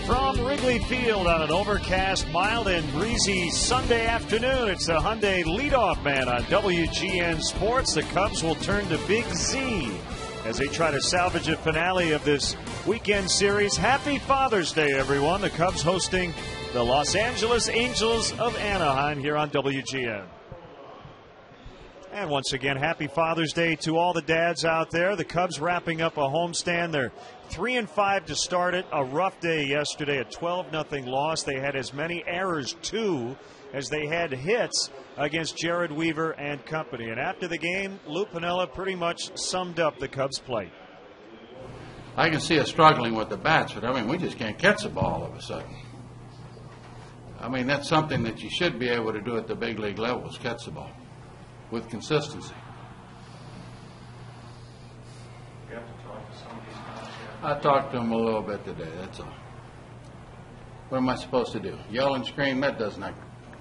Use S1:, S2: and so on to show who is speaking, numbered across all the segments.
S1: From Wrigley Field on an overcast, mild, and breezy Sunday afternoon, it's the Hyundai leadoff man on WGN Sports. The Cubs will turn to Big Z as they try to salvage a finale of this weekend series. Happy Father's Day, everyone. The Cubs hosting the Los Angeles Angels of Anaheim here on WGN. And once again, happy Father's Day to all the dads out there. The Cubs wrapping up a homestand. They're 3-5 to start it. A rough day yesterday, a 12-0 loss. They had as many errors, too, as they had hits against Jared Weaver and company. And after the game, Lou Piniella pretty much summed up the Cubs' play.
S2: I can see us struggling with the bats, but, I mean, we just can't catch the ball all of a sudden. I mean, that's something that you should be able to do at the big league level, is catch the ball with consistency.
S3: You have to talk to some of these guys.
S2: I talked to them a little bit today, that's all. What am I supposed to do? Yell and scream? That does not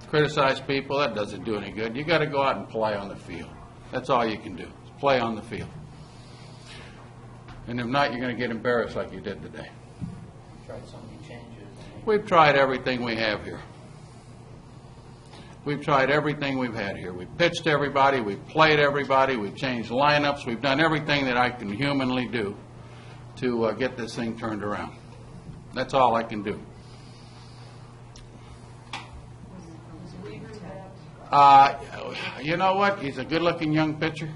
S2: criticize people. That doesn't do any good. You got to go out and play on the field. That's all you can do, is play on the field. And if not, you're going to get embarrassed like you did today.
S3: Tried so many changes.
S2: We've tried everything we have here. We've tried everything we've had here. We've pitched everybody. We've played everybody. We've changed lineups. We've done everything that I can humanly do to get this thing turned around. That's all I can do. You know what? He's a good-looking young pitcher.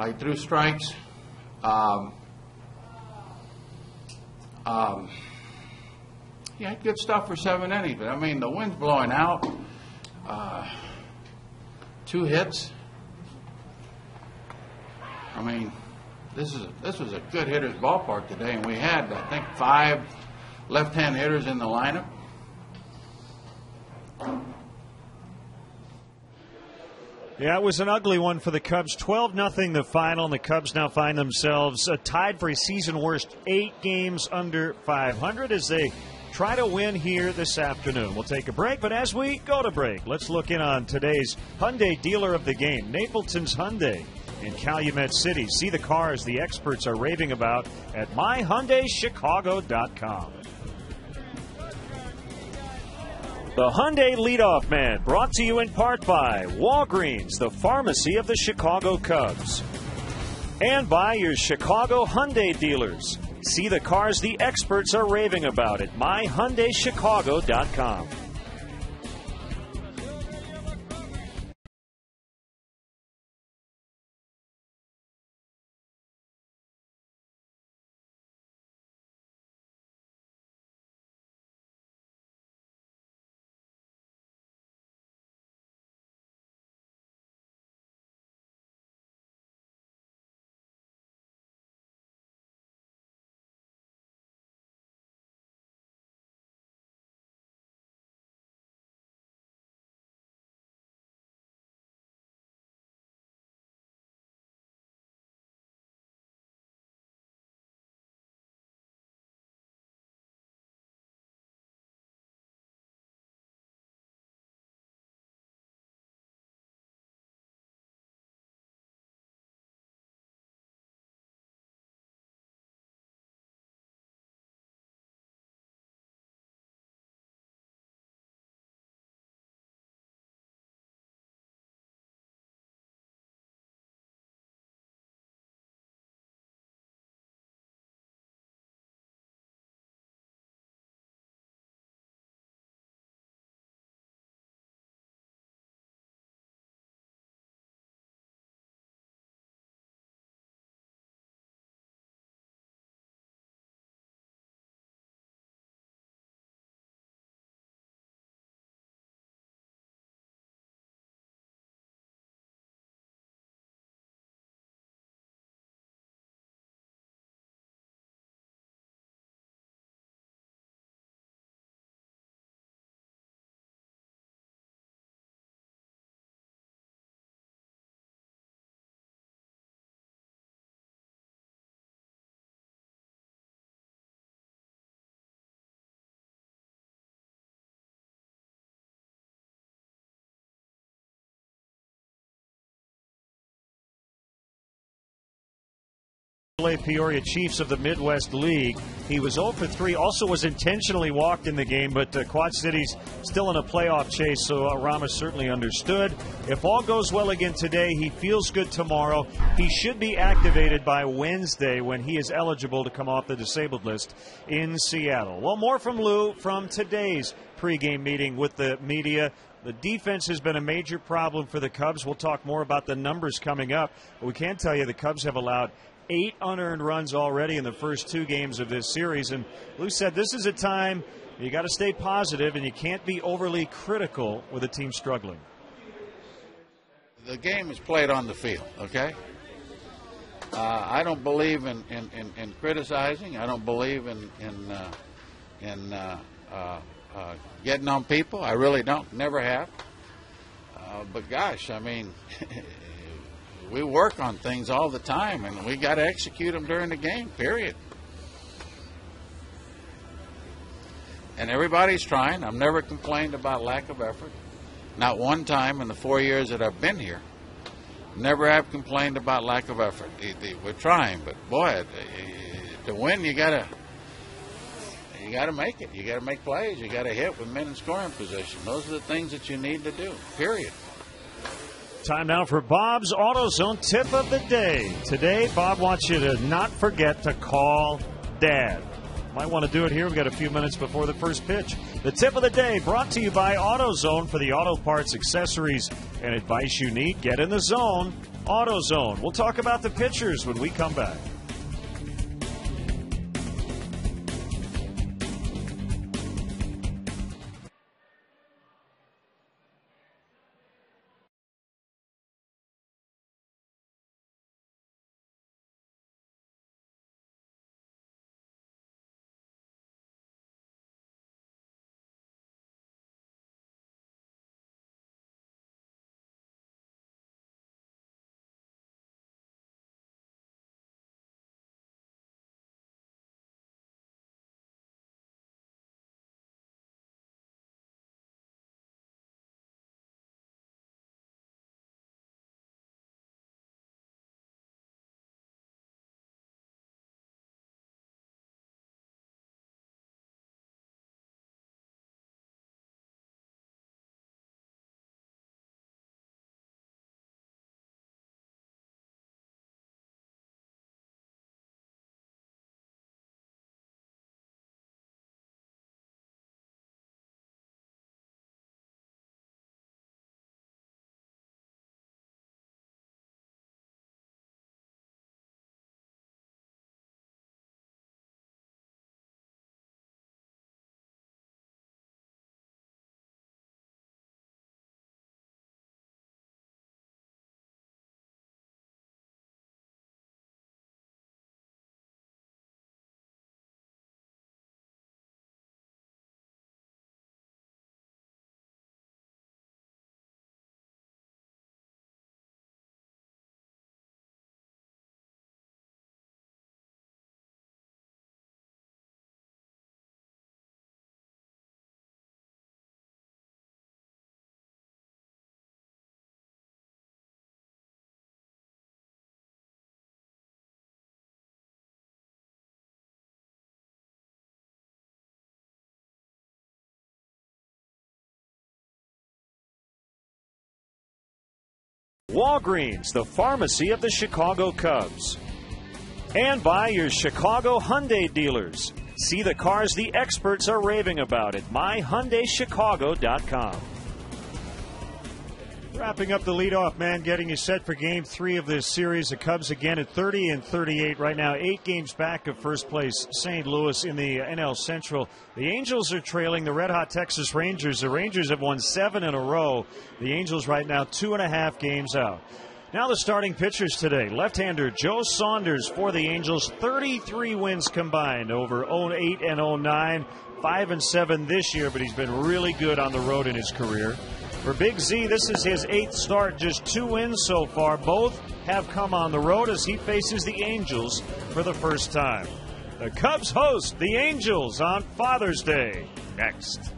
S2: He threw strikes. He had good stuff for 7 innings, but I mean, the wind's blowing out. 2 hits. I mean, this was a good hitter's ballpark today, and we had, I think, 5 left-hand hitters in the lineup.
S1: Yeah, it was an ugly one for the Cubs. 12-0 the final, and the Cubs now find themselves tied for a season worst 8 games under 500 as they try to win here this afternoon. We'll take a break, but as we go to break, let's look in on today's Hyundai dealer of the game, Napleton's Hyundai in Calumet City. See the cars the experts are raving about at myhyundaichicago.com. The Hyundai Leadoff Man, brought to you in part by Walgreens, the pharmacy of the Chicago Cubs. And by your Chicago Hyundai dealers. See the cars the experts are raving about at myhyundaichicago.com. Peoria Chiefs of the Midwest League. He was 0 for 3, also was intentionally walked in the game, but Quad City's still in a playoff chase, so Ramos certainly understood. If all goes well again today, he feels good tomorrow. He should be activated by Wednesday when he is eligible to come off the disabled list in Seattle. Well, more from Lou from today's pregame meeting with the media. The defense has been a major problem for the Cubs. We'll talk more about the numbers coming up, but we can tell you the Cubs have allowed 8 unearned runs already in the first 2 games of this series. And Lou said this is a time you got to stay positive and you can't be overly critical with a team struggling.
S2: The game is played on the field, okay? I don't believe in criticizing. I don't believe in getting on people. I really don't. Never have. But gosh, I mean, we work on things all the time, and we got to execute them during the game, period. And everybody's trying. I've never complained about lack of effort. Not one time in the 4 years that I've been here. Never have complained about lack of effort. We're trying, but boy, to win, you got to make it. You got to make plays. You got to hit with men in scoring position. Those are the things that you need to do, period.
S1: Time now for Bob's AutoZone tip of the day. Today, Bob wants you to not forget to call Dad. Might want to do it here. We've got a few minutes before the first pitch. The tip of the day brought to you by AutoZone. For the auto parts, accessories, and advice you need, get in the zone. AutoZone. We'll talk about the pitchers when we come back. Walgreens, the pharmacy of the Chicago Cubs. And by your Chicago Hyundai dealers. See the cars the experts are raving about at myhyundaichicago.com. Wrapping up the leadoff man, getting you set for Game 3 of this series. The Cubs again at 30-38 right now, 8 games back of first place St. Louis in the NL Central. The Angels are trailing the red-hot Texas Rangers. The Rangers have won 7 in a row. The Angels right now 2.5 games out. Now the starting pitchers today. Left-hander Joe Saunders for the Angels, 33 wins combined over 08 and 09, 5-7 this year, but he's been really good on the road in his career. For Big Z, this is his 8th start, just 2 wins so far. Both have come on the road as he faces the Angels for the first time. The Cubs host the Angels on Father's Day next.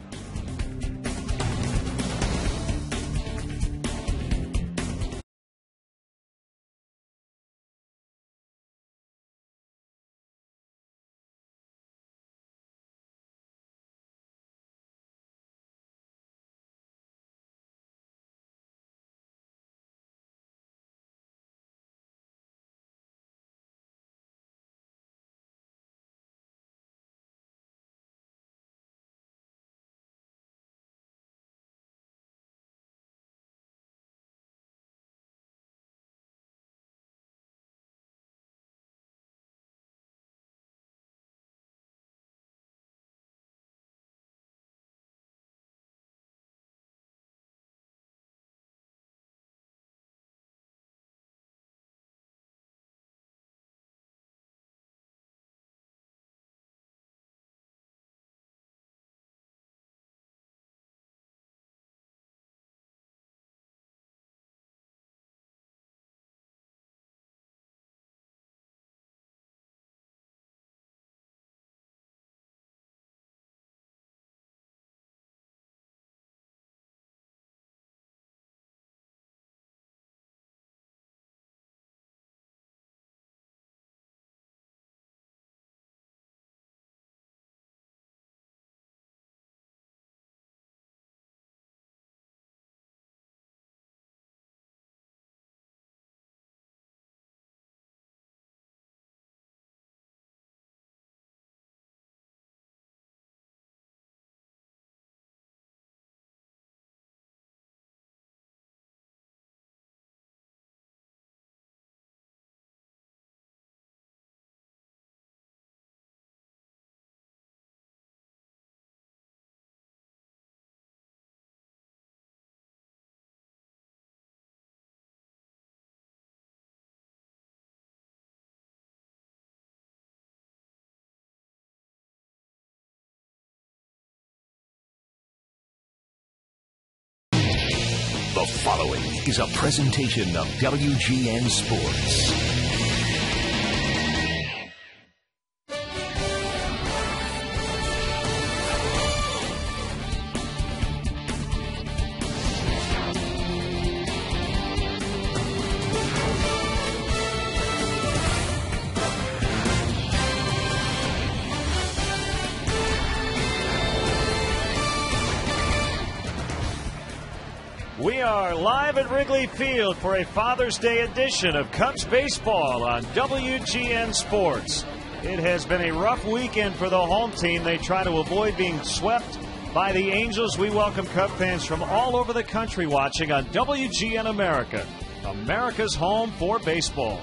S4: The following is a presentation of WGN Sports.
S1: We are live at Wrigley Field for a Father's Day edition of Cubs baseball on WGN Sports. It has been a rough weekend for the home team. They try to avoid being swept by the Angels. We welcome Cub fans from all over the country watching on WGN America, America's home for baseball.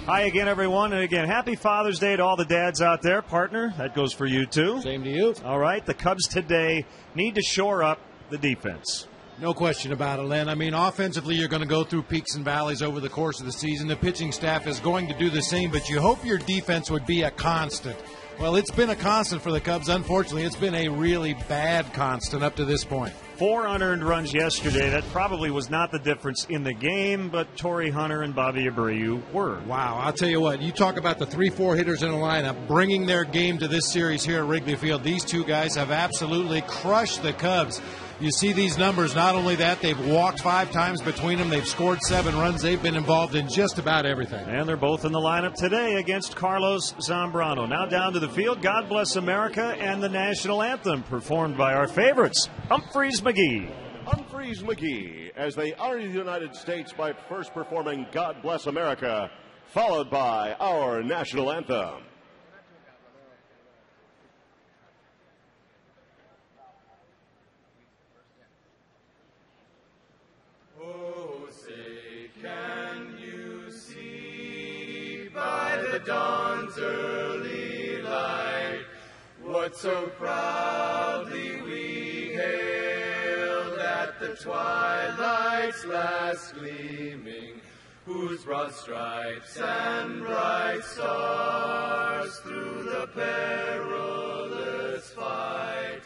S1: Hi again, everyone. And again, happy Father's Day to all the dads out there. Partner, that goes for you, too.
S5: Same to you.
S1: All right, the Cubs today need to shore up the defense.
S5: No question about it, Len. I mean, offensively, you're going to go through peaks and valleys over the course of the season. The pitching staff is going to do the same, but you hope your defense would be a constant. Well, it's been a constant for the Cubs. Unfortunately, it's been a really bad constant up to this point.
S1: 4 unearned runs yesterday. That probably was not the difference in the game, but Torrey Hunter and Bobby Abreu were.
S5: Wow, I'll tell you what, you talk about the 3-4 hitters in the lineup, bringing their game to this series here at Wrigley Field. These two guys have absolutely crushed the Cubs. You see these numbers. Not only that, they've walked 5 times between them. They've scored 7 runs. They've been involved in just about everything.
S1: And they're both in the lineup today against Carlos Zambrano. Now down to the field, God Bless America and the national anthem performed by our favorites, Humphreys McGee.
S6: Humphreys McGee, as they honor the United States by first performing God Bless America, followed by our national anthem.
S7: The dawn's early light, what so proudly we hailed at the twilight's last gleaming, whose broad stripes and bright stars through the perilous fight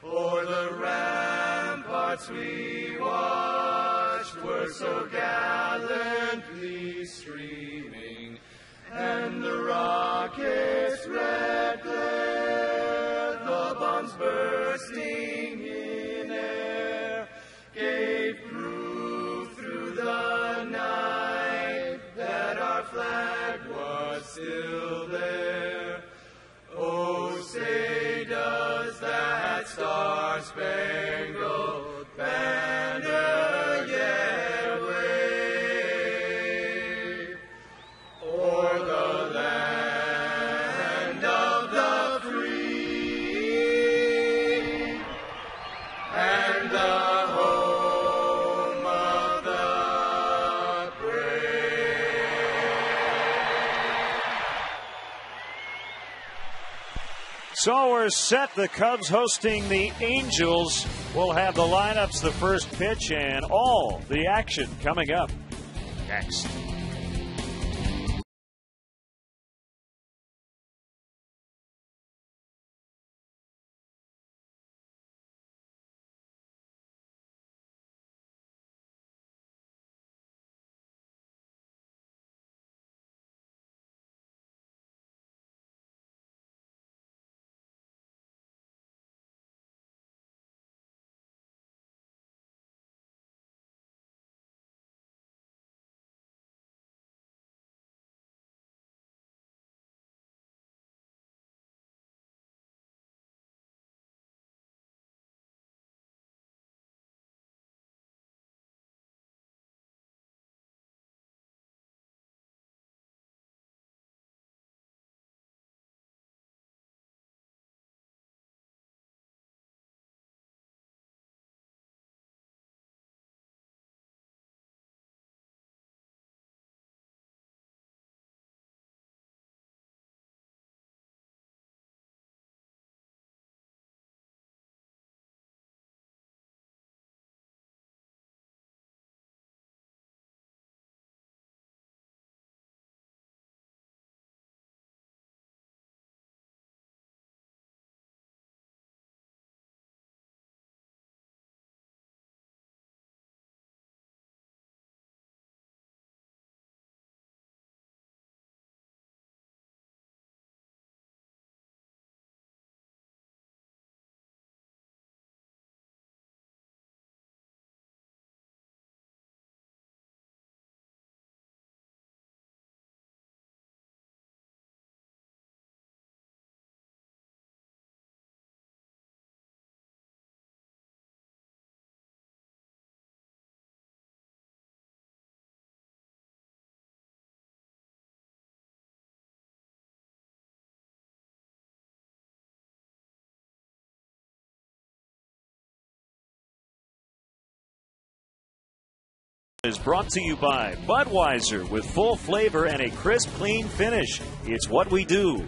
S7: o'er the ramparts we watched were so gallantly streaming. And the rocket's red glare, the bombs bursting in air, gave proof through the night that our flag was still there. Oh, say does that star-spangled banner yet wave o'er the land of the free and the home of the brave.
S1: So we're set. The Cubs hosting the Angels. We'll have the lineups, the first pitch, and all the action coming up next. Is brought to you by Budweiser, with full flavor and a crisp, clean finish. It's what we do.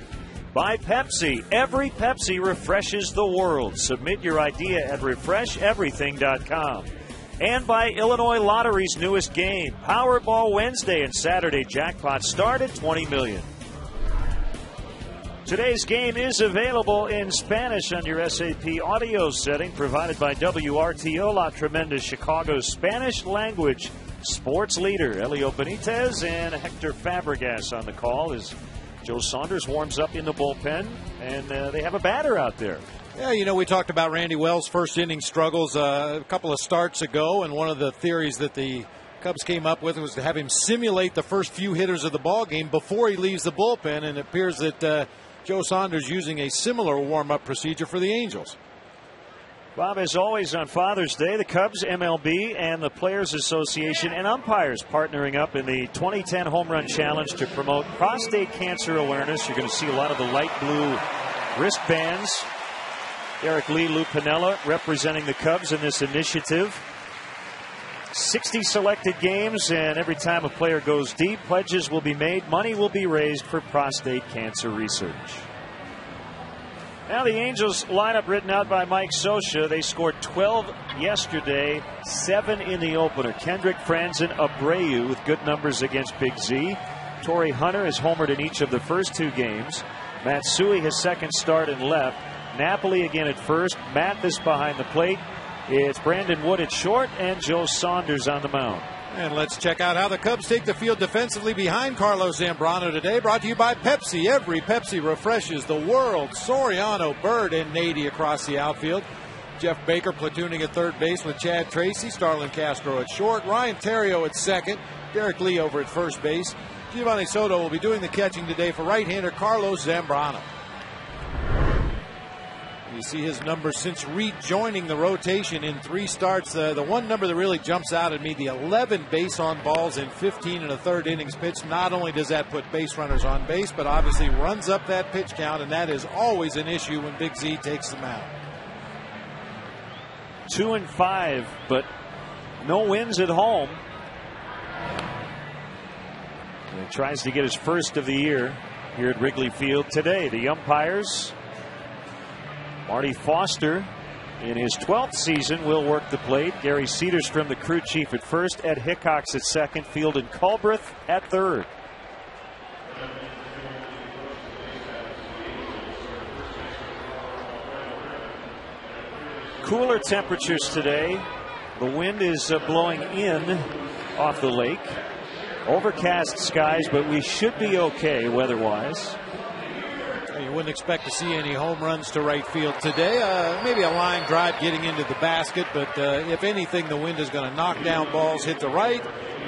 S1: By Pepsi. Every Pepsi refreshes the world. Submit your idea at refresheverything.com. And by Illinois Lottery's newest game, Powerball Wednesday and Saturday jackpot start at $20 million. Today's game is available in Spanish on your SAP audio setting, provided by WRTO La Tremenda, Chicago's Spanish language sports leader. Elio Benitez and Hector Fabregas on the call as Joe Saunders warms up in the bullpen, and they have a batter out there.
S5: Yeah, you know, we talked about Randy Wells' first inning struggles a couple of starts ago, and one of the theories that the Cubs came up with was to have him simulate the first few hitters of the ball game before he leaves the bullpen, and it appears that Joe Saunders using a similar warm-up procedure for the Angels.
S1: Bob, as always on Father's Day, the Cubs, MLB, and the Players Association and umpires partnering up in the 2010 Home Run Challenge to promote prostate cancer awareness. You're going to see a lot of the light blue wristbands. Derek Lee, Lou Piniella representing the Cubs in this initiative. 60 selected games, and every time a player goes deep, pledges will be made. Money will be raised for prostate cancer research. Now the Angels lineup written out by Mike Scioscia. They scored 12 yesterday, 7 in the opener. Kendrick, Franzen, Abreu with good numbers against Big Z. Torrey Hunter has homered in each of the first 2 games. Matsui his second start in left. Napoli again at first. Mathis behind the plate. It's Brandon Wood at short and Joe Saunders on the mound.
S5: And let's check out how the Cubs take the field defensively behind Carlos Zambrano today. Brought to you by Pepsi. Every Pepsi refreshes the world. Soriano, Byrd, and Nady across the outfield. Jeff Baker platooning at third base with Chad Tracy. Starlin Castro at short. Ryan Theriot at second. Derek Lee over at first base. Giovanni Soto will be doing the catching today for right-hander Carlos Zambrano. You see his numbers since rejoining the rotation in 3 starts. The one number that really jumps out at me, the 11 base on balls in 15 1/3 innings pitched. Not only does that put base runners on base, but obviously runs up that pitch count, and that is always an issue when Big Z takes them out.
S1: 2-5, but no wins at home. And he tries to get his first of the year here at Wrigley Field today. The umpires, Marty Foster, in his 12th season, will work the plate. Gary Cedarstrom, the crew chief, at first. Ed Hickox at second. Field and Culbreth at third. Cooler temperatures today. The wind is blowing in off the lake. Overcast skies, but we should be okay weather-wise.
S5: You wouldn't expect to see any home runs to right field today. Maybe a line drive getting into the basket, but if anything, the wind is going to knock down balls, hit the right.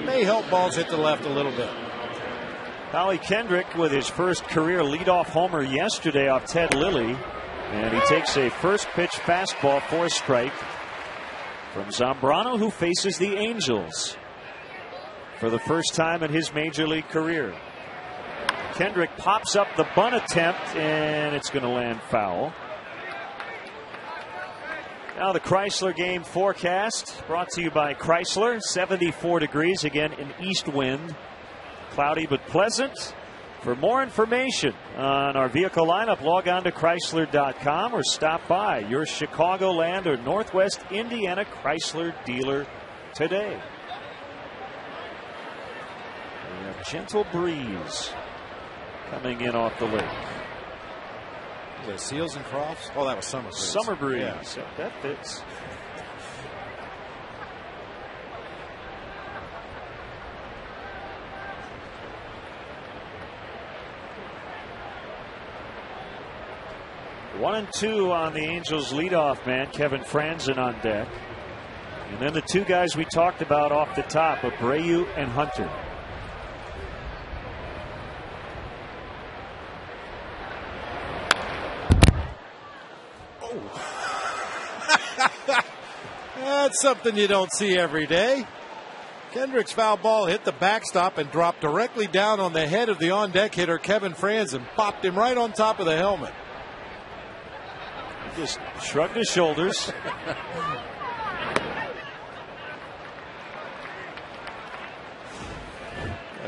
S5: May help balls hit the left a little bit.
S1: Holly Kendrick with his first career leadoff homer yesterday off Ted Lilly. And he takes a first pitch fastball for a strike from Zambrano, who faces the Angels for the first time in his major league career. Kendrick pops up the bunt attempt, and it's going to land foul. Now the Chrysler game forecast brought to you by Chrysler. 74 degrees, again an east wind. Cloudy but pleasant. For more information on our vehicle lineup, log on to Chrysler.com or stop by your Chicagoland or Northwest Indiana Chrysler dealer today. We have gentle breeze coming in off the lake.
S5: Is that Seals and Crofts? Oh, that was Summer Breeze.
S1: Summer Breeze.
S5: Yeah.
S1: That fits. One and two on the Angels leadoff man, Kevin Franzen on deck. And then the 2 guys we talked about off the top, Abreu and Hunter.
S5: That's something you don't see every day. Kendrick's foul ball hit the backstop and dropped directly down on the head of the on-deck hitter, Kevin Franzen. Popped him right on top of the helmet.
S1: He just shrugged his shoulders.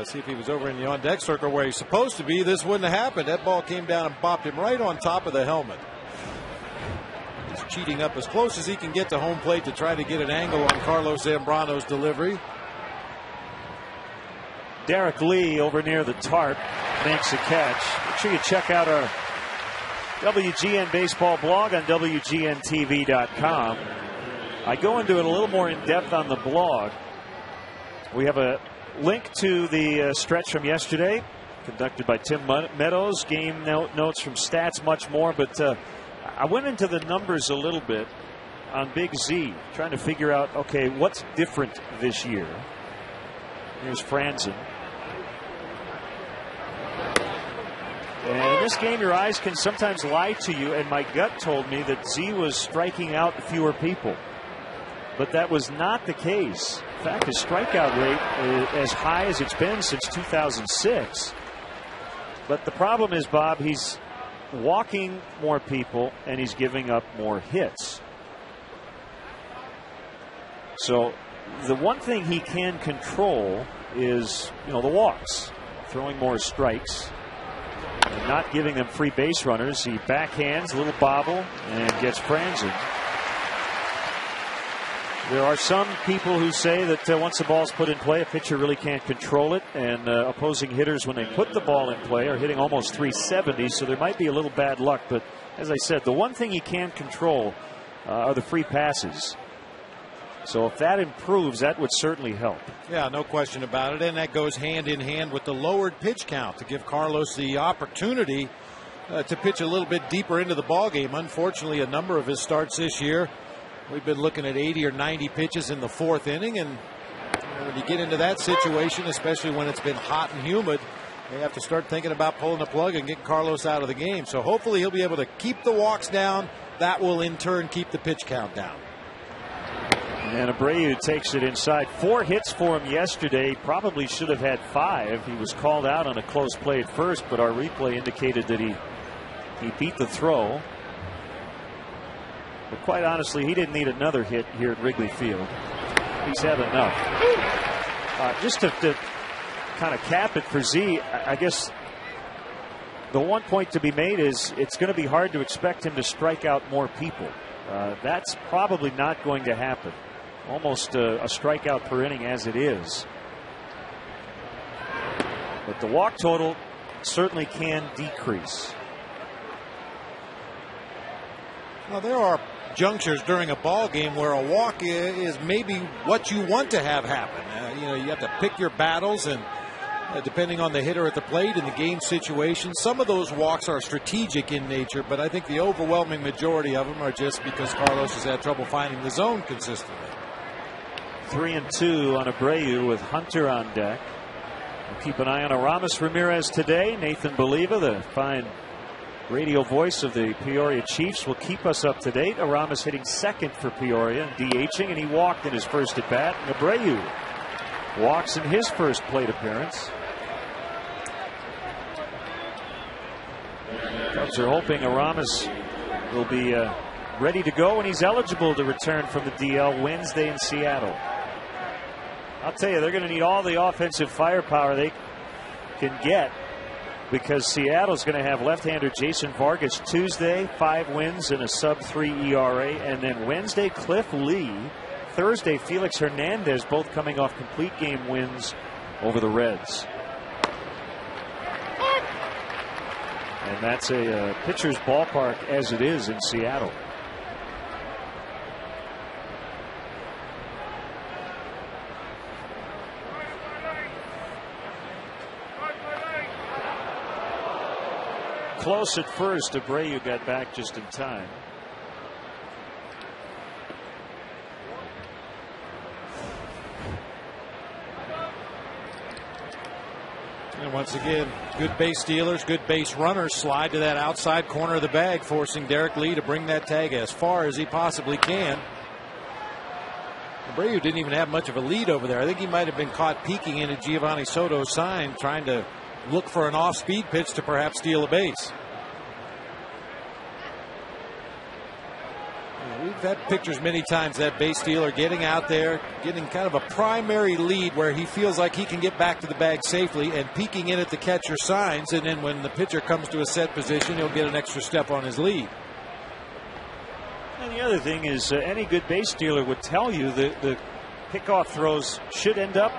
S5: See if he was over in the on-deck circle where he's supposed to be. This wouldn't have happened. That ball came down and bopped him right on top of the helmet. He's cheating up as close as he can get to home plate to try to get an angle on Carlos Zambrano's delivery.
S1: Derek Lee over near the tarp makes a catch. Make sure you check out our WGN Baseball blog on WGNTV.com. I go into it a little more in depth on the blog. We have a link to the stretch from yesterday, conducted by Tim Meadows, game notes from Stats, much more. But I went into the numbers a little bit on Big Z, trying to figure out, okay, what's different this year. Here's Franzen. And in this game, your eyes can sometimes lie to you, and my gut told me that Z was striking out fewer people. But that was not the case. In fact, his strikeout rate is as high as it's been since 2006. But the problem is, Bob, he's walking more people and he's giving up more hits. So the one thing he can control is, the walks, throwing more strikes and not giving them free base runners. He backhands, a little bobble, and gets Franzen. There are some people who say that once the ball's put in play, a pitcher really can't control it. And opposing hitters, when they put the ball in play, are hitting almost 370. So there might be a little bad luck. But as I said, the one thing you can control are the free passes. So if that improves, that would certainly help.
S5: Yeah, no question about it. And that goes hand in hand with the lowered pitch count to give Carlos the opportunity to pitch a little bit deeper into the ballgame. Unfortunately, a number of his starts this year, we've been looking at 80 or 90 pitches in the fourth inning. And when you get into that situation, especially when it's been hot and humid, you have to start thinking about pulling the plug and getting Carlos out of the game. So hopefully he'll be able to keep the walks down. That will in turn keep the pitch count down.
S1: And Abreu takes it inside. 4 hits for him yesterday. Probably should have had 5. He was called out on a close play at first, but our replay indicated that he beat the throw. But quite honestly, he didn't need another hit here at Wrigley Field. He's had enough. Just to kind of cap it for Z, I guess the one point to be made is it's going to be hard to expect him to strike out more people. That's probably not going to happen. Almost a strikeout per inning as it is. But the walk total certainly can decrease.
S5: Well, there are junctures during a ball game where a walk is maybe what you want to have happen. You have to pick your battles, and depending on the hitter at the plate and the game situation, some of those walks are strategic in nature, but I think the overwhelming majority of them are just because Carlos has had trouble finding the zone consistently.
S1: 3-2 on Abreu with Hunter on deck. We'll keep an eye on Aramis Ramirez today. Nathan Believa, the fine radio voice of the Peoria Chiefs, will keep us up to date. Aramis hitting second for Peoria, DHing, and he walked in his first at bat. And Abreu walks in his first plate appearance. Cubs are hoping Aramis will be ready to go when he's eligible to return from the DL Wednesday in Seattle. I'll tell you, they're going to need all the offensive firepower they can get, because Seattle's going to have left-hander Jason Vargas Tuesday, 5 wins and a sub-3 ERA, and then Wednesday Cliff Lee, Thursday Felix Hernandez, both coming off complete game wins over the Reds. And that's a pitcher's ballpark as it is in Seattle. Close at first. Abreu got back just in time.
S5: And once again, good base stealers, good base runners slide to that outside corner of the bag, forcing Derek Lee to bring that tag as far as he possibly can. Abreu didn't even have much of a lead over there. I think he might have been caught peeking into Giovanni Soto's sign, trying to look for an off-speed pitch to perhaps steal a base. We've had pictures many times that base stealer getting out there, getting kind of a primary lead where he feels like he can get back to the bag safely and peeking in at the catcher signs, and then when the pitcher comes to a set position, he'll get an extra step on his lead.
S1: And the other thing is any good base stealer would tell you that the pickoff throws should end up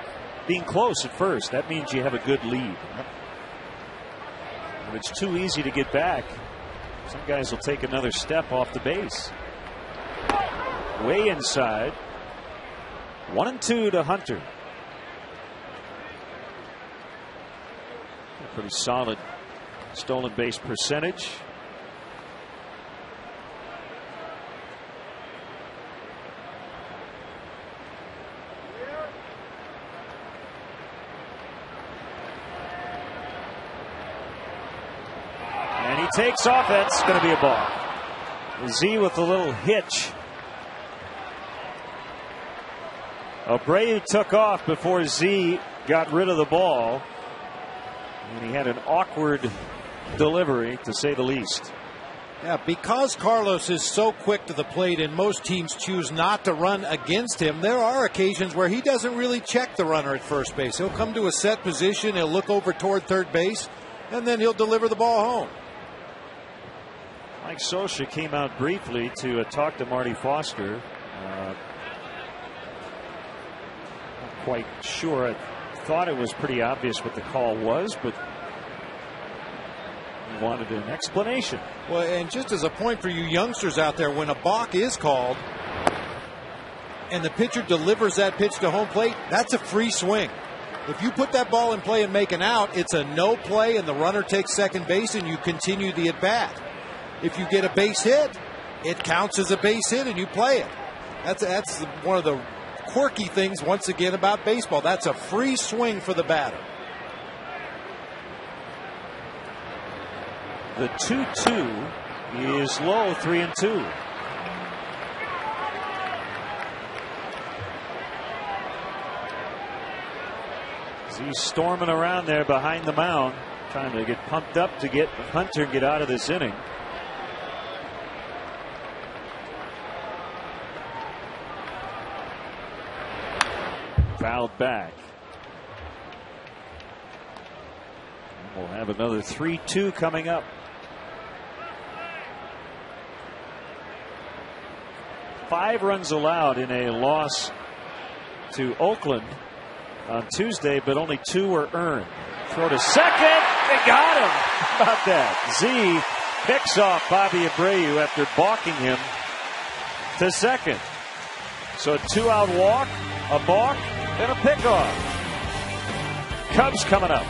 S1: being close at first. That means you have a good lead. If it's too easy to get back, some guys will take another step off the base. Way inside. 1-2 to Hunter. A pretty solid stolen base percentage. And he takes off. That's going to be a ball. Z with a little hitch. Abreu took off before Z got rid of the ball. And he had an awkward delivery, to say the least.
S5: Yeah, because Carlos is so quick to the plate and most teams choose not to run against him, there are occasions where he doesn't really check the runner at first base. He'll come to a set position, he'll look over toward third base, and then he'll deliver the ball home.
S1: Mike Scioscia came out briefly to talk to Marty Foster. Not quite sure. I thought it was pretty obvious what the call was, but he wanted an explanation.
S5: Well, and just as a point for you youngsters out there, when a balk is called and the pitcher delivers that pitch to home plate, that's a free swing. If you put that ball in play and make an out, it's a no play and the runner takes second base and you continue the at bat. If you get a base hit, it counts as a base hit and you play it. That's one of the quirky things, once again, about baseball. That's a free swing for the batter.
S1: The 2-2 is low, 3-2. He's storming around there behind the mound, trying to get pumped up to get Hunter get out of this inning. Fouled back. And we'll have another 3-2 coming up. 5 runs allowed in a loss to Oakland on Tuesday, but only 2 were earned. Throw to second. They got him. How about that? Z picks off Bobby Abreu after balking him to second. So a 2-out walk, a balk, and a pickoff. Cubs coming up.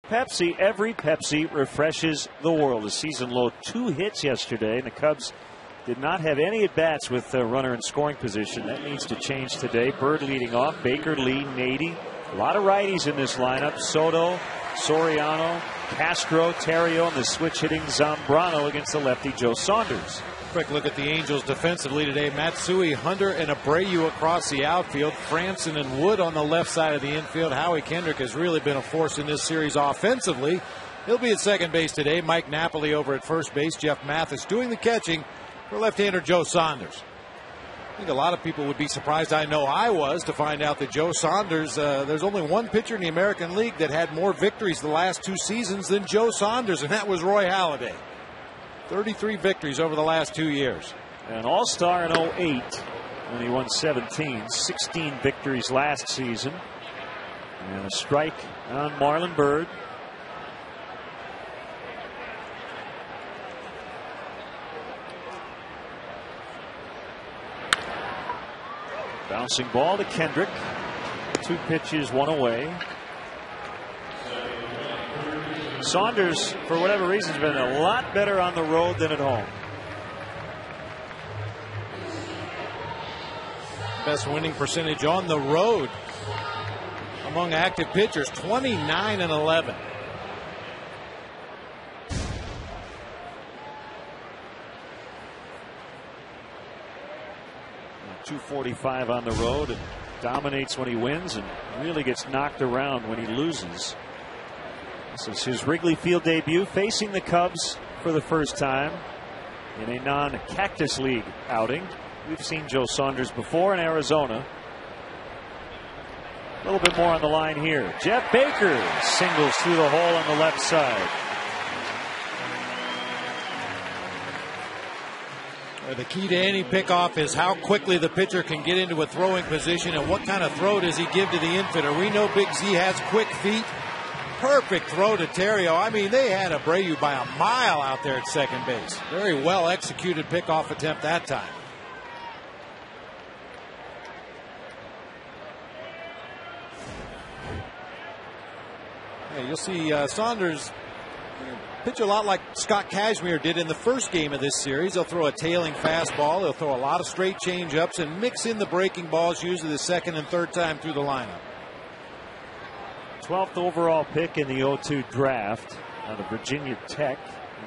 S1: Pepsi, every Pepsi refreshes the world. A season low 2 hits yesterday, and the Cubs did not have any at-bats with a runner in scoring position. That needs to change today. Byrd leading off, Baker, Lee, Nady. A lot of righties in this lineup. Soto, Soriano, Castro, Terrio, and the switch hitting Zambrano against the lefty Joe Saunders.
S5: Quick look at the Angels defensively today. Matsui, Hunter, and Abreu across the outfield. Franson and Wood on the left side of the infield. Howie Kendrick has really been a force in this series offensively. He'll be at second base today. Mike Napoli over at first base. Jeff Mathis doing the catching for left-hander Joe Saunders. I think a lot of people would be surprised, I know I was, to find out that Joe Saunders, there's only one pitcher in the American League that had more victories the last 2 seasons than Joe Saunders, and that was Roy Halladay. 33 victories over the last 2 years.
S1: An all-star in 08 when he won 17. 16 victories last season. And a strike on Marlon Byrd. Bouncing ball to Kendrick. 2 pitches, 1 away. Saunders, for whatever reason, has been a lot better on the road than at home.
S5: Best winning percentage on the road among active pitchers, 29-11.
S1: .245 on the road, and dominates when he wins and really gets knocked around when he loses. This is his Wrigley Field debut, facing the Cubs for the first time in a non-Cactus League outing. We've seen Joe Saunders before in Arizona. A little bit more on the line here. Jeff Baker singles through the hole on the left side.
S5: The key to any pickoff is how quickly the pitcher can get into a throwing position and what kind of throw does he give to the infielder. We know Big Z has quick feet. Perfect throw to Terrio. I mean, they had Abreu by a mile out there at second base. Very well executed pickoff attempt that time. Yeah, you'll see Saunders pitch a lot like Scott Cashner did in the first game of this series. He'll throw a tailing fastball. He'll throw a lot of straight change-ups and mix in the breaking balls usually the second and third time through the lineup.
S1: 12th overall pick in the 02 draft out of Virginia Tech.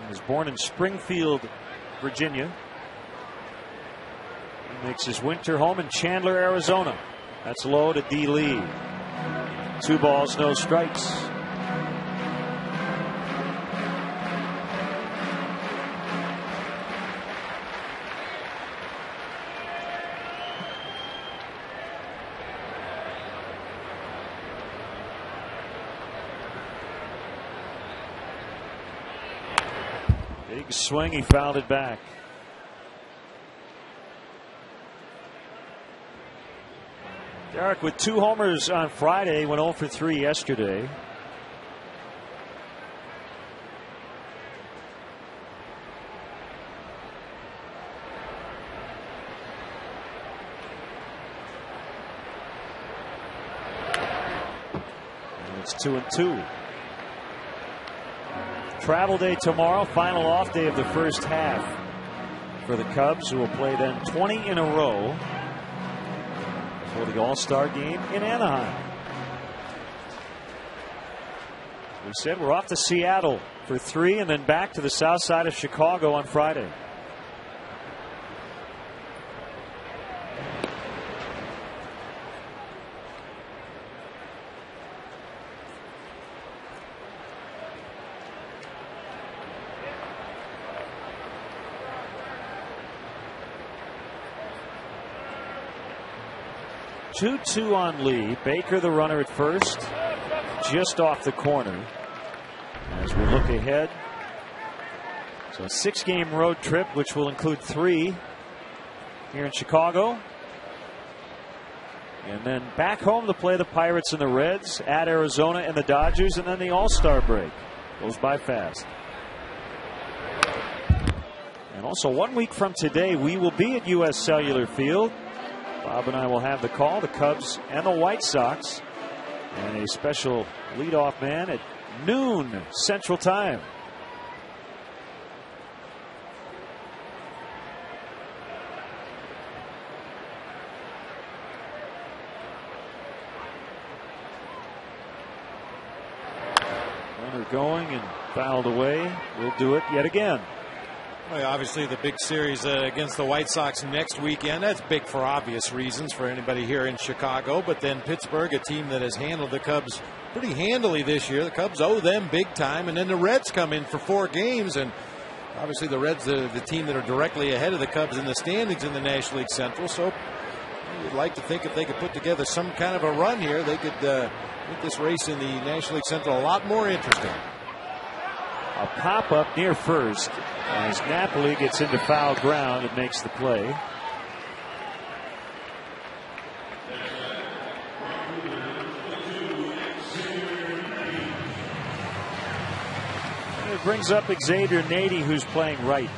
S1: He was born in Springfield, Virginia. He makes his winter home in Chandler, Arizona. That's low to D. Lee. 2 balls, no strikes. Big swing, he fouled it back. Derek with 2 homers on Friday, went 0 for 3 yesterday. And it's 2-2. Travel day tomorrow, final off day of the first half for the Cubs, who will play then 20 in a row for the All-Star game in Anaheim. We said we're off to Seattle for 3 and then back to the south side of Chicago on Friday. Two on Lee. Baker the runner at first, just off the corner. As we look ahead, so a 6-game road trip, which will include 3 here in Chicago, and then back home to play the Pirates and the Reds, at Arizona and the Dodgers, and then the All-Star break. Goes by fast. And also 1 week from today, we will be at U.S. Cellular Field. Bob and I will have the call, the Cubs and the White Sox, and a special leadoff man at noon Central Time. going and fouled away. We'll do it yet again.
S5: Well, obviously, the big series against the White Sox next weekend. That's big for obvious reasons for anybody here in Chicago. But then Pittsburgh, a team that has handled the Cubs pretty handily this year. The Cubs owe them big time. And then the Reds come in for 4 games. And obviously, the Reds are the team that are directly ahead of the Cubs in the standings in the National League Central. So you'd like to think if they could put together some kind of a run here, they could make this race in the National League Central a lot more interesting.
S1: A pop-up near first as Napoli gets into foul ground and makes the play. And it brings up Xavier Nady, who's playing right.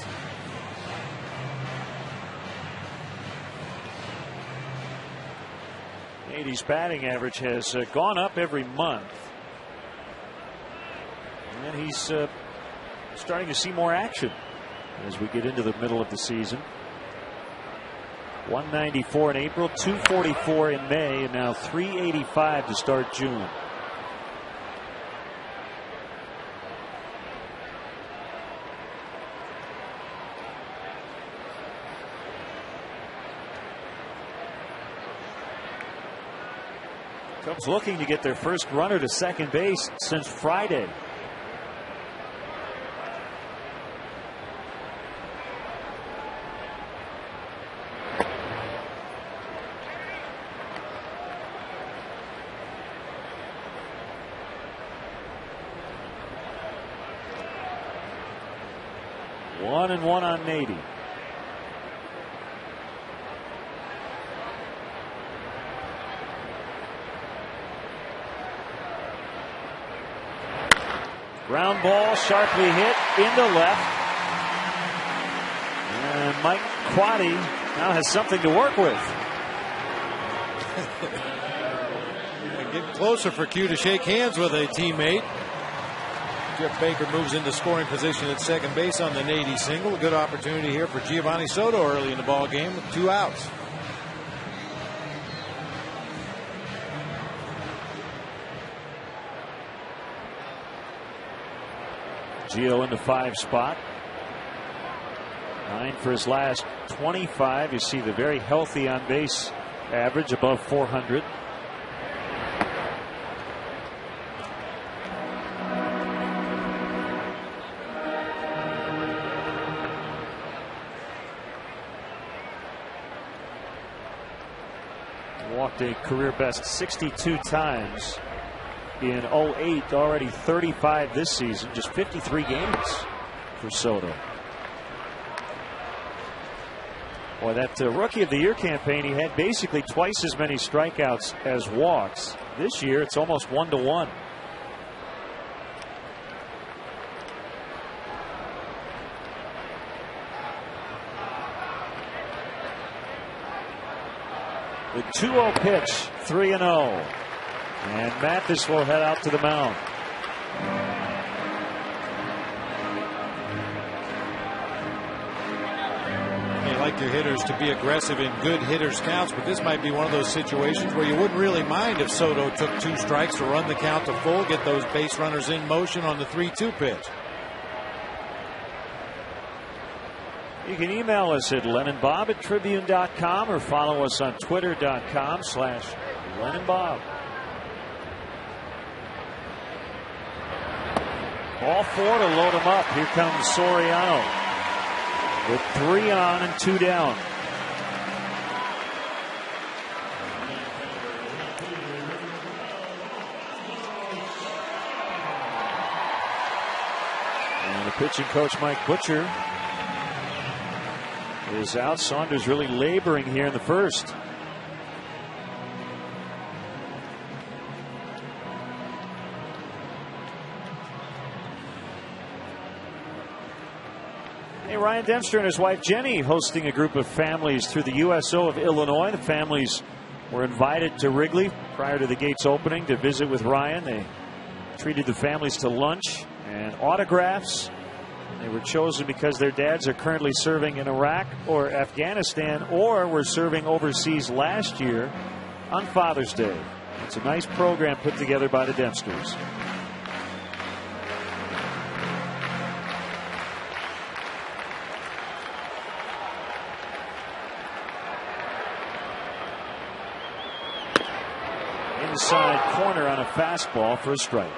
S1: Nady's batting average has gone up every month. And he's starting to see more action as we get into the middle of the season. 194 in April, 244 in May, and now 385 to start June. Cubs looking to get their first runner to second base since Friday. One and one on Nady. Ground ball sharply hit into left. And Mike Quaddy now has something to work with.
S5: Getting closer for Q to shake hands with a teammate. Jeff Baker moves into scoring position at second base on the Nady single. A good opportunity here for Giovanni Soto early in the ball game with 2 outs.
S1: Gio in the 5 spot. 9 for his last 25. You see the very healthy on base average above 400. Walked a career best 62 times in 08, already 35 this season, just 53 games for Soto. Boy, that Rookie of the Year campaign, he had basically twice as many strikeouts as walks. This year, it's almost 1-to-1. The 2-0 pitch, 3-0. And Mathis will head out to the mound.
S5: You like your hitters to be aggressive in good hitters' counts, but this might be one of those situations where you wouldn't really mind if Soto took 2 strikes to run the count to full, get those base runners in motion on the 3-2 pitch.
S1: You can email us at LennonBob@Tribune.com or follow us on Twitter.com/LennonBob. All 4 to load him up. Here comes Soriano with 3 on and 2 down. And the pitching coach, Mike Butcher, is out. Saunders really laboring here in the first. Hey, Ryan Dempster and his wife Jenny hosting a group of families through the USO of Illinois. The families were invited to Wrigley prior to the gates opening to visit with Ryan. They treated the families to lunch and autographs. They were chosen because their dads are currently serving in Iraq or Afghanistan or were serving overseas last year on Father's Day. It's a nice program put together by the Dempsters. inside corner on a fastball for a strike.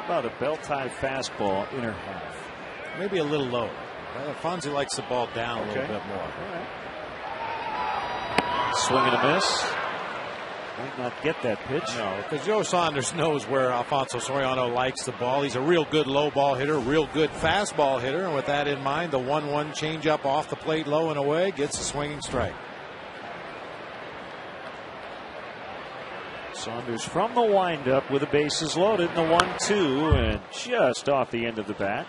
S1: About a belt-tie fastball, inner half.
S5: Maybe a little low. Fonzie likes the ball down a little bit more.
S1: All right. Swing and a miss. Might not get that pitch.
S5: No, because Joe Saunders knows where Alfonso Soriano likes the ball. He's a real good low ball hitter, real good fastball hitter. And with that in mind, the 1-1 changeup off the plate, low and away, gets a swinging strike.
S1: Saunders from the windup with the bases loaded in the 1-2 and just off the end of the bat.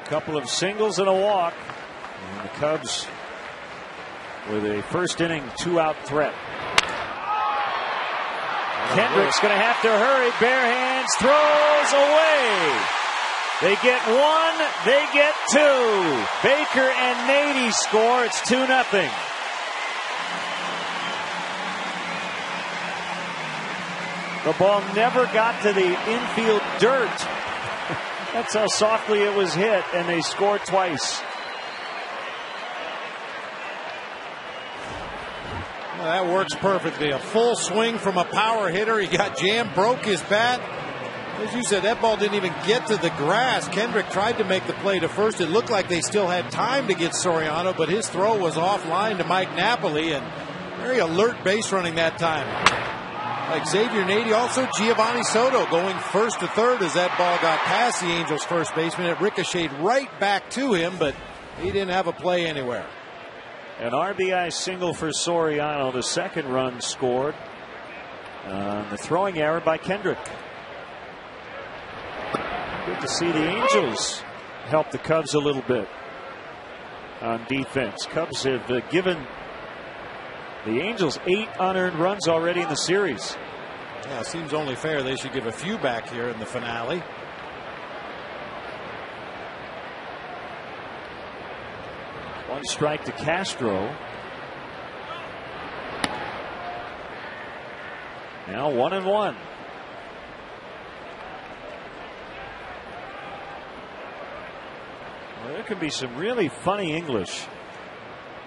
S1: Couple of singles and a walk. And the Cubs with a first inning 2-out threat. Kendrick's going to have to hurry. Bare hands, throws away. They get one, they get two. Baker and Nady score. It's 2-0. The ball never got to the infield dirt. That's how softly it was hit, and they scored twice.
S5: Well, that works perfectly. A full swing from a power hitter. He got jammed, broke his bat. As you said, that ball didn't even get to the grass. Kendrick tried to make the play to first. It looked like they still had time to get Soriano, but his throw was offline to Mike Napoli, and very alert base running that time. Like Xavier Nady, also Giovanni Soto going first to third as that ball got past the Angels' first baseman. It ricocheted right back to him, but he didn't have a play anywhere.
S1: An RBI single for Soriano. The second run scored on the throwing error by Kendrick. Good to see the Angels help the Cubs a little bit on defense. Cubs have given the Angels 8 unearned runs already in the series.
S5: Yeah, seems only fair. They should give a few back here in the finale.
S1: One strike to Castro. Now 1-1. Well, there can be some really funny English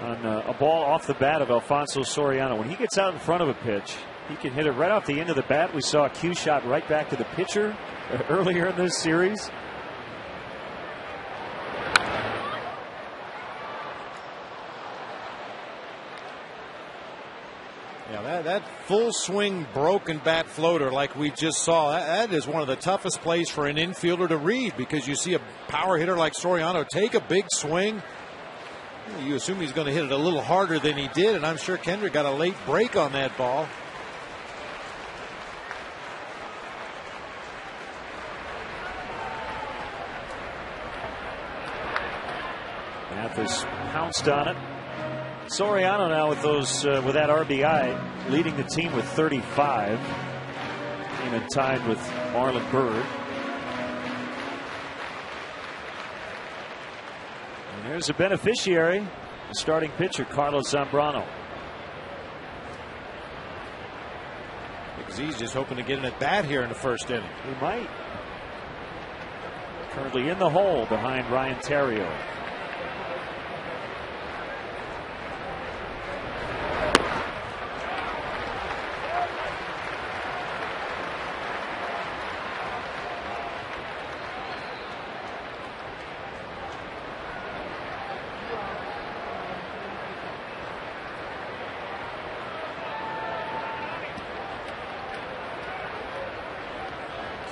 S1: on a ball off the bat of Alfonso Soriano. When he gets out in front of a pitch, he can hit it right off the end of the bat. We saw a cue shot right back to the pitcher earlier in this series.
S5: Yeah, that full swing broken bat floater like we just saw, that is one of the toughest plays for an infielder to read, because you see a power hitter like Soriano take a big swing. You assume he's going to hit it a little harder than he did, and I'm sure Kendrick got a late break on that ball.
S1: Mathis pounced on it. Soriano now with with that RBI, leading the team with 35. Even tied with Marlon Byrd. And there's a beneficiary, the starting pitcher, Carlos Zambrano.
S5: Because he's just hoping to get an at-bat here in the first inning.
S1: He might. Currently in the hole behind Ryan Terrio.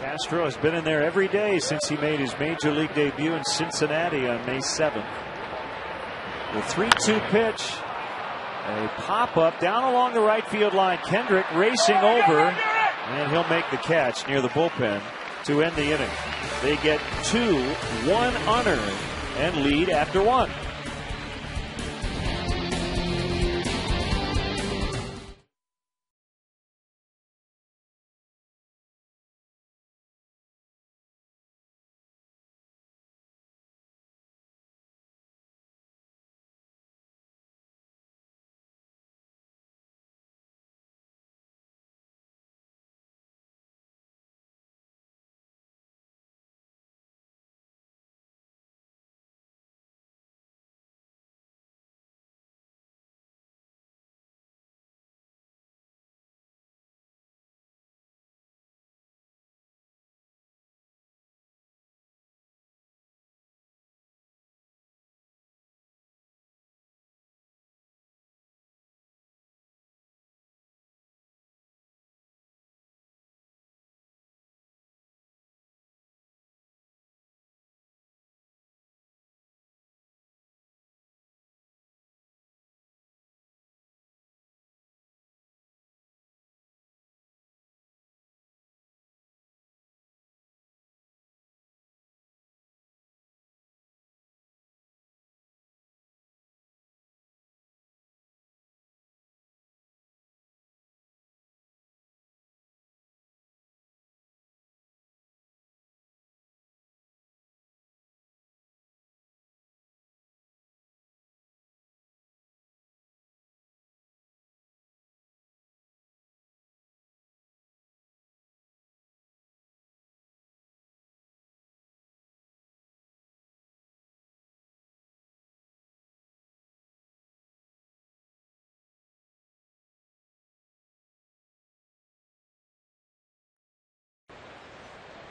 S1: Castro has been in there every day since he made his major league debut in Cincinnati on May 7th. The 3-2 pitch. A pop-up down along the right field line. Kendrick racing over, and he'll make the catch near the bullpen. to end the inning. They get 2, 1 unearned, and lead after 1.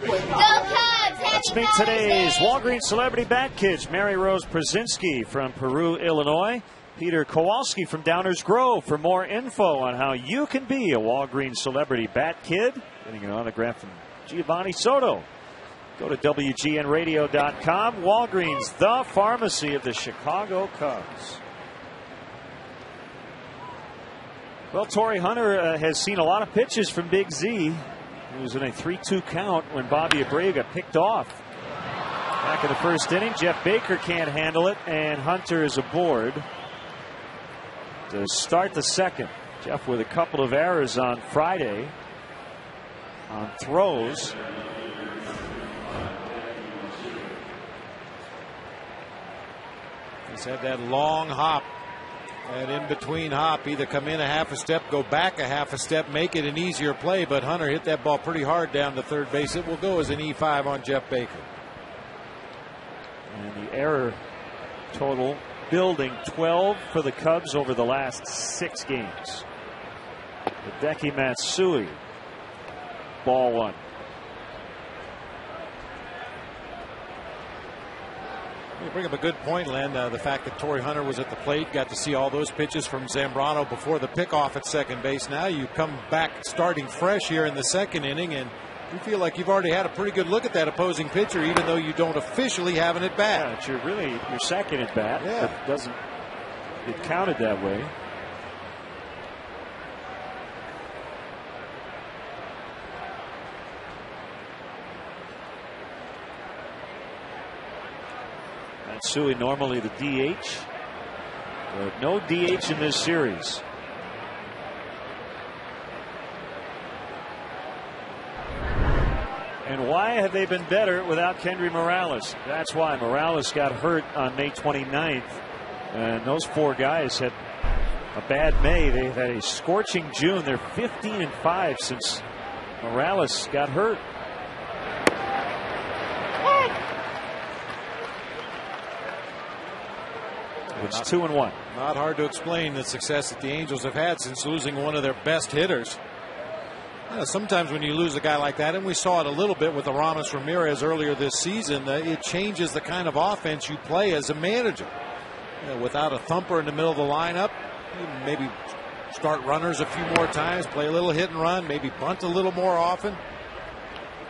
S1: Let's meet today's Walgreens Celebrity Bat Kids. Mary Rose Brzezinski from Peru, Illinois. Peter Kowalski from Downers Grove. For more info on how you can be a Walgreens Celebrity Bat Kid, getting an autograph from Giovanni Soto, go to WGNradio.com. Walgreens, the pharmacy of the Chicago Cubs. Well, Torrey Hunter has seen a lot of pitches from Big Z. He was in a 3-2 count when Bobby Abreu got picked off. Back in the first inning, Jeff Baker can't handle it, and Hunter is aboard to start the second. Jeff with a couple of errors on Friday on throws.
S5: He's had that long hop. That in-between hop, either come in a half a step, go back a half a step, make it an easier play. But Hunter hit that ball pretty hard down to third base. It will go as an E5 on Jeff Baker.
S1: And the error total building 12 for the Cubs over the last 6 games. Hideki Matsui, ball 1.
S5: You bring up a good point, Len. The fact that Torrey Hunter was at the plate, got to see all those pitches from Zambrano before the pickoff at second base. Now you come back starting fresh here in the second inning, and you feel like you've already had a pretty good look at that opposing pitcher, even though you don't officially have an at bat.
S1: Yeah, it's your second at bat.
S5: Yeah.
S1: It doesn't get counted that way. Matsui normally the DH, but no DH in this series. And why have they been better without Kendry Morales? That's why. Morales got hurt on May 29th, and those 4 guys had a bad May. They've had a scorching June. They're 15-5 since Morales got hurt. It's 2-1.
S5: Not hard to explain the success that the Angels have had since losing one of their best hitters. Sometimes when you lose a guy like that, and we saw it a little bit with Aramis Ramirez earlier this season, it changes the kind of offense you play as a manager. Without a thumper in the middle of the lineup, maybe start runners a few more times, play a little hit and run, maybe bunt a little more often.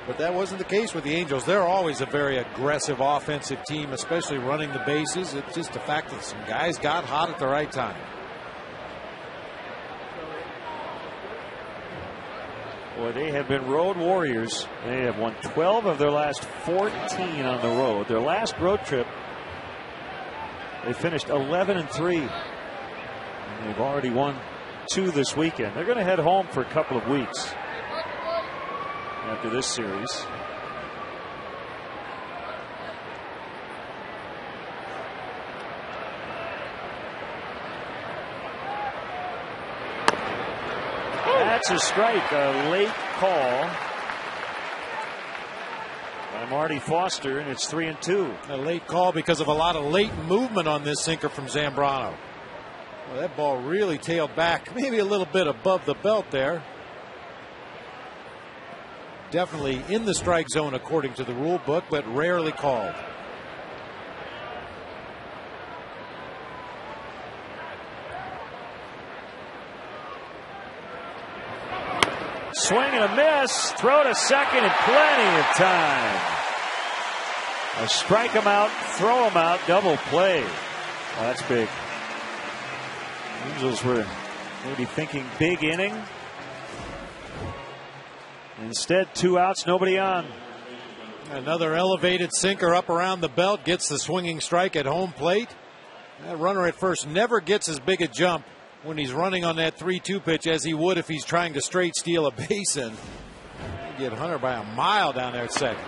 S5: But that wasn't the case with the Angels. They're always a very aggressive offensive team, especially running the bases. It's just the fact that some guys got hot at the right time.
S1: Boy, they have been road warriors. They have won 12 of their last 14 on the road. Their last road trip, they finished 11-3. And they've already won 2 this weekend. They're going to head home for a couple of weeks after this series. That's a strike, a late call by Marty Foster, and it's 3-2.
S5: A late call because of a lot of late movement on this sinker from Zambrano. Well, that ball really tailed back, maybe a little bit above the belt there. Definitely in the strike zone according to the rule book, but rarely called.
S1: Swing and a miss. Throw to second and plenty of time. A strike him out, throw him out, double play. Oh, that's big. Angels were maybe thinking big inning. Instead, 2 outs, nobody on.
S5: Another elevated sinker up around the belt, gets the swinging strike at home plate. That runner at first never gets as big a jump when he's running on that 3-2 pitch as he would if he's trying to straight steal a base in. Get Hunter by a mile down there at second.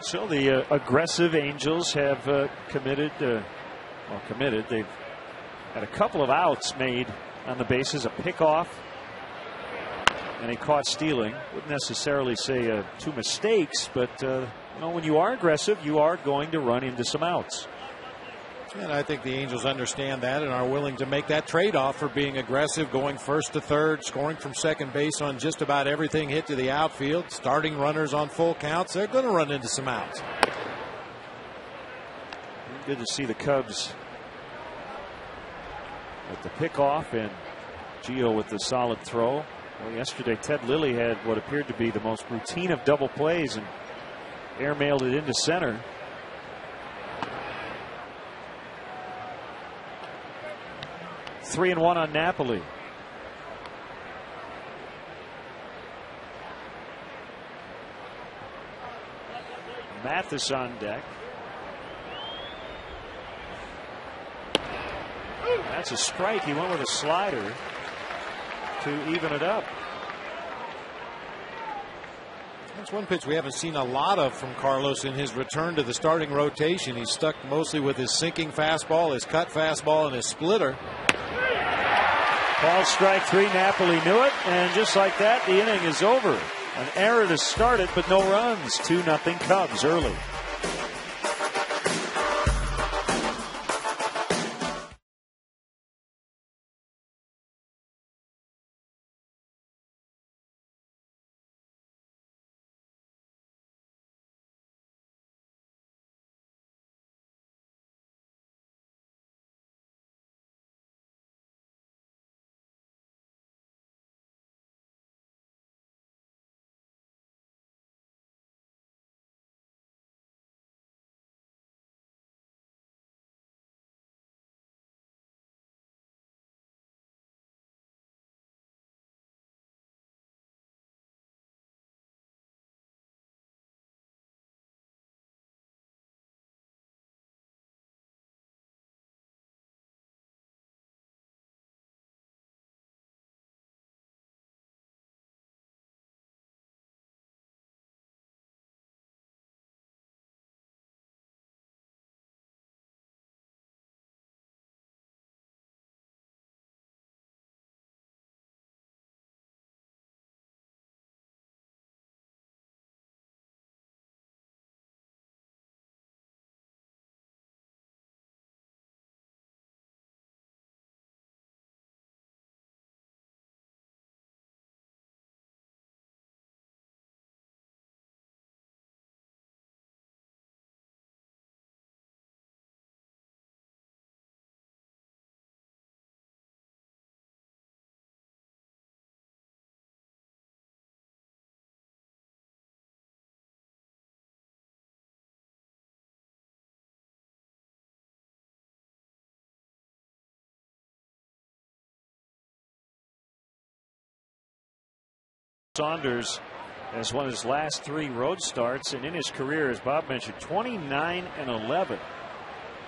S1: So the aggressive Angels have committed. They've had a couple of outs made on the bases, a pickoff and a caught stealing. Wouldn't necessarily say 2 mistakes, but when you are aggressive, you are going to run into some outs.
S5: And I think the Angels understand that and are willing to make that trade-off for being aggressive, going first to third, scoring from second base on just about everything hit to the outfield, starting runners on full counts. They're going to run into some outs.
S1: Good to see the Cubs with the pickoff and Gio with the solid throw. Well, yesterday, Ted Lilly had what appeared to be the most routine of double plays and airmailed it into center. 3-1 on Napoli. Mathis on deck. That's a strike. He went with a slider to even it up.
S5: That's one pitch we haven't seen a lot of from Carlos in his return to the starting rotation. He's stuck mostly with his sinking fastball, his cut fastball, and his splitter.
S1: Called strike 3. Napoli knew it, and just like that, the inning is over. An error to start it, but no runs. 2-0 Cubs early. Saunders has won his last 3 road starts, and in his career, as Bob mentioned, 29-11.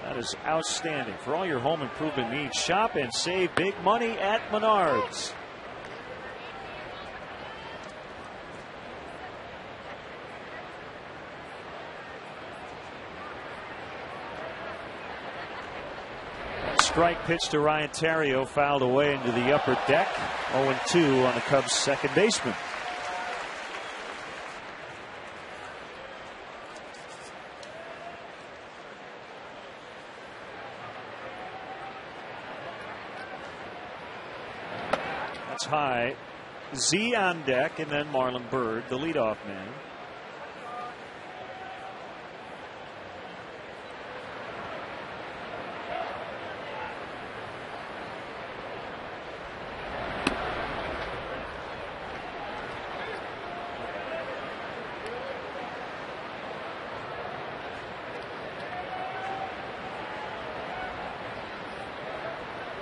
S1: That is outstanding. For all your home improvement needs, shop and save big money at Menards. Strike pitch to Ryan Theriot, fouled away into the upper deck. 0-2 on the Cubs' second baseman. That's high. Z on deck, and then Marlon Byrd, the leadoff man.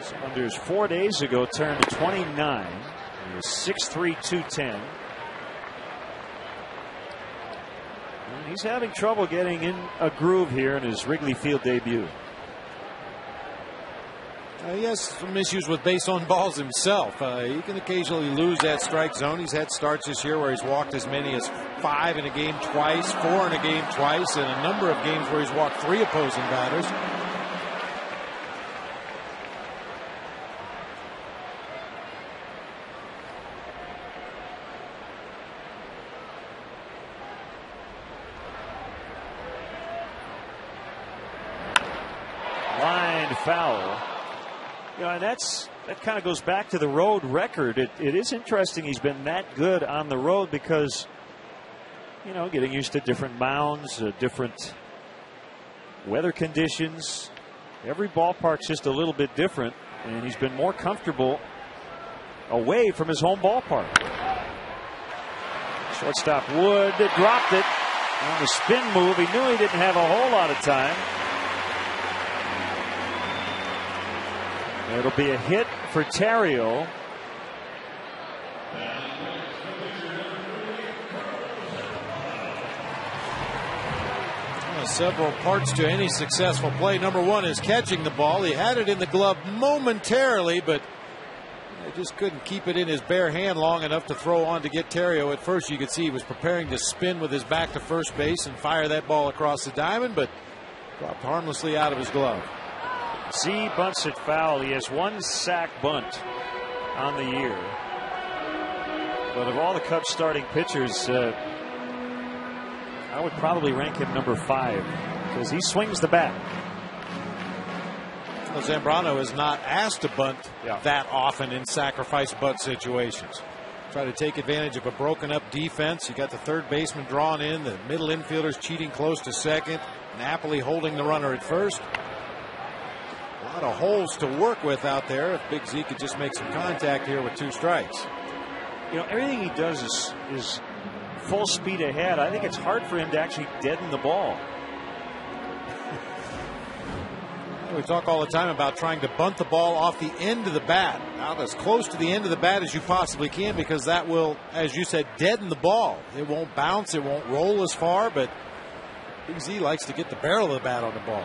S1: Saunders 4 days ago turned 29. He was 6'3", 210. And he's having trouble getting in a groove here in his Wrigley Field debut.
S5: He has some issues with base on balls himself. He can occasionally lose that strike zone. He's had starts this year where he's walked as many as 5 in a game twice, 4 in a game twice, and a number of games where he's walked 3 opposing batters.
S1: Foul. You know, and that kind of goes back to the road record. It is interesting he's been that good on the road because, you know, getting used to different mounds, different weather conditions. Every ballpark's just a little bit different, and he's been more comfortable away from his home ballpark. Shortstop Wood dropped it on the spin move. He knew he didn't have a whole lot of time. It'll be a hit for Theriot.
S5: Several parts to any successful play. Number one is catching the ball. He had it in the glove momentarily, but he just couldn't keep it in his bare hand long enough to throw on to get Theriot. At first, you could see he was preparing to spin with his back to first base and fire that ball across the diamond, but dropped harmlessly out of his glove.
S1: Z bunts it foul. He has 1 sack bunt on the year. But of all the Cubs starting pitchers, I would probably rank him number 5 because he swings the bat.
S5: Well, Zambrano is not asked to bunt that often in sacrifice bunt situations. Try to take advantage of a broken up defense. You got the third baseman drawn in, the middle infielders cheating close to second, Napoli holding the runner at first. A lot of holes to work with out there. If Big Z could just make some contact here with 2 strikes.
S1: You know, everything he does is full speed ahead. I think it's hard for him to actually deaden the ball.
S5: We talk all the time about trying to bunt the ball off the end of the bat, out as close to the end of the bat as you possibly can, because that will, as you said, deaden the ball. It won't bounce, it won't roll as far, but Big Z likes to get the barrel of the bat on the ball.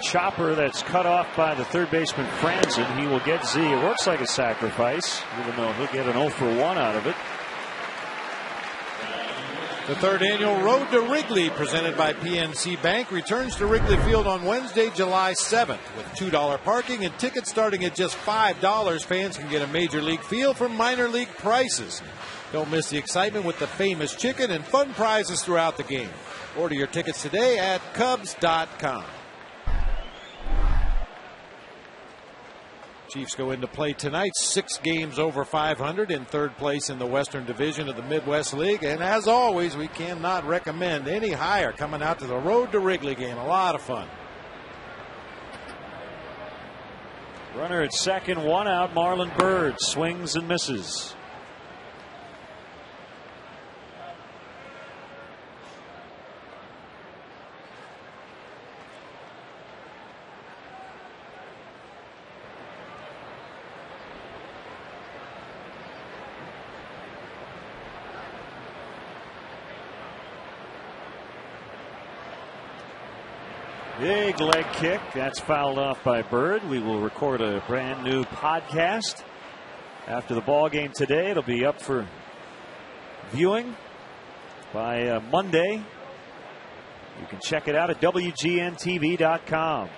S1: Chopper that's cut off by the third baseman Franzen. He will get Z. It looks like a sacrifice, even though he'll get an 0 for 1 out of it.
S5: The third annual Road to Wrigley, presented by PNC Bank, returns to Wrigley Field on Wednesday, July 7th. With $2 parking and tickets starting at just $5, fans can get a major league feel for minor league prices. Don't miss the excitement with the famous chicken and fun prizes throughout the game. Order your tickets today at Cubs.com. Chiefs go into play tonight, 6 games over 500 in third place in the Western Division of the Midwest League. And as always, we cannot recommend any higher coming out to the Road to Wrigley game. A lot of fun.
S1: Runner at second, 1 out. Marlon Byrd swings and misses. Big leg kick. That's fouled off by Byrd. We will record a brand new podcast after the ball game today. It'll be up for viewing by Monday. You can check it out at WGNTV.com.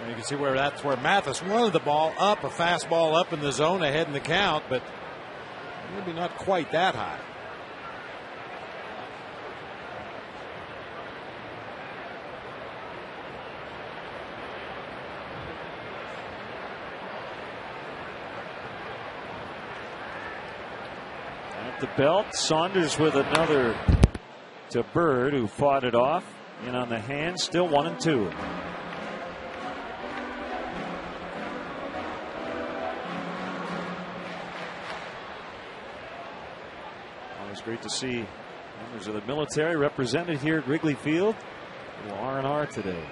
S5: You can see where that's where Mathis wanted the ball up, a fastball up in the zone ahead in the count, but maybe not quite that high.
S1: At the belt, Saunders with another to Byrd, who fought it off. In on the hand, still 1-2. Great to see members of the military represented here at Wrigley Field. A little R&R today.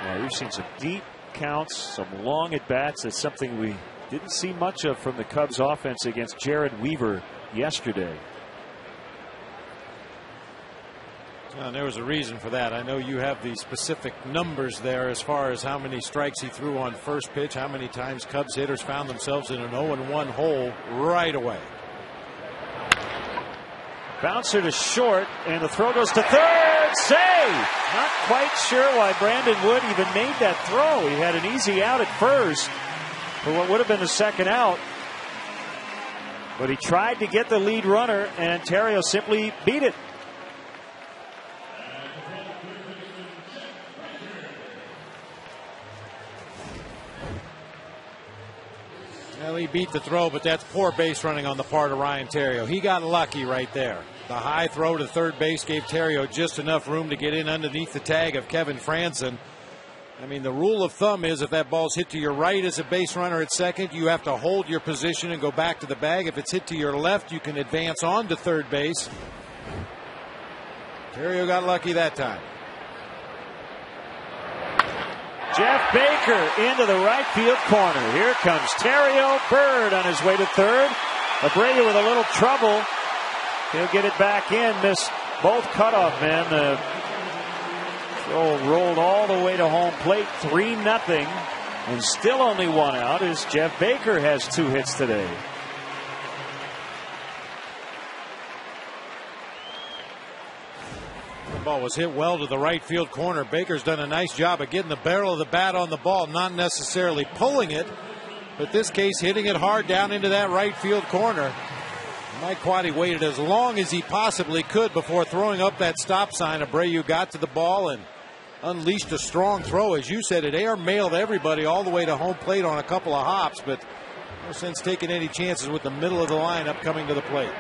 S1: Well, we've seen some deep counts, some long at bats. That's something we didn't see much of from the Cubs offense against Jared Weaver yesterday.
S5: And there was a reason for that. I know you have the specific numbers there as far as how many strikes he threw on first pitch, how many times Cubs hitters found themselves in an 0-1 hole right away.
S1: Bouncer to short, and the throw goes to third. Save! Not quite sure why Brandon Wood even made that throw. He had an easy out at first for what would have been a second out. But he tried to get the lead runner, and Ontario simply beat it.
S5: Well, he beat the throw, but that's poor base running on the part of Ryan Theriot. He got lucky right there. The high throw to third base gave Theriot just enough room to get in underneath the tag of Kevin Franzen. I mean, the rule of thumb is if that ball's hit to your right as a base runner at second, you have to hold your position and go back to the bag. If it's hit to your left, you can advance on to third base. Theriot got lucky that time.
S1: Jeff Baker into the right field corner. Here comes Theriot. Byrd on his way to third. Abreu with a little trouble. He'll get it back in. Missed both cutoff men. The throw rolled all the way to home plate. 3-0. And still only 1 out as Jeff Baker has 2 hits today.
S5: The ball was hit well to the right field corner. Baker's done a nice job of getting the barrel of the bat on the ball, not necessarily pulling it, but this case hitting it hard down into that right field corner. Mike Quade waited as long as he possibly could before throwing up that stop sign. Abreu got to the ball and unleashed a strong throw. As you said, it air-mailed everybody all the way to home plate on a couple of hops, but no sense taking any chances with the middle of the lineup coming to the plate.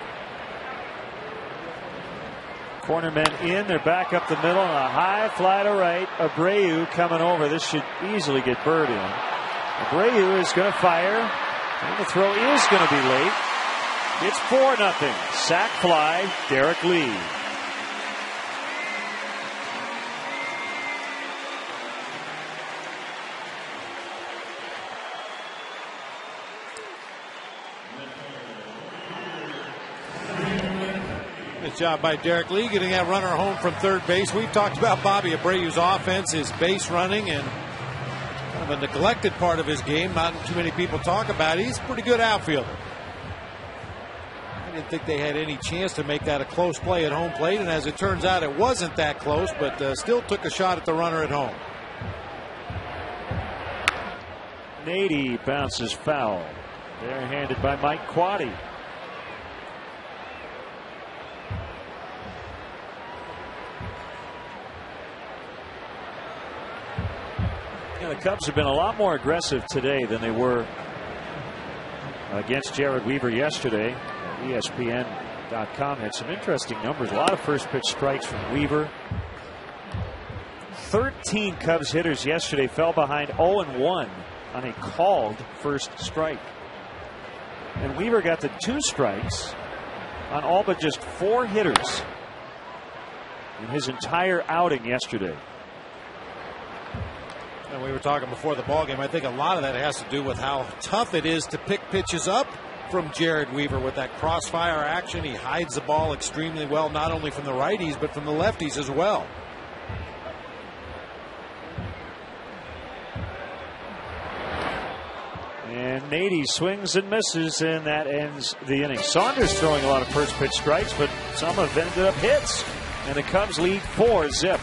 S1: Cornermen in, they're back up the middle, and a high fly to right. Abreu coming over. This should easily get Byrd in. Abreu is going to fire, and the throw is going to be late. It's 4-0. Sac fly, Derek Lee.
S5: Nice job by Derek Lee getting that runner home from third base. We've talked about Bobby Abreu's offense, his base running, and of a neglected part of his game. Not too many people talk about it. He's a pretty good outfielder. I didn't think they had any chance to make that a close play at home plate, and as it turns out, it wasn't that close, but still took a shot at the runner at home.
S1: Nady bounces foul. They're handed by Mike Quaddy. The Cubs have been a lot more aggressive today than they were against Jared Weaver yesterday. ESPN.com had some interesting numbers. A lot of first pitch strikes from Weaver. 13 Cubs hitters yesterday fell behind 0-1 on a called first strike. And Weaver got to 2 strikes on all but just 4 hitters in his entire outing yesterday.
S5: And we were talking before the ballgame. I think a lot of that has to do with how tough it is to pick pitches up from Jared Weaver with that crossfire action. He hides the ball extremely well, not only from the righties, but from the lefties as well.
S1: And Nady swings and misses, and that ends the inning. Saunders throwing a lot of first pitch strikes, but some have ended up hits. And the Cubs lead 4-0.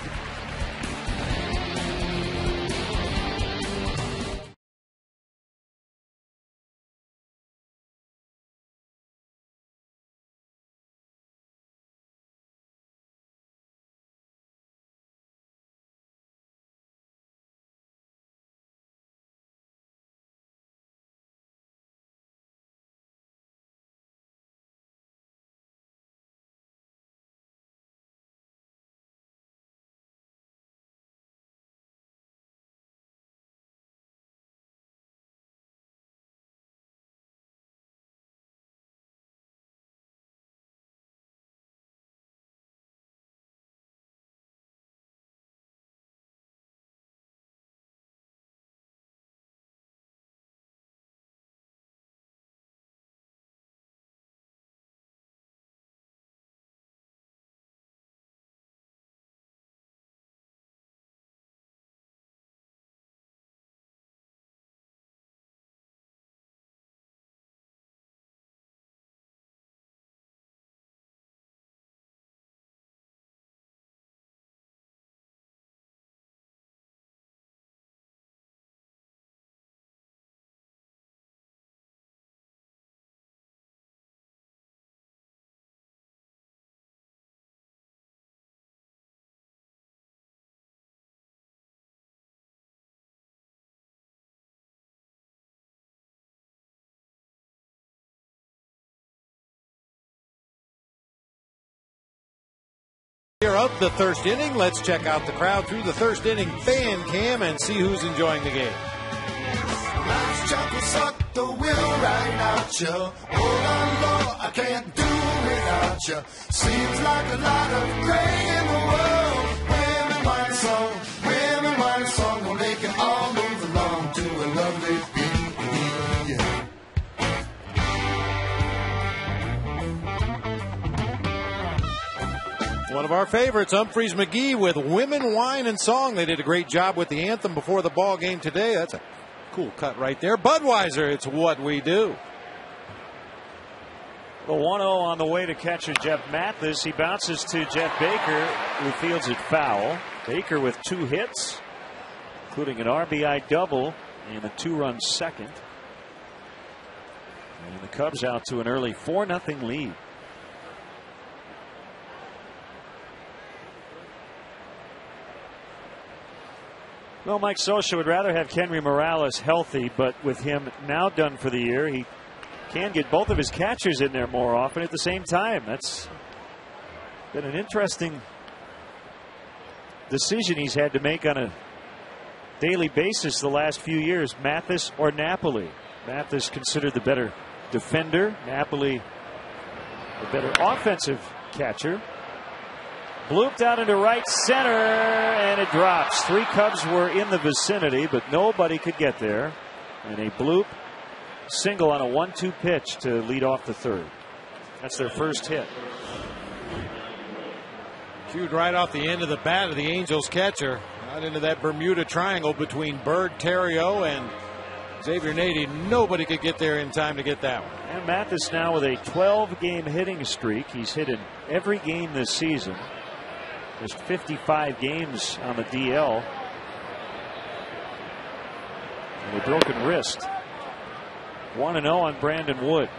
S5: Here of the first inning, let's check out the crowd through the first inning fan cam and see who's enjoying the game.
S7: Life's chocolate suck the will right out you. Hold on, Lord, I can't do without you. Seems like a lot of gray in the world. Women, wine song, will make it all move along to a lovely beat. Yeah.
S5: One of our favorites, Humphreys McGee with Women, Wine, and Song. They did a great job with the anthem before the ball game today. That's a cool cut right there. Budweiser, it's what we do.
S1: The 1-0 on the way to catcher Jeff Mathis. He bounces to Jeff Baker, who fields it foul. Baker with 2 hits, including an RBI double and a 2-run second. And the Cubs out to an early 4-0 lead. Well, Mike Scioscia would rather have Kenry Morales healthy, but with him now done for the year, he can get both of his catchers in there more often at the same time. That's been an interesting decision he's had to make on a daily basis the last few years. Mathis or Napoli. Mathis considered the better defender. Napoli the better offensive catcher. Blooped out into right center, and it drops. 3 Cubs were in the vicinity, but nobody could get there. And a bloop single on a 1-2 pitch to lead off the third. That's their first hit.
S5: Cued right off the end of the bat of the Angels catcher. Right into that Bermuda Triangle between Byrd, Terrio, and Xavier Nady. Nobody could get there in time to get that one.
S1: And Mathis now with a 12-game hitting streak. He's hit in every game this season. There's 55 games on the DL. And a broken wrist. 1-0 on Brandon Wood.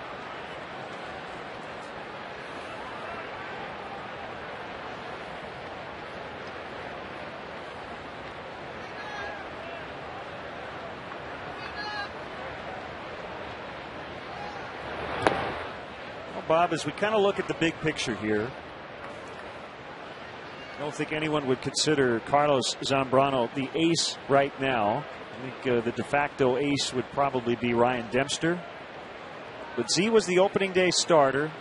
S1: Bob, as we kind of look at the big picture here, I don't think anyone would consider Carlos Zambrano the ace right now. I think the de facto ace would probably be Ryan Dempster. But Z was the opening day starter.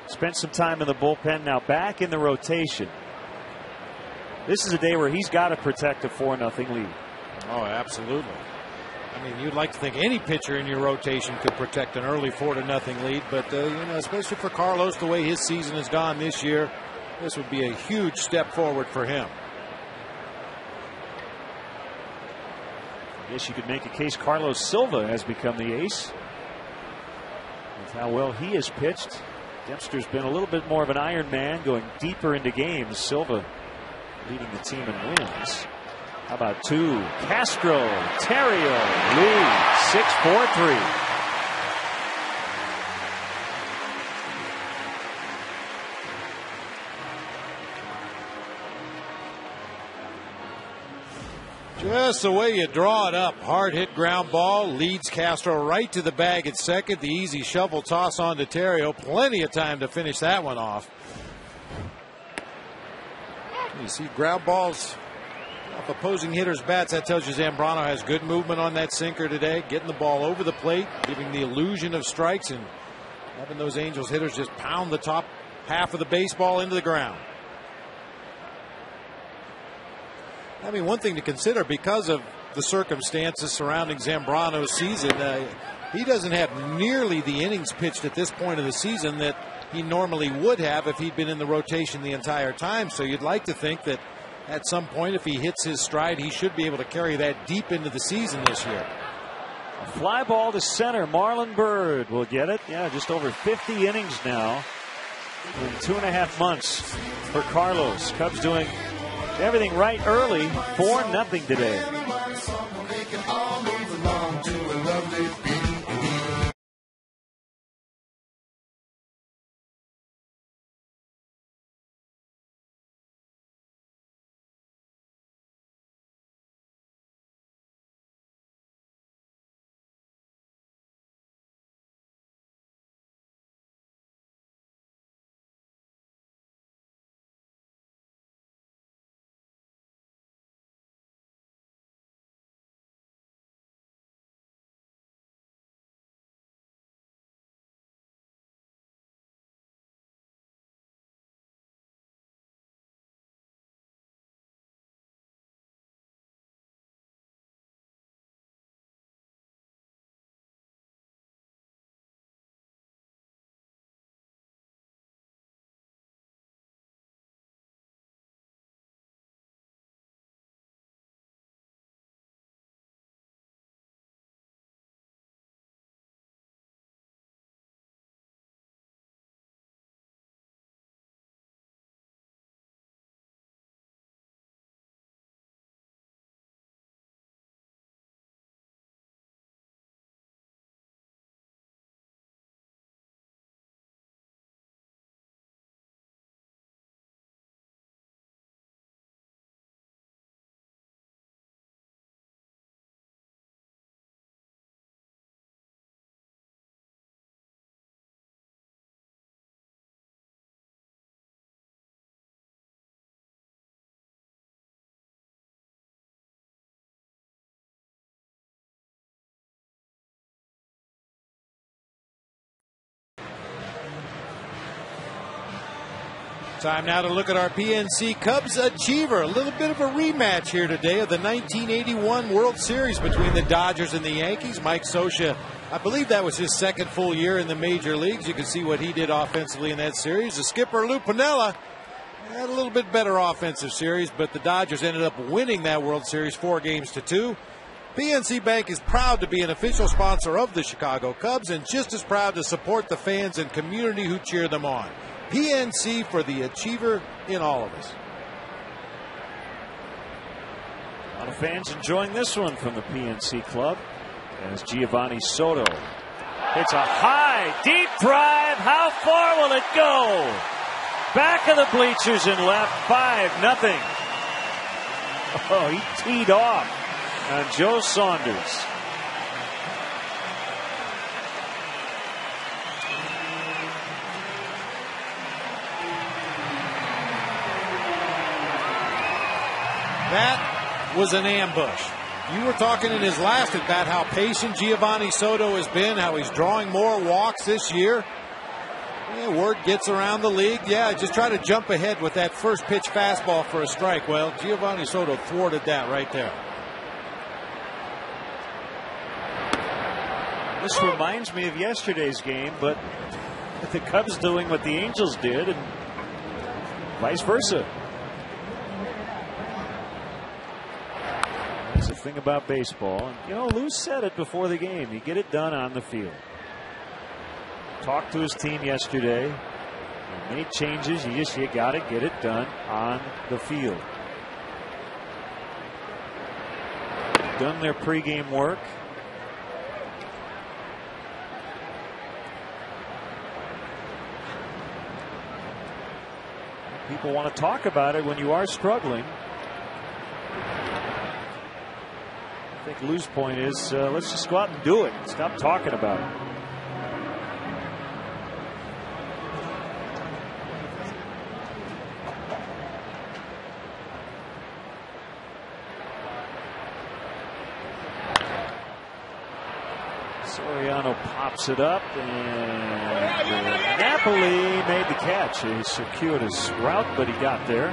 S1: Spent some time in the bullpen, now back in the rotation. This is a day where he's got to protect a 4-0 lead.
S5: Oh, absolutely. I mean, you'd like to think any pitcher in your rotation could protect an early 4-0 lead, but especially for Carlos, the way his season has gone this year, this would be a huge step forward for him.
S1: I guess you could make a case Carlos Silva has become the ace with how well he has pitched. Dempster's been a little bit more of an Iron Man, going deeper into games. Silva leading the team in wins. How about two? Castro, Terrio, lead 6-4-3.
S5: Just the way you draw it up. Hard hit ground ball leads Castro right to the bag at second. The easy shovel toss on to Terrio. Plenty of time to finish that one off. You see ground balls off opposing hitters' bats. That tells you Zambrano has good movement on that sinker today, getting the ball over the plate, giving the illusion of strikes, and having those Angels hitters just pound the top half of the baseball into the ground. I mean, one thing to consider, because of the circumstances surrounding Zambrano's season, he doesn't have nearly the innings pitched at this point of the season that he normally would have if he'd been in the rotation the entire time. So you'd like to think that at some point, if he hits his stride, he should be able to carry that deep into the season this year.
S1: A fly ball to center. Marlon Byrd will get it. Yeah, just over 50 innings now in 2.5 months for Carlos. Cubs doing everything right early. 4-0 today.
S5: Time now to look at our PNC Cubs achiever. A little bit of a rematch here today of the 1981 World Series between the Dodgers and the Yankees. Mike Scioscia, I believe that was his second full year in the major leagues. You can see what he did offensively in that series. The skipper, Lou Piniella, Had a little bit better offensive series, but the Dodgers ended up winning that World Series 4-2. PNC Bank is proud to be an official sponsor of the Chicago Cubs and just as proud to support the fans and community who cheer them on. PNC for the achiever in all of us.
S1: A lot of fans enjoying this one from the PNC Club as Giovanni Soto hits a high, deep drive. How far will it go? Back of the bleachers and left, 5-0. Oh, he teed off on Joe Saunders.
S5: That was an ambush. You were talking in his last at bat how patient Giovanni Soto has been, how he's drawing more walks this year. Yeah, word gets around the league. Yeah, just try to jump ahead with that first pitch fastball for a strike. Well, Giovanni Soto thwarted that right there.
S1: This reminds me of yesterday's game, but the Cubs doing what the Angels did and vice versa. That's the thing about baseball. And, you know, Lou said it before the game. You get it done on the field. Talked to his team yesterday. Made changes. You got to get it done on the field. Done their pregame work. People want to talk about it when you are struggling. I think Lou's point is let's just go out and do it. Stop talking about it. Soriano pops it up, and Napoli made the catch. He secured his route, but he got there.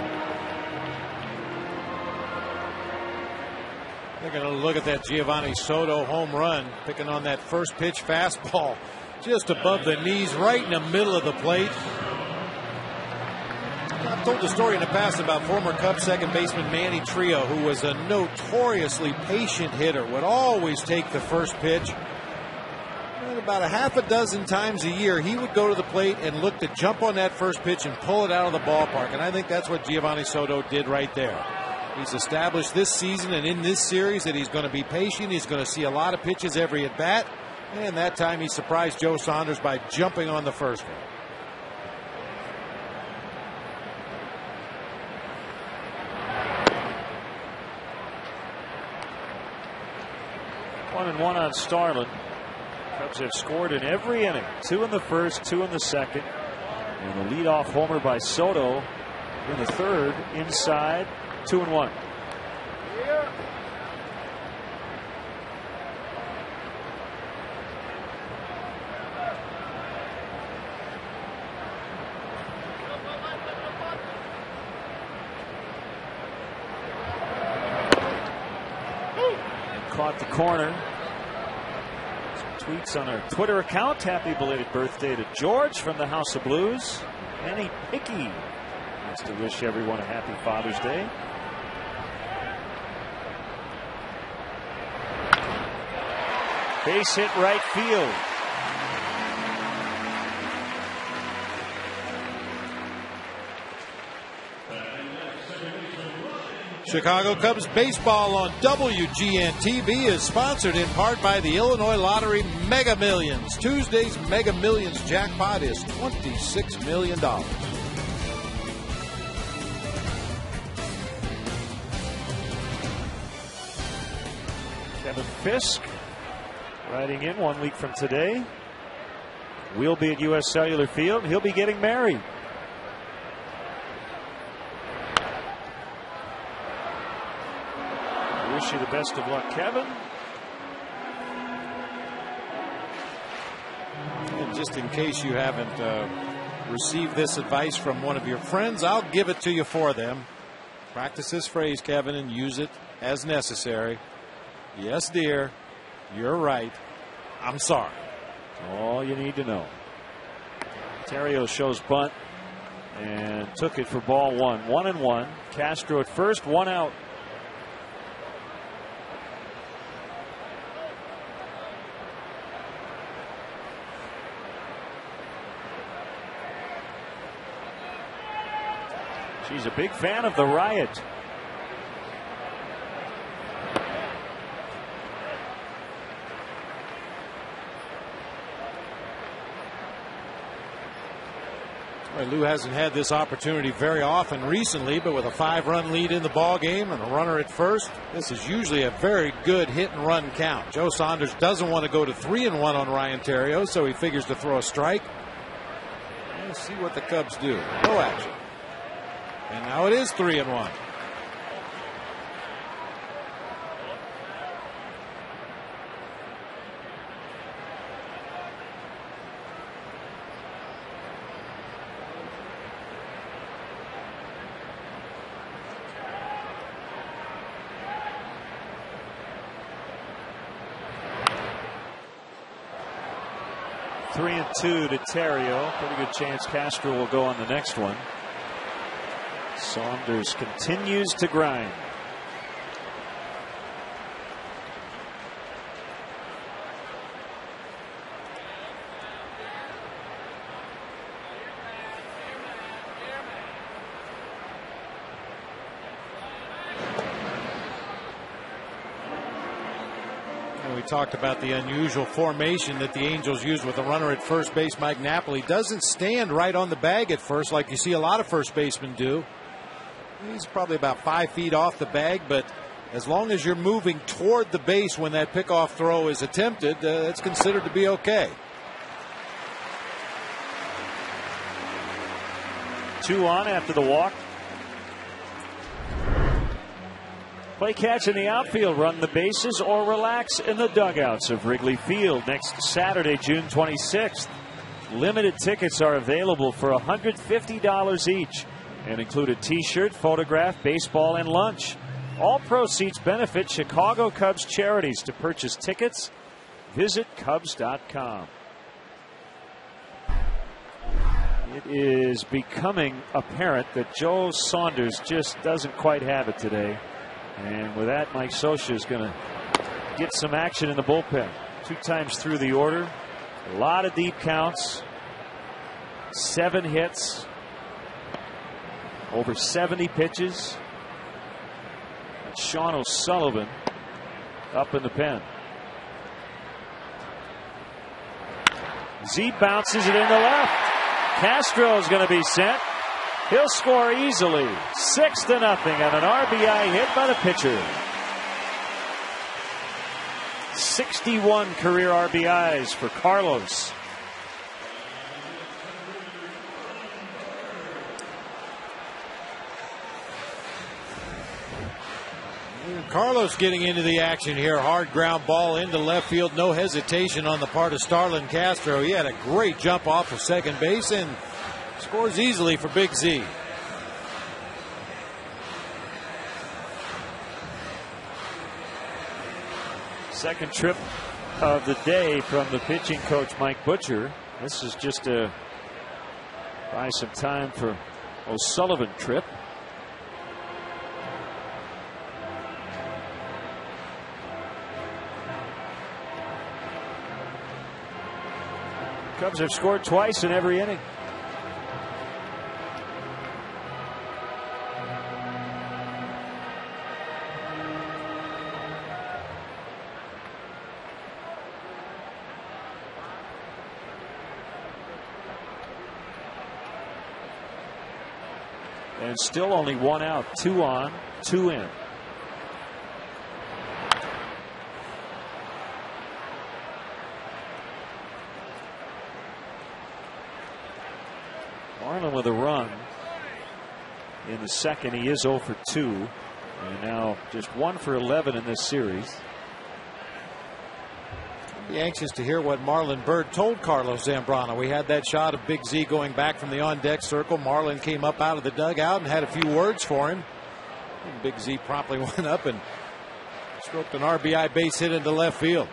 S5: They're going to look at that Giovanni Soto home run, picking on that first pitch fastball just above the knees, right in the middle of the plate. I've told the story in the past about former Cubs second baseman Manny Trio, who was a notoriously patient hitter, would always take the first pitch. And about a half a dozen times a year, he would go to the plate and look to jump on that first pitch and pull it out of the ballpark. And I think that's what Giovanni Soto did right there. He's established this season and in this series that he's going to be patient. He's going to see a lot of pitches every at bat. And that time he surprised Joe Saunders by jumping on the first one.
S1: One and one on Starlin. Cubs have scored in every inning. 2 in the first, 2 in the second. And the leadoff homer by Soto in the third, inside, 2-1. Caught the corner. Some tweets on our Twitter account. Happy belated birthday to George from the House of Blues. Annie Picky wants to wish everyone a happy Father's Day. Base hit right field.
S5: Chicago Cubs baseball on WGN TV is sponsored in part by the Illinois Lottery Mega Millions. Tuesday's Mega Millions jackpot is $26 million.
S1: Kevin Fisk riding in 1 week from today. We'll be at U.S. Cellular Field. He'll be getting married. Wish you the best of luck, Kevin.
S5: And just in case you haven't received this advice from one of your friends, I'll give it to you for them. Practice this phrase, Kevin, and use it as necessary. Yes, dear, you're right. I'm sorry.
S1: All you need to know. Terrio shows bunt. and took it for ball one. 1-1. Castro at first, one out. She's a big fan of the Riot.
S5: Well, Lou hasn't had this opportunity very often recently, but with a 5-run lead in the ball game and a runner at first, this is usually a very good hit and run count. Joe Saunders doesn't want to go to 3-1 on Ryan Theriot, so he figures to throw a strike. Let's see what the Cubs do. No action. And now it is 3-1.
S1: Three and two to Theriot. Pretty good chance Castro will go on the next one. Saunders continues to grind.
S5: We talked about the unusual formation that the Angels use with a runner at first base. Mike Napoli doesn't stand right on the bag at first like you see a lot of first basemen do. He's probably about 5 feet off the bag, but as long as you're moving toward the base when that pickoff throw is attempted, it's considered to be okay.
S1: 2 on after the walk. Play catch in the outfield, run the bases, or relax in the dugouts of Wrigley Field next Saturday, June 26th. Limited tickets are available for $150 each and include a t-shirt, photograph, baseball, and lunch. All proceeds benefit Chicago Cubs charities. To purchase tickets, visit Cubs.com. It is becoming apparent that Joe Saunders just doesn't quite have it today. And with that, Mike Scioscia is going to get some action in the bullpen. 2 times through the order. A lot of deep counts. 7 hits. Over 70 pitches. And Sean O'Sullivan up in the pen. Z bounces it into left. Castro is going to be sent. He'll score easily. 6-0 on an RBI hit by the pitcher. 61 career RBIs for Carlos.
S5: Carlos getting into the action here. Hard ground ball into left field. No hesitation on the part of Starlin Castro. He had a great jump off of second base and scores easily for Big Z.
S1: Second trip of the day from the pitching coach Mike Butcher. This is just to buy some time for O'Sullivan trip. Cubs have scored twice in every inning. And still only 1 out, 2 on, 2 in. Marlon with a run in the second. He is 0 for 2. And now just 1 for 11 in this series.
S5: Be anxious to hear what Marlon Byrd told Carlos Zambrano. We had that shot of Big Z going back from the on-deck circle. Marlon came up out of the dugout and had a few words for him. And Big Z promptly went up and stroked an RBI base hit into left field.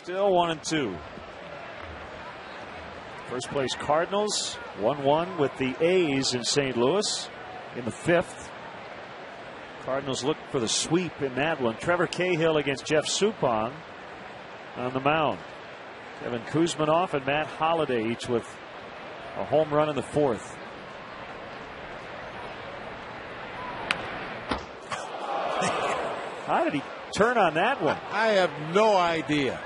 S1: Still 1-2. First place Cardinals 1-1 with the A's in St. Louis in the 5th. Cardinals look for the sweep in that one. Trevor Cahill against Jeff Suppan on the mound. Kevin Kuzminoff and Matt Holliday each with a home run in the 4th. How did he turn on that one?
S5: I have no idea.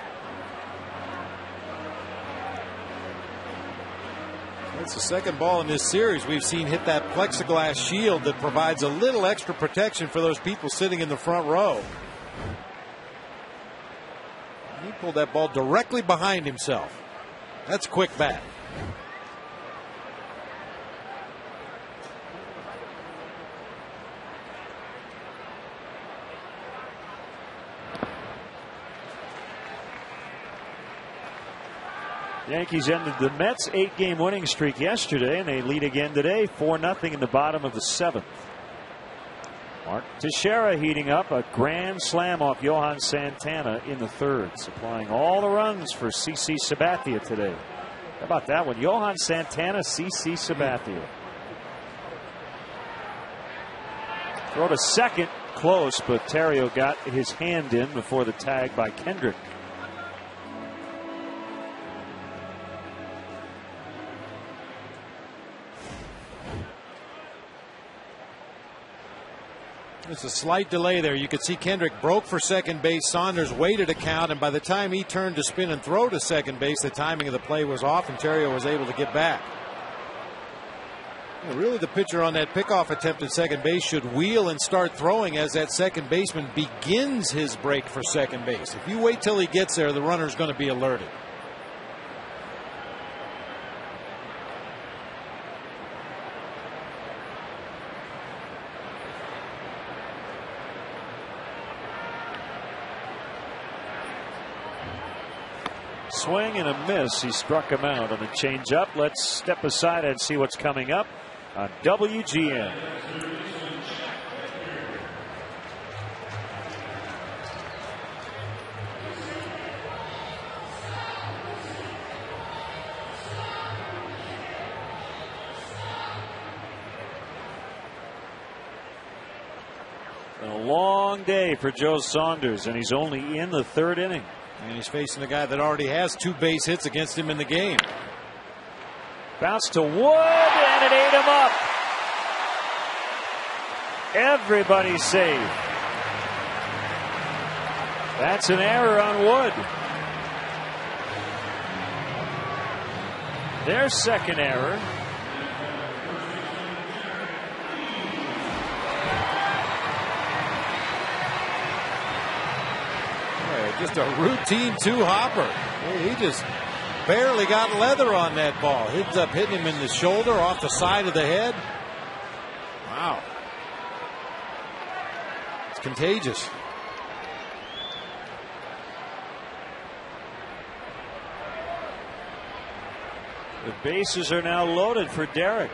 S5: It's the second ball in this series we've seen hit that plexiglass shield that provides a little extra protection for those people sitting in the front row. He pulled that ball directly behind himself. That's quick bat.
S1: Yankees ended the Mets' 8-game winning streak yesterday, and they lead again today 4-0 in the bottom of the 7th. Mark Teixeira heating up a grand slam off Johan Santana in the 3rd, supplying all the runs for CC Sabathia today. How about that one? Johan Santana, CC Sabathia. Throw to second, close, but Terrio got his hand in before the tag by Kendrick.
S5: There's a slight delay there. You could see Kendrick broke for second base. Saunders waited a count, and by the time he turned to spin and throw to second base, the timing of the play was off, and Terrio was able to get back. Really, the pitcher on that pickoff attempt at second base should wheel and start throwing as that second baseman begins his break for second base. If you wait till he gets there, the runner's going to be alerted.
S1: Swing and a miss. He struck him out on the changeup. Let's step aside and see what's coming up on WGN. Been a long day for Joe Saunders, and he's only in the 3rd inning.
S5: And he's facing a guy that already has 2 base hits against him in the game.
S1: Bounce to Wood, and it ate him up. Everybody's safe. That's an error on Wood. Their second error.
S5: Just a routine 2-hopper. He just barely got leather on that ball. Ends up hitting him in the shoulder, off the side of the head. Wow. It's contagious.
S1: The bases are now loaded for Derek.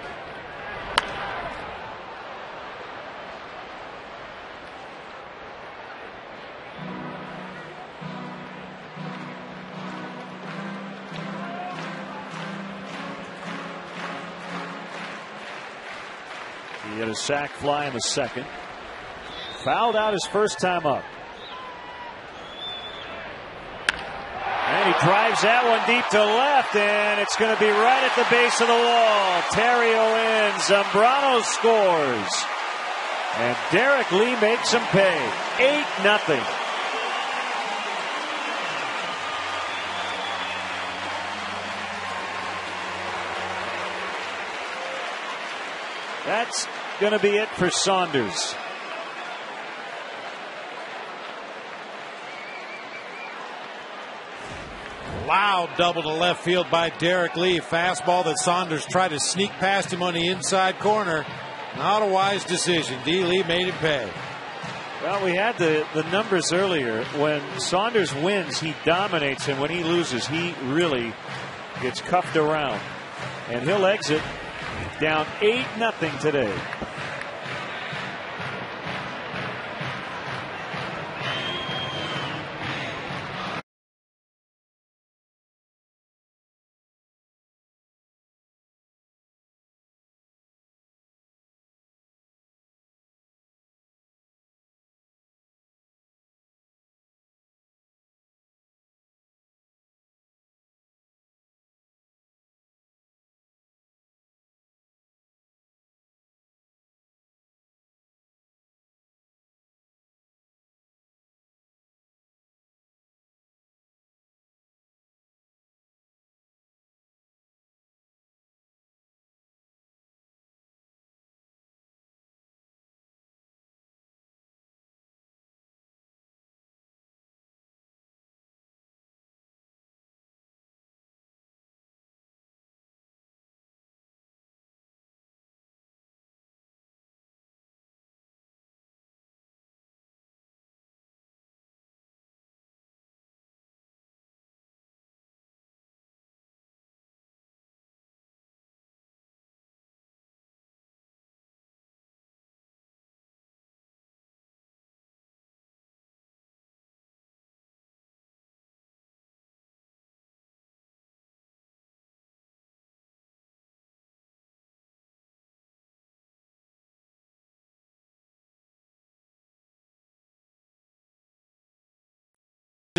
S1: He had a sac fly in the 2nd. Fouled out his first time up. And he drives that one deep to left, and it's going to be right at the base of the wall. Terrio in. Zambrano scores. And Derek Lee makes him pay. 8-0. That's going to be it for Saunders.
S5: Loud double to left field by Derek Lee. Fastball that Saunders tried to sneak past him on the inside corner. Not a wise decision. D. Lee made him pay.
S1: Well, we had the numbers earlier. When Saunders wins, he dominates, and when he loses, he really gets cuffed around. And he'll exit down 8-0 today.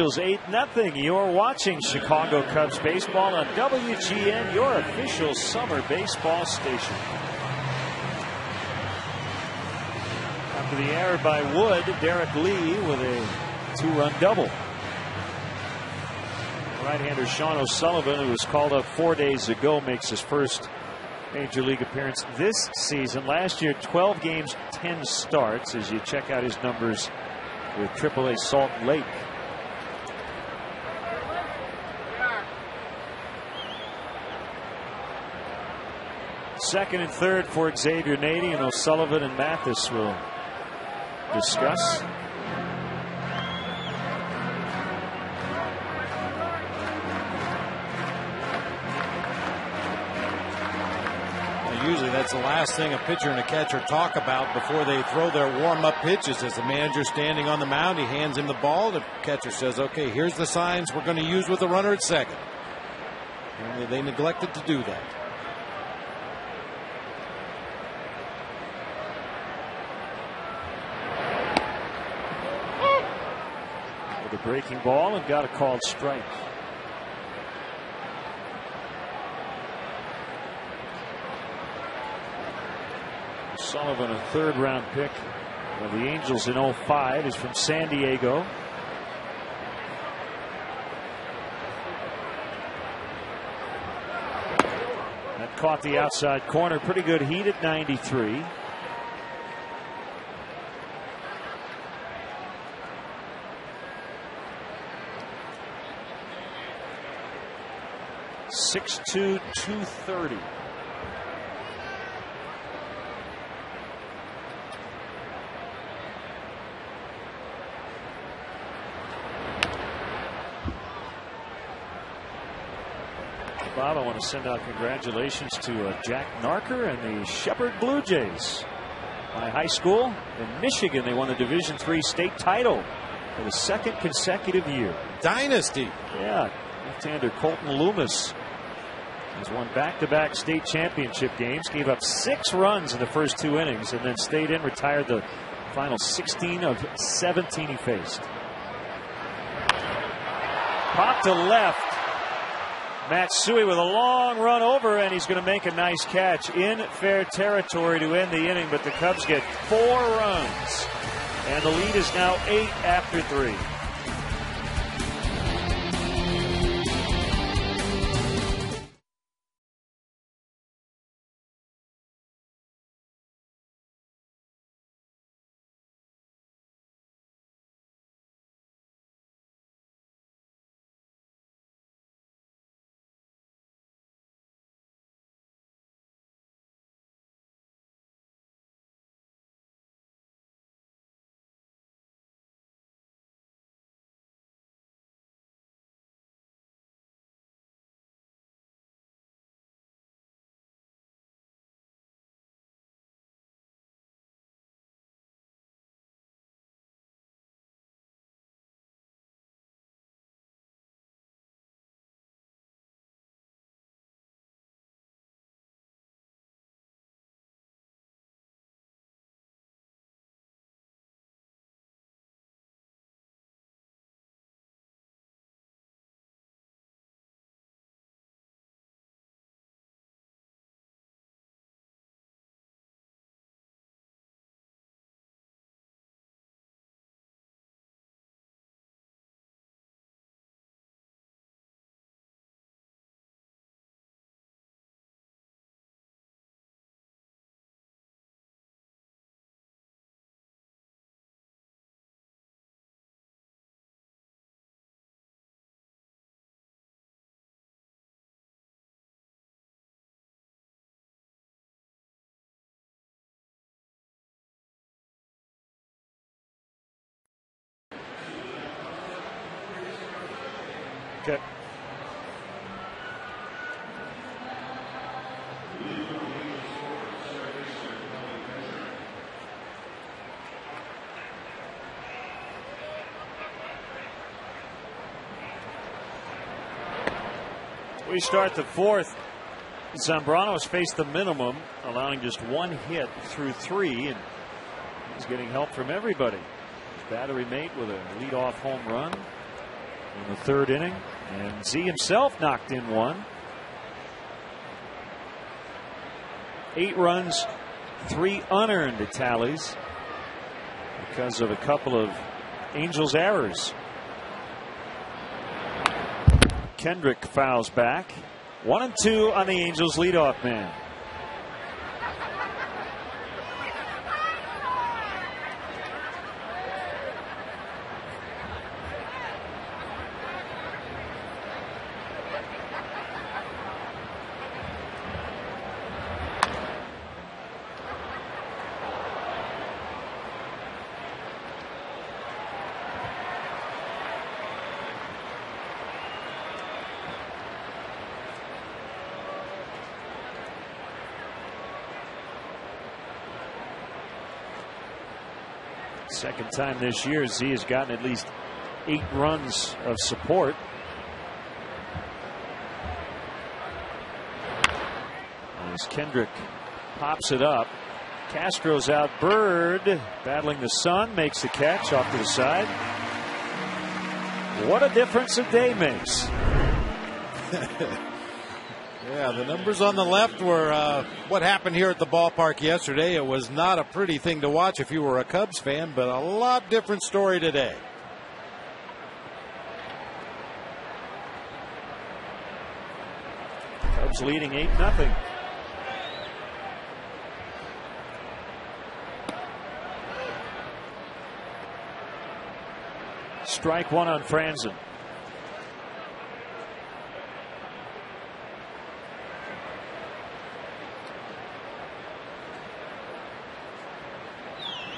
S1: Angels 8-0. You're watching Chicago Cubs baseball on WGN, your official summer baseball station. After the error by Wood, Derek Lee with a 2-run double. Right-hander Sean O'Sullivan, who was called up 4 days ago, makes his first Major League appearance this season. Last year, 12 games, 10 starts, as you check out his numbers with AAA Salt Lake. Second and third for Xavier Nady, and O'Sullivan and Mathis will discuss.
S5: Usually that's the last thing a pitcher and a catcher talk about before they throw their warm-up pitches. As the manager standing on the mound, he hands him the ball. The catcher says, okay, here's the signs we're going to use with the runner at second. And they neglected to do that.
S1: With a breaking ball and got a called strike. Sullivan, a third-round pick of the Angels in 05, is from San Diego. That caught the outside corner. Pretty good heat at 93. .6'2", 230. Bob, I want to send out congratulations to Jack Narker and the Shepherd Blue Jays. My high school in Michigan, they won the Division III state title for the second consecutive year.
S5: Dynasty.
S1: Yeah, left-hander Colton Loomis has won back-to-back state championship games, gave up 6 runs in the first 2 innings, and then stayed in, retired the final 16 of 17 he faced. Pop to left. Matsui with a long run over, and he's going to make a nice catch in fair territory to end the inning, but the Cubs get 4 runs, and the lead is now 8 after 3. Okay. We start the 4th. Zambrano has faced the minimum, allowing just 1 hit through 3, and he's getting help from everybody. His battery mate with a leadoff home run. in the third inning. And Z himself knocked in one. 8 runs, 3 unearned tallies because of a couple of Angels errors. Kendrick fouls back. 1-2 on the Angels leadoff man. Second time this year, Z has gotten at least 8 runs of support. As Kendrick pops it up, Castro's out. Byrd battling the sun, makes the catch off to the side. What a difference a day makes.
S5: Yeah, the numbers on the left were what happened here at the ballpark yesterday. It was not a pretty thing to watch if you were a Cubs fan, but a lot different story today.
S1: Cubs leading 8-0. Strike one on Franzen.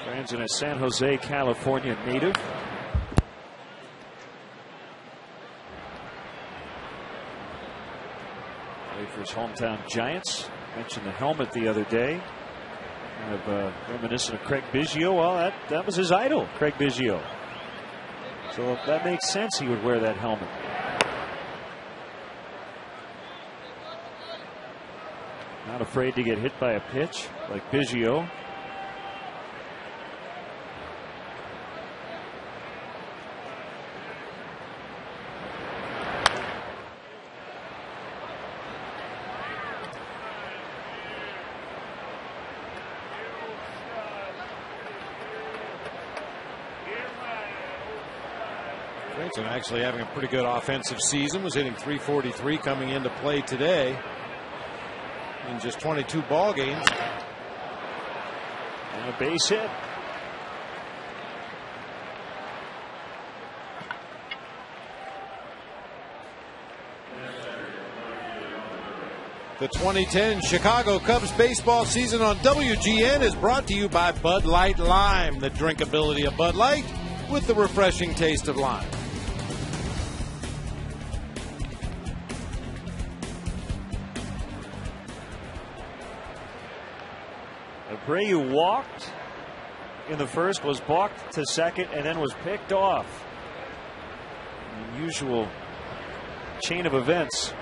S1: Franzen, a San Jose, California native. Played for his hometown Giants. Mentioned the helmet the other day. Kind of reminiscent of Craig Biggio. Well, that was his idol, Craig Biggio. So that makes sense he would wear that helmet. Not afraid to get hit by a pitch like Biggio.
S5: Actually having a pretty good offensive season. Was hitting .343 coming into play today in just 22 ball games.
S1: And a base hit.
S5: The 2010 Chicago Cubs baseball season on WGN is brought to you by Bud Light Lime. The drinkability of Bud Light with the refreshing taste of lime.
S1: Abreu walked in the first, was balked to second, and then was picked off. An unusual chain of events.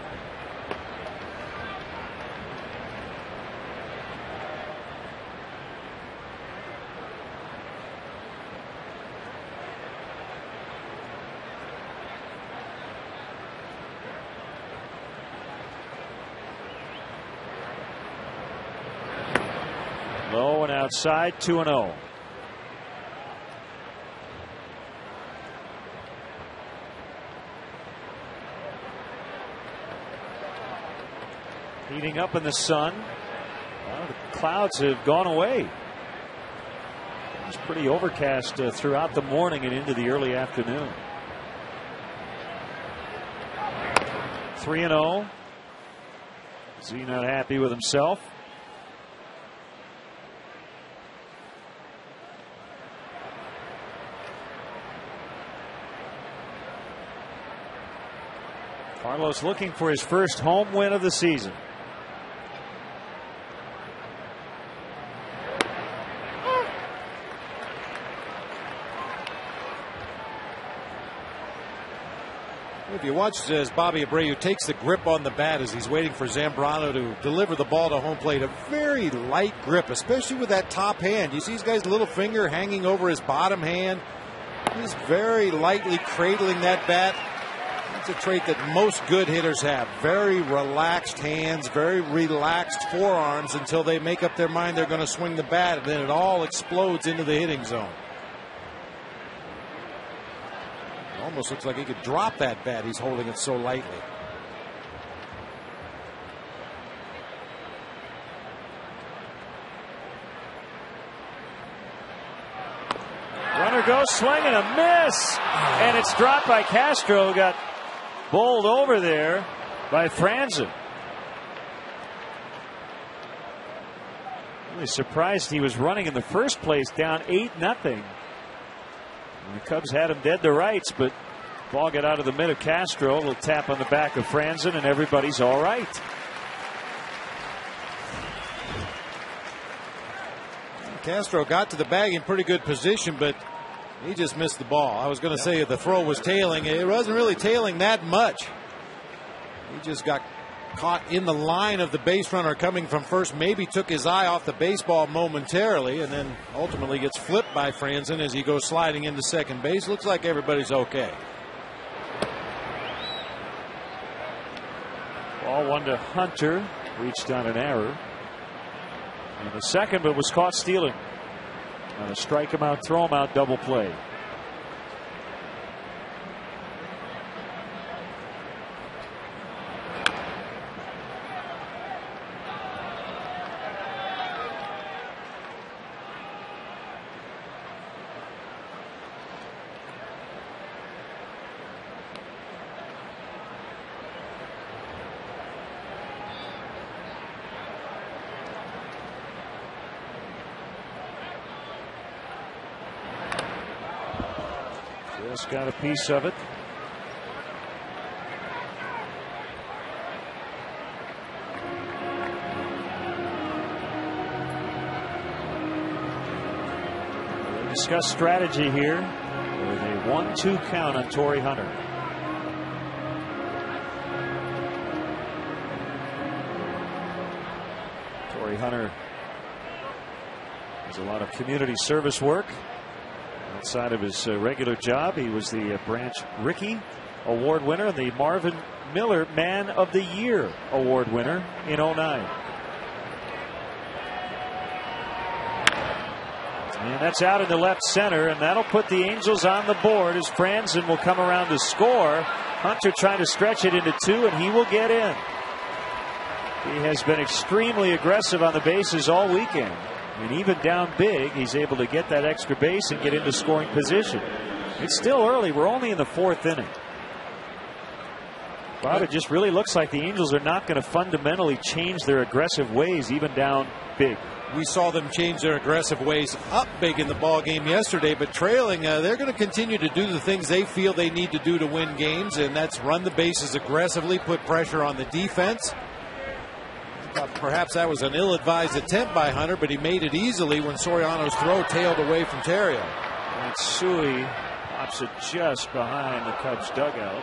S1: Low and outside, 2-0. Heating up in the sun. Well, the clouds have gone away. It was pretty overcast throughout the morning and into the early afternoon. 3-0. Z not happy with himself. Carlos looking for his first home win of the season.
S5: If you watch as Bobby Abreu takes the grip on the bat as he's waiting for Zambrano to deliver the ball to home plate, a very light grip, especially with that top hand. You see his guy's little finger hanging over his bottom hand. He's very lightly cradling that bat. It's a trait that most good hitters have. Very relaxed hands, very relaxed forearms until they make up their mind they're going to swing the bat, and then it all explodes into the hitting zone. It almost looks like he could drop that bat. He's holding it so lightly.
S1: Runner goes, swing and a miss. And it's dropped by Castro, who got bowled over there by Franzen. Really surprised he was running in the first place, down 8-0. The Cubs had him dead to rights, but ball got out of the mid of Castro. A little tap on the back of Franzen, and everybody's all right.
S5: Castro got to the bag in pretty good position, but he just missed the ball. I was going to say the throw was tailing. It wasn't really tailing that much. He just got caught in the line of the base runner coming from first, maybe took his eye off the baseball momentarily, and then ultimately gets flipped by Franzen as he goes sliding into second base. Looks like everybody's okay.
S1: Ball one to Hunter, reached on an error. And the second, but was caught stealing. On a strike him out, throw him out, double play. Just got a piece of it. They discuss strategy here with a 1-2 count on Torrey Hunter. Torrey Hunter does a lot of community service work. Outside of his regular job, he was the Branch Rickey Award winner and the Marvin Miller Man of the Year Award winner in 2009. And that's out in the left center, and that'll put the Angels on the board as Franzen will come around to score. Hunter trying to stretch it into 2, and he will get in. He has been extremely aggressive on the bases all weekend. And even down big, he's able to get that extra base and get into scoring position. It's still early. We're only in the 4th inning. Bob, it just really looks like the Angels are not going to fundamentally change their aggressive ways, even down big.
S5: We saw them change their aggressive ways up big in the ball game yesterday, but trailing, they're going to continue to do the things they feel they need to do to win games, and that's run the bases aggressively, put pressure on the defense. Perhaps that was an ill-advised attempt by Hunter, but he made it easily when Soriano's throw tailed away from Terrio.
S1: And Sui pops it just behind the Cubs dugout.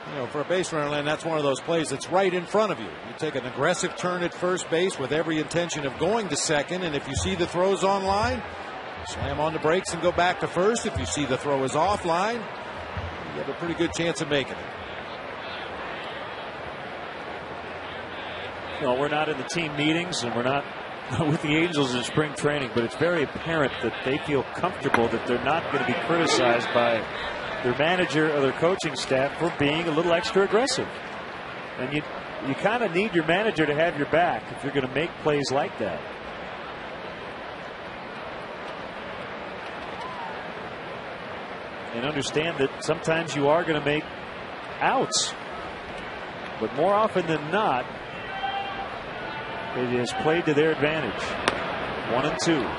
S5: You know, for a base runner, Len, that's one of those plays that's right in front of you. You take an aggressive turn at first base with every intention of going to second, and if you see the throw's on line, slam on the brakes and go back to first. If you see the throw is offline, you have a pretty good chance of making it.
S1: You know, we're not in the team meetings and we're not with the Angels in spring training, but it's very apparent that they feel comfortable that they're not going to be criticized by their manager or their coaching staff for being a little extra aggressive. And you kind of need your manager to have your back if you're going to make plays like that. And understand that sometimes you are going to make outs, but more often than not, it is played to their advantage. 1 and 2.
S5: Well,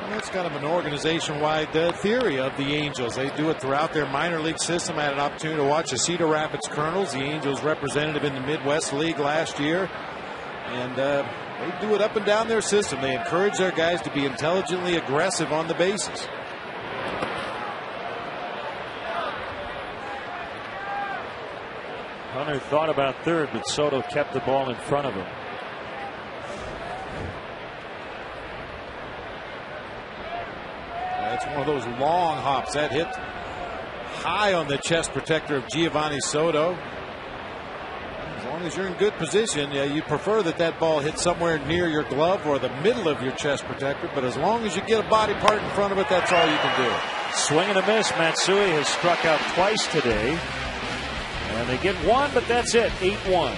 S5: that's kind of an organization-wide theory of the Angels. They do it throughout their minor league system. I had an opportunity to watch the Cedar Rapids Colonels, the Angels representative in the Midwest League last year, and they do it up and down their system. They encourage their guys to be intelligently aggressive on the bases.
S1: Hunter thought about third, but Soto kept the ball in front of him.
S5: That's one of those long hops that hit high on the chest protector of Giovanni Soto. As long as you're in good position, you prefer that ball hit somewhere near your glove or the middle of your chest protector, but as long as you get a body part in front of it, that's all you can do.
S1: Swing and a miss. Matsui has struck out twice today. And they get one, but that's it. 8-1.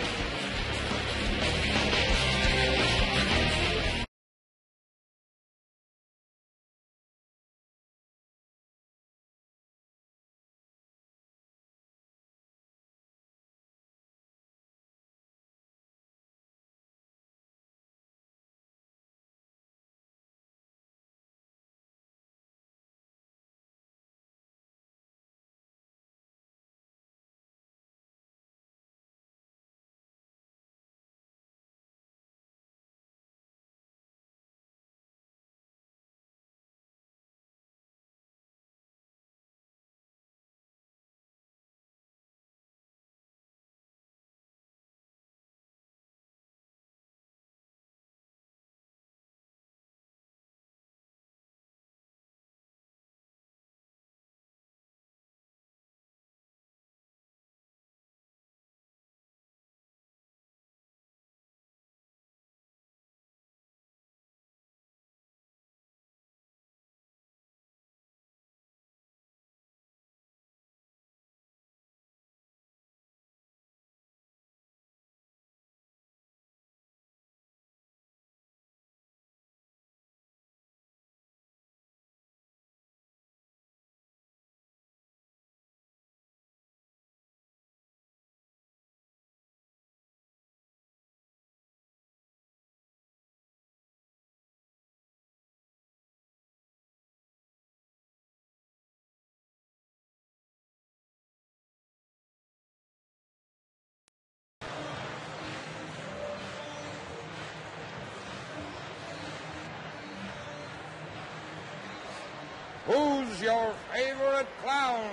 S8: Who's your favorite clown?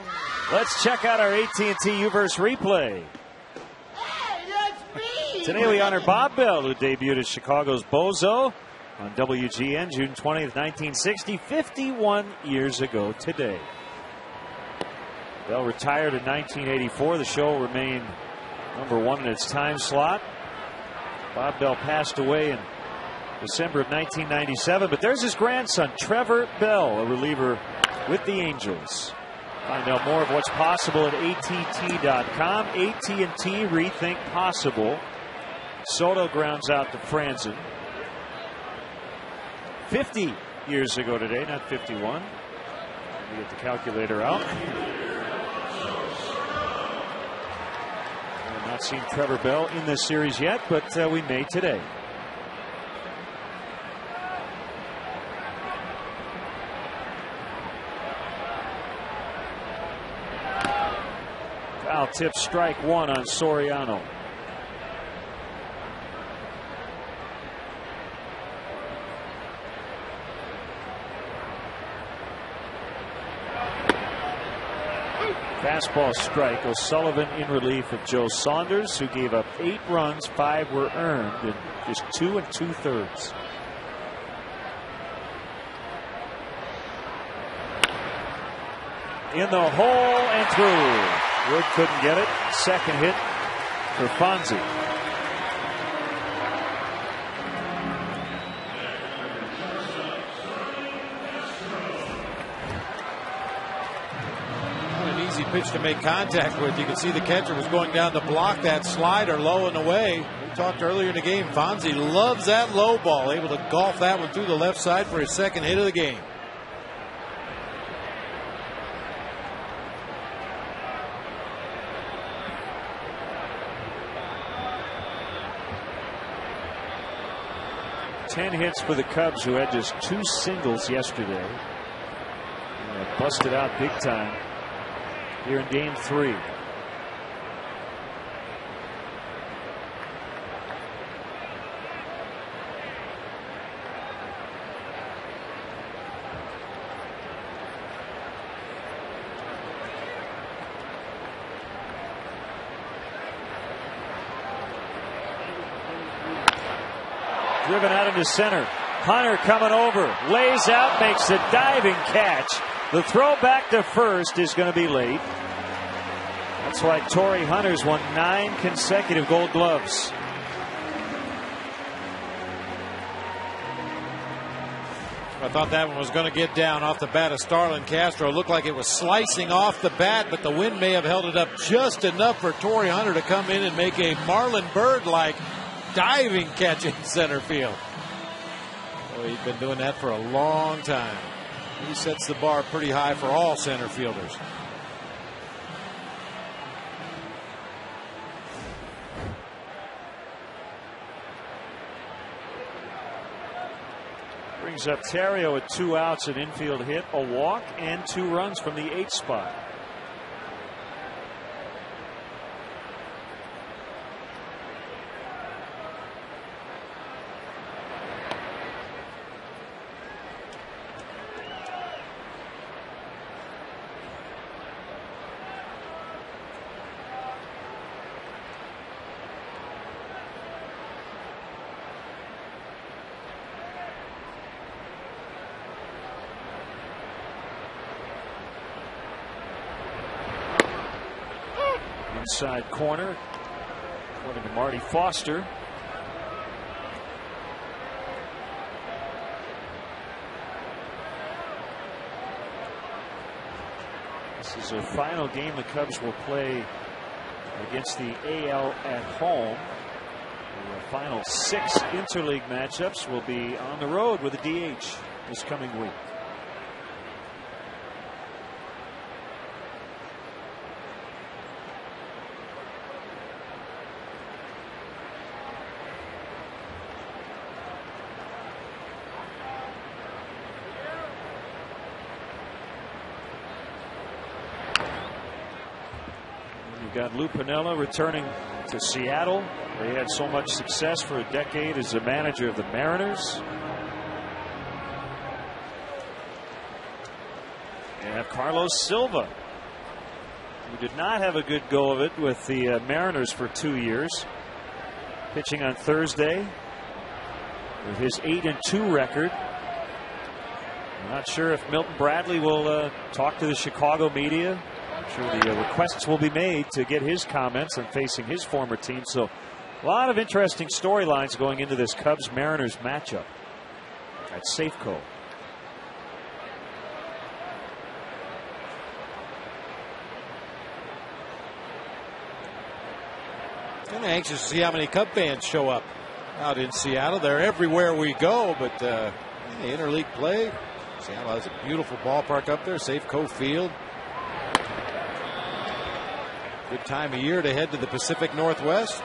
S1: Let's check out our AT&T U-verse replay.
S7: Hey, that's me!
S1: Today we honor Bob Bell, who debuted as Chicago's Bozo on WGN June 20th, 1960, 51 years ago today. Bell retired in 1984. The show remained #1 in its time slot. Bob Bell passed away in December of 1997, but there's his grandson, Trevor Bell, a reliever with the Angels. Find out more of what's possible at att.com. AT&T Rethink Possible. Soto grounds out to Franzen. 50 years ago today, not 51. Let me get the calculator out. I've not seen Trevor Bell in this series yet, but we may today. Foul tip, strike one on Soriano. Fastball strike. O'Sullivan in relief of Joe Saunders, who gave up 8 runs, 5 were earned in just 2 2/3. In the hole and through. Wood couldn't get it. Second hit for Fonzie.
S5: Pitch to make contact with. You can see the catcher was going down to block that slider low and away. We talked earlier in the game. Fonzie loves that low ball, able to golf that one through the left side for his second hit of the game.
S1: Ten hits for the Cubs, who had just 2 singles yesterday. And busted out big time here in game 3. Driven out into center. Hunter coming over, lays out, makes the diving catch. The throw back to first is going to be late. That's why Torrey Hunter's won 9 consecutive Gold Gloves.
S5: I thought that one was going to get down off the bat of Starlin Castro. It looked like it was slicing off the bat, but the wind may have held it up just enough for Torrey Hunter to come in and make a Marlon Byrd-like diving catch in center field. Oh, he's been doing that for a long time. He sets the bar pretty high for all center fielders.
S1: Brings up Terrio with 2 outs, an infield hit, a walk, and 2 runs from the 8th spot. Inside corner, according to Marty Foster. This is their final game the Cubs will play against the AL at home. The final 6 interleague matchups will be on the road with a DH this coming week. Got Lou Piniella returning to Seattle. They had so much success for a decade as the manager of the Mariners. And have Carlos Silva, who did not have a good go of it with the Mariners for 2 years, pitching on Thursday with his 8-2 record. I'm not sure if Milton Bradley will talk to the Chicago media. I'm sure the requests will be made to get his comments on facing his former team. So a lot of interesting storylines going into this Cubs-Mariners matchup at Safeco.
S5: Kind of anxious to see how many Cub fans show up out in Seattle. They're everywhere we go, but the interleague play, Seattle has a beautiful ballpark up there, Safeco Field. Good time of year to head to the Pacific Northwest.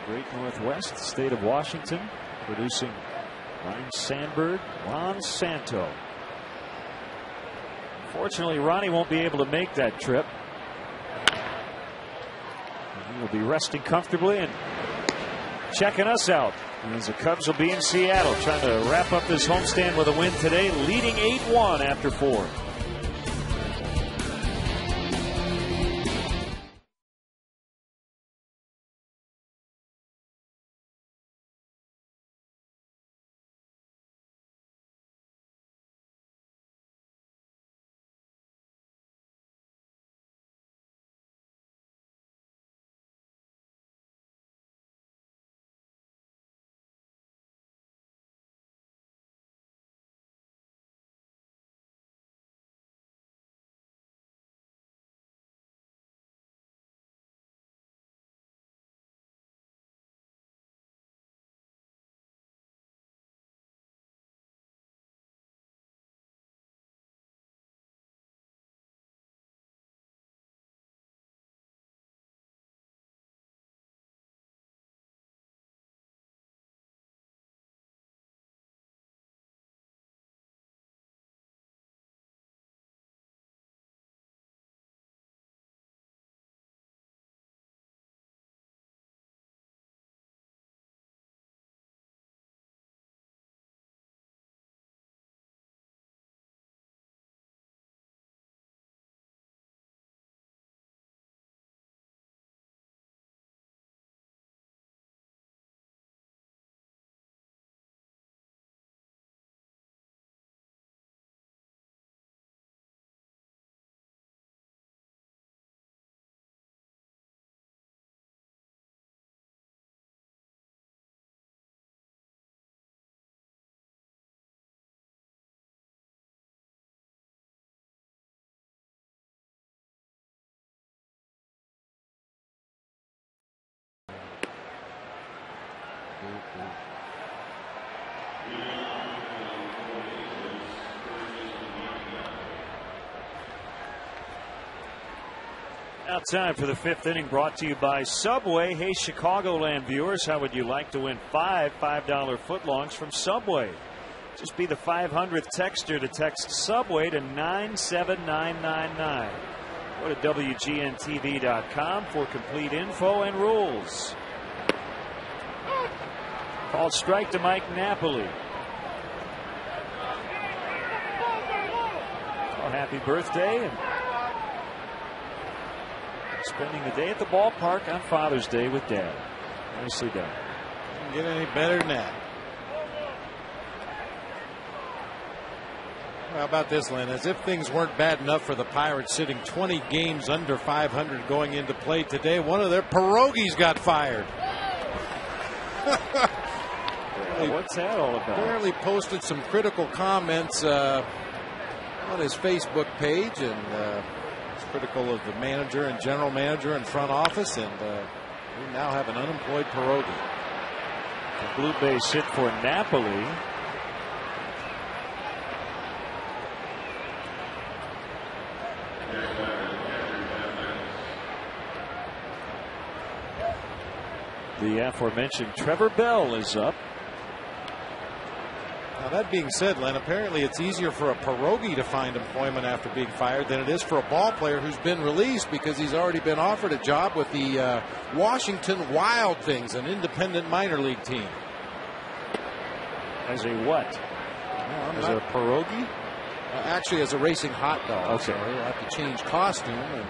S1: Great Northwest, the state of Washington, producing Ryan Sandberg, Juan Santo. Unfortunately, Ronnie won't be able to make that trip. He will be resting comfortably and checking us out. As the Cubs will be in Seattle trying to wrap up this homestand with a win today, leading 8-1 after 4. Now time for the fifth inning, brought to you by Subway. Hey, Chicagoland viewers, how would you like to win five $5 footlongs from Subway? Just be the 500th texter to text Subway to 97999. Go to WGNTV.com for complete info and rules. Called strike to Mike Napoli. Oh, happy birthday. And spending the day at the ballpark on Father's Day with Dad. Nicely done.
S5: Doesn't get any better than that. How about this, Lynn? As if things weren't bad enough for the Pirates sitting 20 games under 500 going into play today, one of their pierogies got fired.
S1: What's that all about?
S5: Apparently posted some critical comments on his Facebook page, and was critical of the manager and general manager and front office, and we now have an unemployed pierogi.
S1: The blue base hit for Napoli. The aforementioned Trevor Bell is up.
S5: Now, that being said, Len, apparently it's easier for a pierogi to find employment after being fired than it is for a ball player who's been released, because he's already been offered a job with the Washington Wild Things, an independent minor league team.
S1: As a what? As a pierogi?
S5: Actually, as a racing hot dog.
S1: Okay.
S5: So he'll have to change costume. And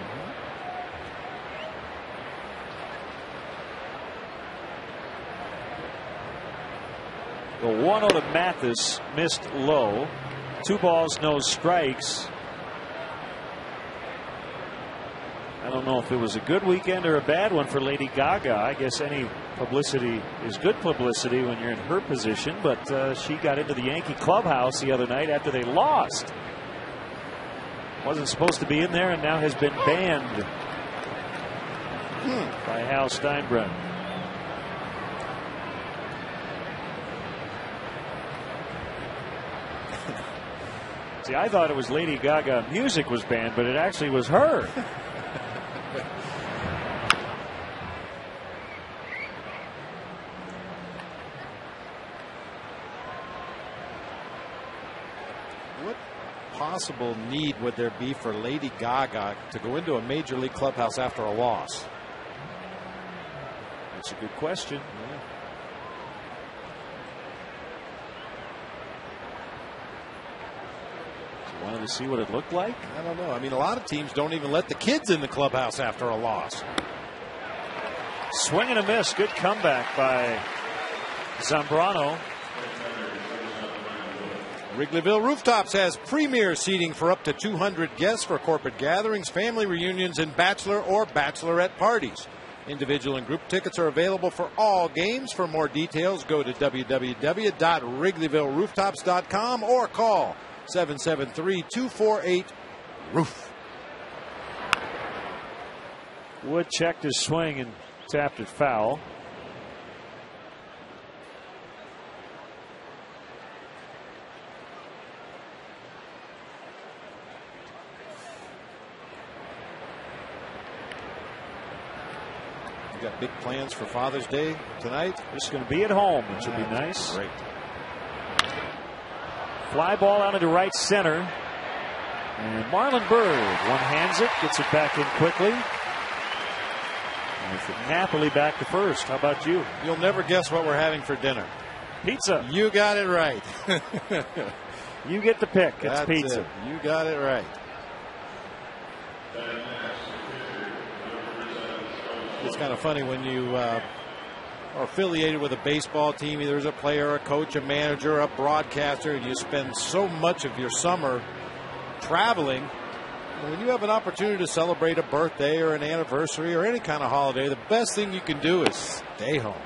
S1: the 1-0 to Mathis, missed low. 2 balls, no strikes. I don't know if it was a good weekend or a bad one for Lady Gaga. I guess any publicity is good publicity when you're in her position, but she got into the Yankee clubhouse the other night after they lost. Wasn't supposed to be in there and now has been banned by Hal Steinbrenner. See, I thought it was Lady Gaga music was banned, but it actually was her.
S5: what possible need would there be for Lady Gaga to go into a major league clubhouse after a loss?
S1: That's a good question.
S5: Yeah.
S1: Wanted to see what it looked like?
S5: I don't know. I mean, a lot of teams don't even let the kids in the clubhouse after a loss.
S1: Swing and a miss. Good comeback by Zambrano.
S5: Wrigleyville Rooftops has premier seating for up to 200 guests for corporate gatherings, family reunions, and bachelor or bachelorette parties. Individual and group tickets are available for all games. For more details, go to www.wrigleyvillerooftops.com or call 773-248-ROOF.
S1: Wood checked his swing and tapped it foul.
S5: You got big plans for Father's Day tonight?
S1: Just going to be at home, which will be nice.
S5: Great.
S1: Fly ball out into right center. And Marlon Byrd one-hands it, gets it back in quickly. And with Napoli back to first. How about you?
S5: You'll never guess what we're having for dinner.
S1: Pizza.
S5: You got it right.
S1: You get the pick. It's
S5: That's
S1: pizza.
S5: it. You got it right. It's kind of funny when you are affiliated with a baseball team, either as a player, a coach, a manager, a broadcaster, and you spend so much of your summer traveling. And when you have an opportunity to celebrate a birthday or an anniversary or any kind of holiday, the best thing you can do is stay home.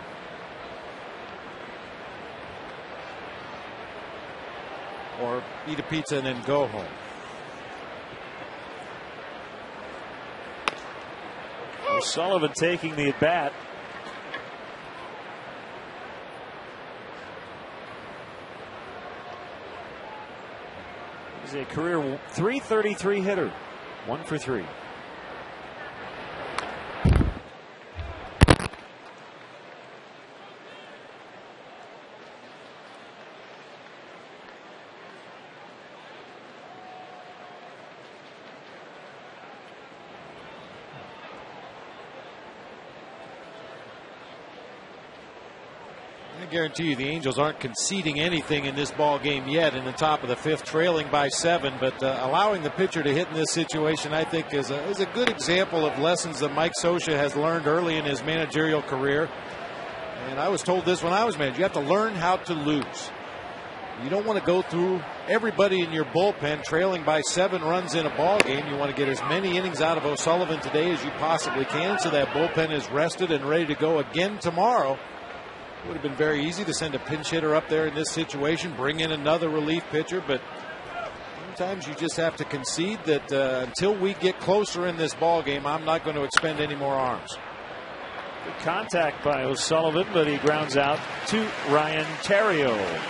S5: Or eat a pizza and then go home.
S1: Sullivan taking the at bat. He's a career .333 hitter. 1 for 3.
S5: guarantee you the Angels aren't conceding anything in this ball game yet in the top of the 5th, trailing by 7. But allowing the pitcher to hit in this situation, I think, is a good example of lessons that Mike Scioscia has learned early in his managerial career. And I was told this when I was manager. You have to learn how to lose. You don't want to go through everybody in your bullpen trailing by 7 runs in a ball game. You want to get as many innings out of O'Sullivan today as you possibly can so that bullpen is rested and ready to go again tomorrow. It would have been very easy to send a pinch hitter up there in this situation, bring in another relief pitcher, but sometimes you just have to concede that until we get closer in this ball game, I'm not going to expend any more arms.
S1: Good contact by O'Sullivan, but he grounds out to Ryan Theriot.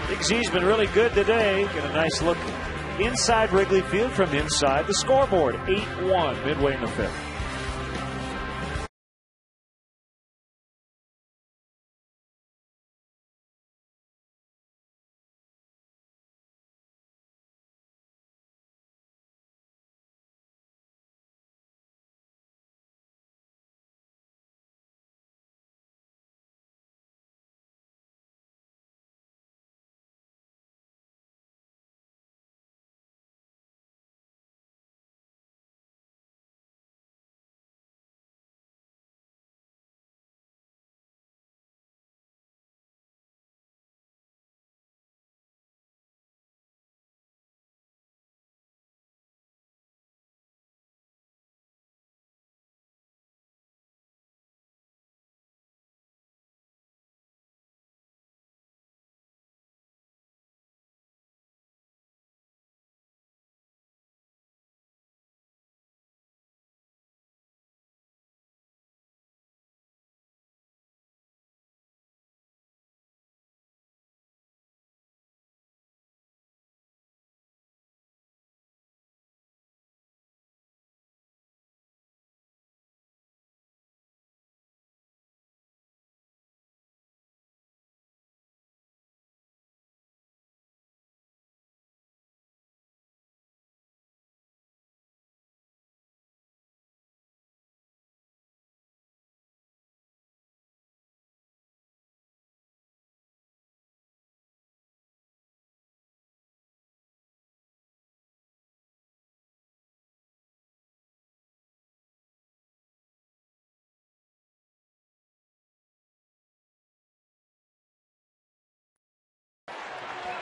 S1: Big Z's been really good today. Get a nice look inside Wrigley Field from inside the scoreboard. 8-1 midway in the 5th.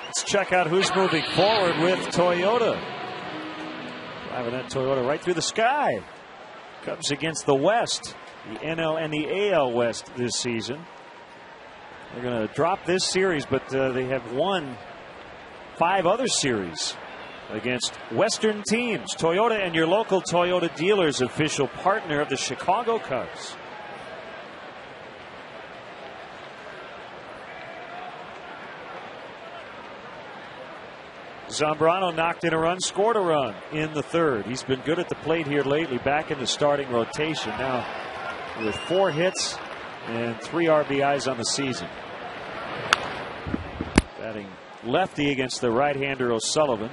S1: Let's check out who's moving forward with Toyota. Driving that Toyota right through the sky. Cubs against the West, the NL and the AL West this season. They're going to drop this series, but they have won 5 other series against Western teams. Toyota and your local Toyota dealers, official partner of the Chicago Cubs. Zambrano knocked in a run, scored a run in the 3rd. He's been good at the plate here lately, back in the starting rotation now with 4 hits and 3 RBIs on the season. Batting lefty against the right-hander O'Sullivan.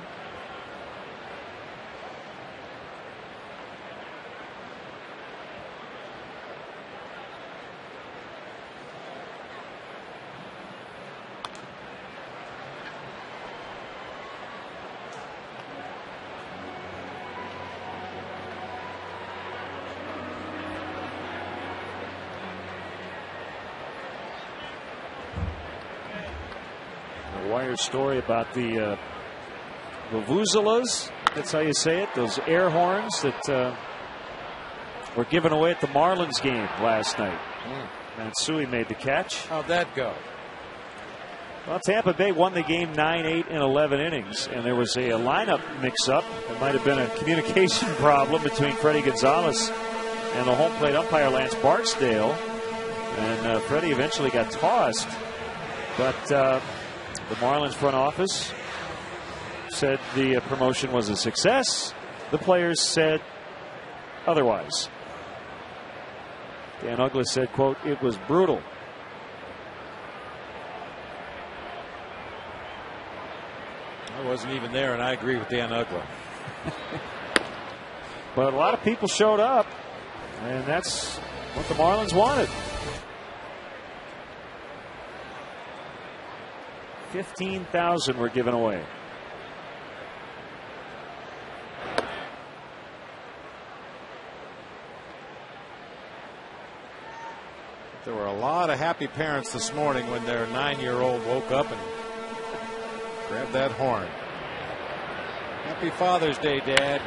S1: Wire story about the vuvuzelas, that's how you say it, those air horns that were given away at the Marlins game last night. Matsui made the catch.
S5: How'd that go?
S1: Well, Tampa Bay won the game 9-8 in 11 innings, and there was a lineup mix-up. There might have been a communication problem between Freddie Gonzalez and the home plate umpire Lance Barksdale, and Freddie eventually got tossed. But the Marlins front office said the promotion was a success. The players said otherwise. Dan Uggla said, quote, "It was brutal."
S5: I wasn't even there, and I agree with Dan Uggla.
S1: But a lot of people showed up, and that's what the Marlins wanted. 15,000 were given away.
S5: There were a lot of happy parents this morning when their 9-year-old woke up and grabbed that horn. Happy Father's Day, Dad.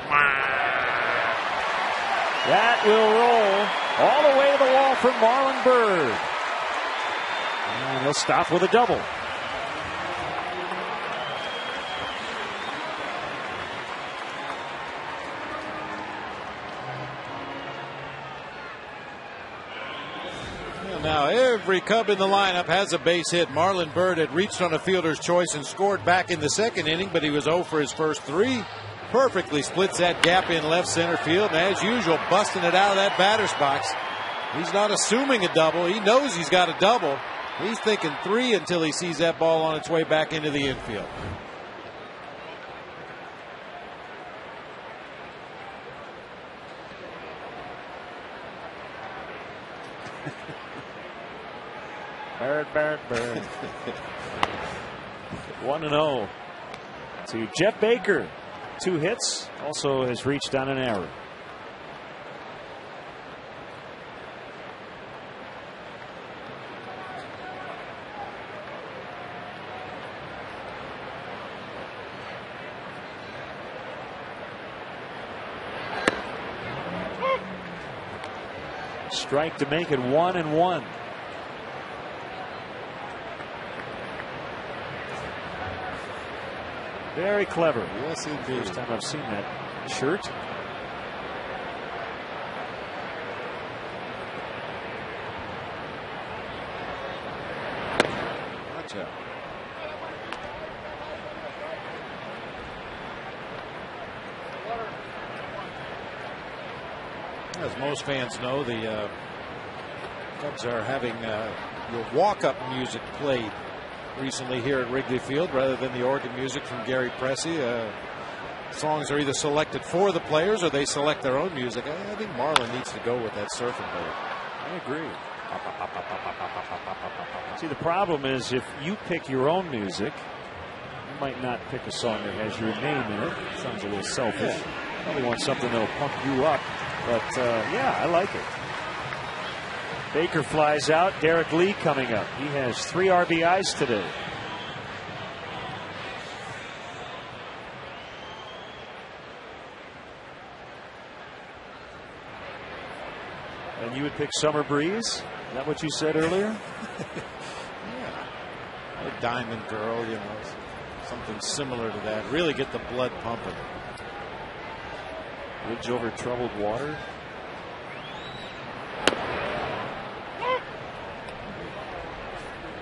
S1: That will roll all the way to the wall for Marlon Byrd. And he'll stop with a double.
S5: Now every Cub in the lineup has a base hit. Marlon Byrd had reached on a fielder's choice and scored back in the second inning, but he was 0 for his first 3. Perfectly splits that gap in left center field, and as usual, busting it out of that batter's box. He's not assuming a double. He knows he's got a double. He's thinking 3 until he sees that ball on its way back into the infield.
S1: Byrd. 1-0 to Jeff Baker. 2 hits. Also has reached on an error. Strike to make it 1-1. Very clever.
S5: Yes, indeed.
S1: First time I've seen that shirt.
S5: Watch out. As most fans know, the Cubs are having your walk-up music played recently here at Wrigley Field rather than the organ music from Gary Pressey. Songs are either selected for the players or they select their own music. I think Marlon needs to go with that surfing boat.
S1: I agree. See, the problem is if you pick your own music, you might not pick a song that has your name in it. Sounds a little selfish.
S5: Yeah.
S1: Probably want something that'll pump you up. But, yeah, I like it. Baker flies out. Derek Lee coming up. He has 3 RBIs today. And you would pick Summer Breeze? Is that what you said earlier?
S5: Yeah. A Diamond Girl, you know, something similar to that. Really get the blood pumping.
S1: Bridge over troubled water.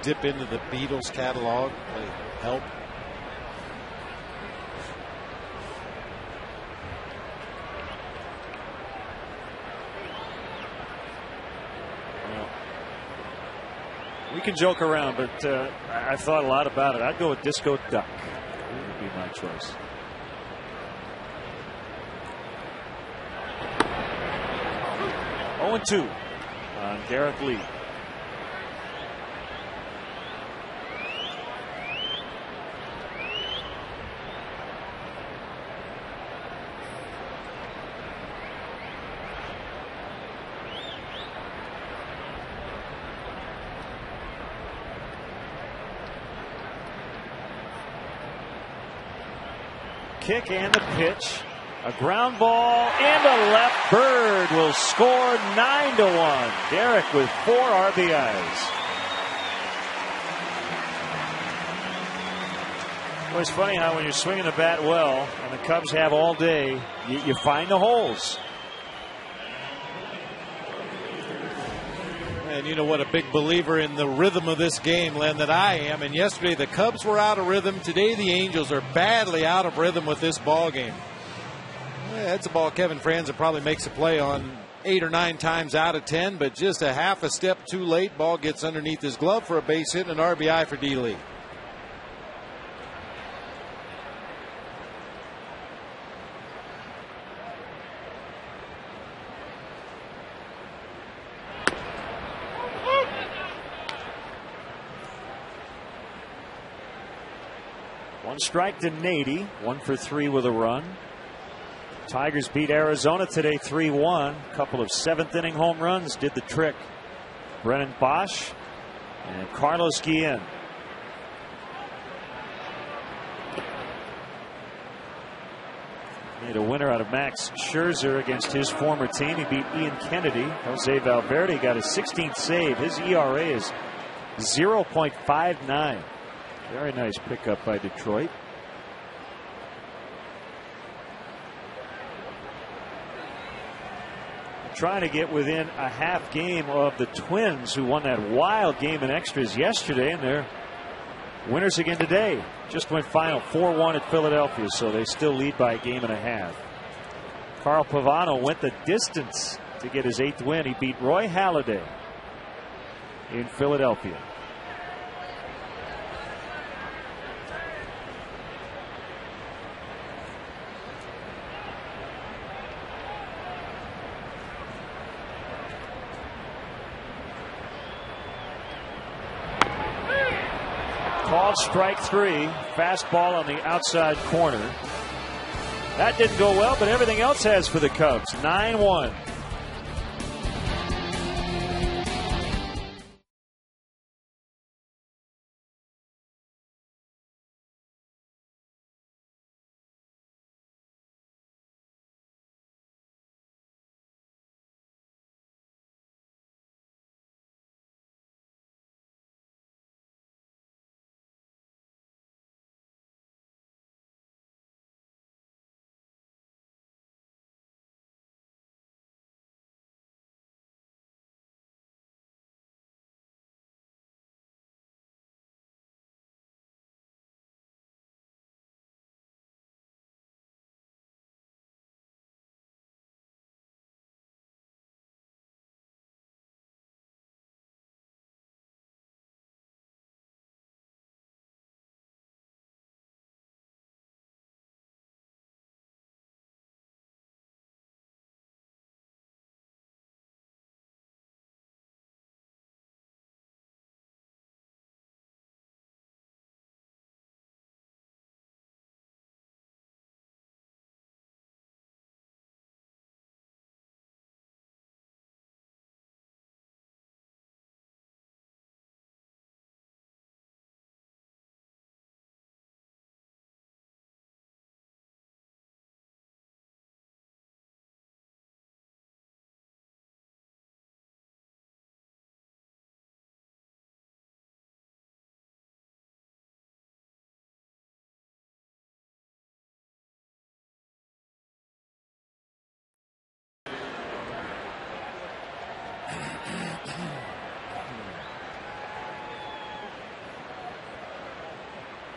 S5: Dip into the Beatles catalog, play Help.
S1: Well, we can joke around, but I've thought a lot about it. I'd go with Disco Duck. That would be my choice. Oh, 2 on Derek Lee. Kick and the pitch. A ground ball and a left. Byrd will score 9-1. Derek with 4 RBIs. Well, it's funny how when you're swinging the bat well and the Cubs have all day, you find the holes.
S5: And you know what, a big believer in the rhythm of this game, Len, that I am. And yesterday the Cubs were out of rhythm. Today the Angels are badly out of rhythm with this ball game. Yeah, that's a ball Kevin Franzen probably makes a play on 8 or 9 times out of 10, but just a half a step too late. Ball gets underneath his glove for a base hit and an RBI for D. Lee.
S1: 1 strike to Nady, 1 for 3 with a run. Tigers beat Arizona today 3-1. A couple of 7th inning home runs did the trick. Brennan Bosch and Carlos Guillen. Made a winner out of Max Scherzer against his former team. He beat Ian Kennedy. Jose Valverde got his 16th save. His ERA is 0.59. Very nice pickup by Detroit. Trying to get within a half game of the Twins, who won that wild game in extras yesterday, and they're winners again today. Just went final 4-1 at Philadelphia, so they still lead by a game and a half. Carl Pavano went the distance to get his 8th win. He beat Roy Halladay in Philadelphia. Called strike 3. Fastball on the outside corner. That didn't go well, but everything else has for the Cubs. 9-1.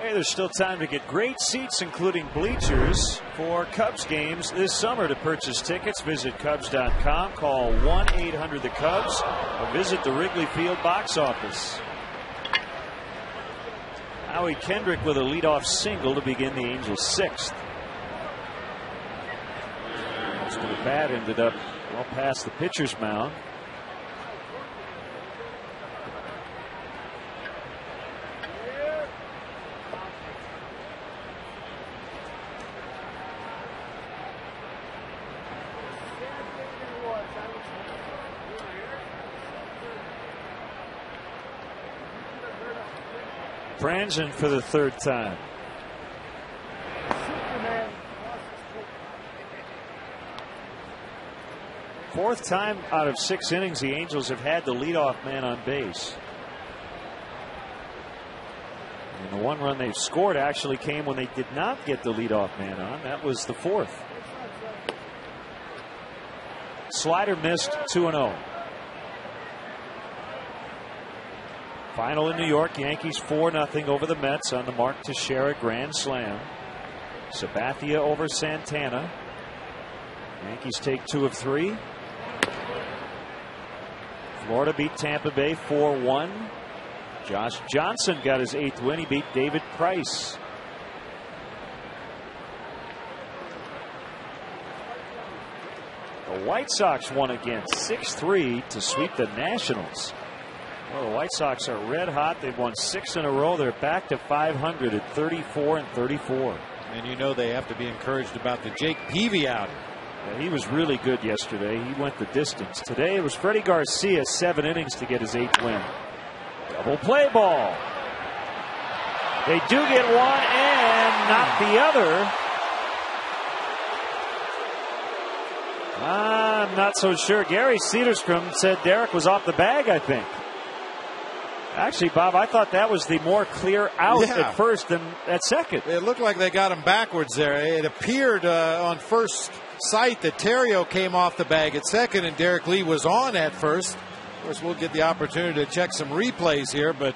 S1: Hey, there's still time to get great seats, including bleachers, for Cubs games this summer. To purchase tickets, visit Cubs.com, call 1-800-THE-CUBS, or visit the Wrigley Field box office. Howie Kendrick with a leadoff single to begin the Angels' 6th. The bat ended up well past the pitcher's mound. Franzen for the 3rd time. Fourth time out of 6 innings the Angels have had the leadoff man on base. And the 1 run they've scored actually came when they did not get the leadoff man on. That was the 4th. Slider missed, 2-0. Final in New York, Yankees 4-0 over the Mets on the Mark Teixeira grand slam. Sabathia over Santana. Yankees take 2 of 3. Florida beat Tampa Bay 4-1. Josh Johnson got his 8th win. He beat David Price. The White Sox won again 6-3 to sweep the Nationals. Well, the White Sox are red hot. They've won 6 in a row. They're back to 500 at 34-34.
S5: And you know they have to be encouraged about the Jake Peavy outing.
S1: Yeah, he was really good yesterday. He went the distance. Today it was Freddie Garcia, 7 innings to get his 8th win. Double play ball. They do get one and not the other. I'm not so sure. Gary Cedarstrom said Derek was off the bag, I think. Actually, Bob, I thought that was the more clear out at first than at second.
S5: It looked like they got him backwards there. It appeared on first sight that Terrio came off the bag at second and Derek Lee was on at first. Of course, we'll get the opportunity to check some replays here, but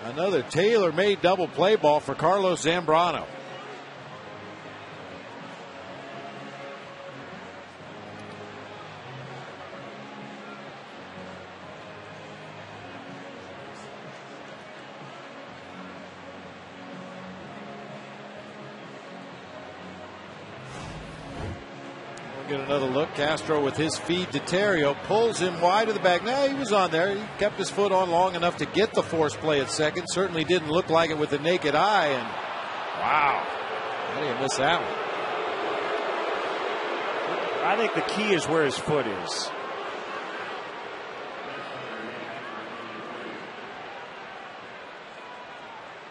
S5: another tailor-made double play ball for Carlos Zambrano. Get another look. Castro with his feed to Terrio pulls him wide of the bag. No, he was on there. He kept his foot on long enough to get the force play at second. Certainly didn't look like it with the naked eye. And wow, how do you miss that one?
S1: I think the key is where his foot is.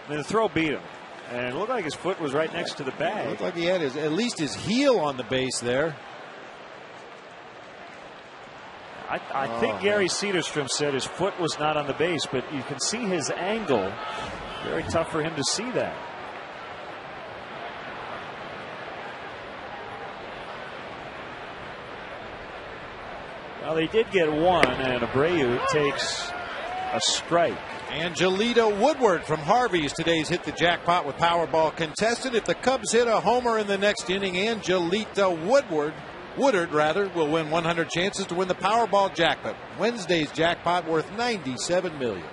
S1: I mean, the throw beat him. And it looked like his foot was right next to the bag.
S5: It looked like he had at least his heel on the base there.
S1: I think Gary Cedarstrom said his foot was not on the base, but you can see his angle. Very tough for him to see that. Well, they did get one, and Abreu takes a strike.
S5: Angelito Woodward from Harvey's today's hit the jackpot with Powerball contested. If the Cubs hit a homer in the next inning, Angelito Woodard will win 100 chances to win the Powerball jackpot. Wednesday's jackpot worth $97 million.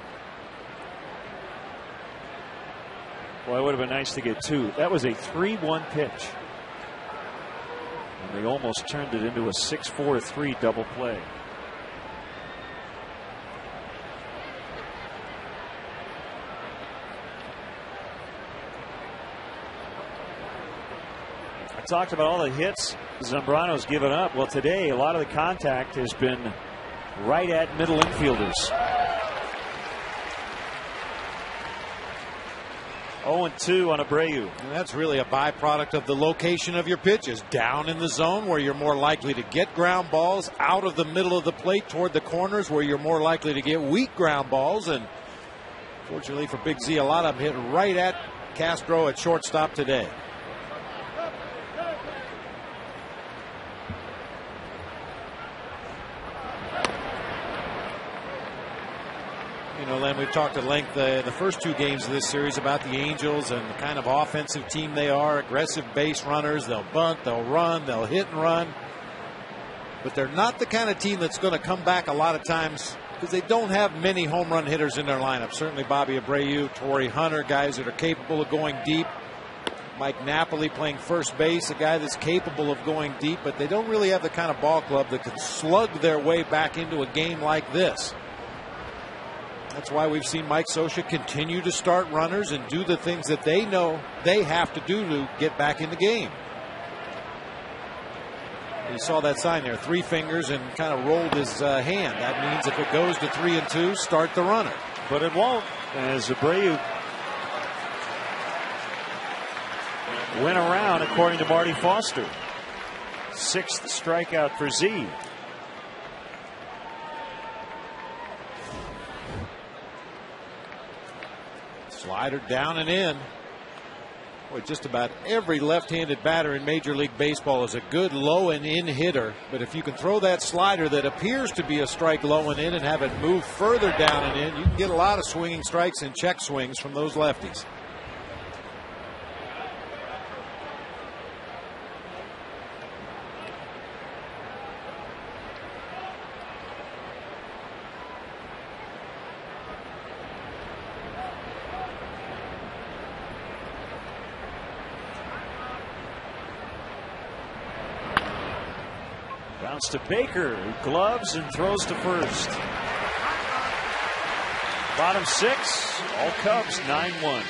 S1: Well, it would have been nice to get 2. That was a 3-1 pitch. And they almost turned it into a 6-4-3 double play. Talked about all the hits Zambrano's given up. Well, today a lot of the contact has been right at middle infielders. 0-2 on Abreu.
S5: And that's really a byproduct of the location of your pitches. Down in the zone where you're more likely to get ground balls. Out of the middle of the plate toward the corners where you're more likely to get weak ground balls. And fortunately for Big Z, a lot of them hit right at Castro at shortstop today. You know, Len, we've talked at length the first 2 games of this series about the Angels and the kind of offensive team they are. Aggressive base runners. They'll bunt, they'll run, they'll hit and run. But they're not the kind of team that's going to come back a lot of times because they don't have many home run hitters in their lineup. Certainly Bobby Abreu, Torrey Hunter, guys that are capable of going deep. Mike Napoli playing first base, a guy that's capable of going deep, but they don't really have the kind of ball club that can slug their way back into a game like this. That's why we've seen Mike Scioscia continue to start runners and do the things that they know they have to do to get back in the game. You saw that sign there, 3 fingers, and kind of rolled his hand. That means if it goes to 3-2, start the runner.
S1: But it won't, as Abreu went around, according to Marty Foster. 6th strikeout for Z.
S5: Slider down and in. Boy, just about every left-handed batter in Major League Baseball is a good low and in hitter. But if you can throw that slider that appears to be a strike low and in and have it move further down and in, you can get a lot of swinging strikes and check swings from those lefties.
S1: Bounce to Baker, who gloves and throws to first. Bottom 6, all Cubs, 9-1.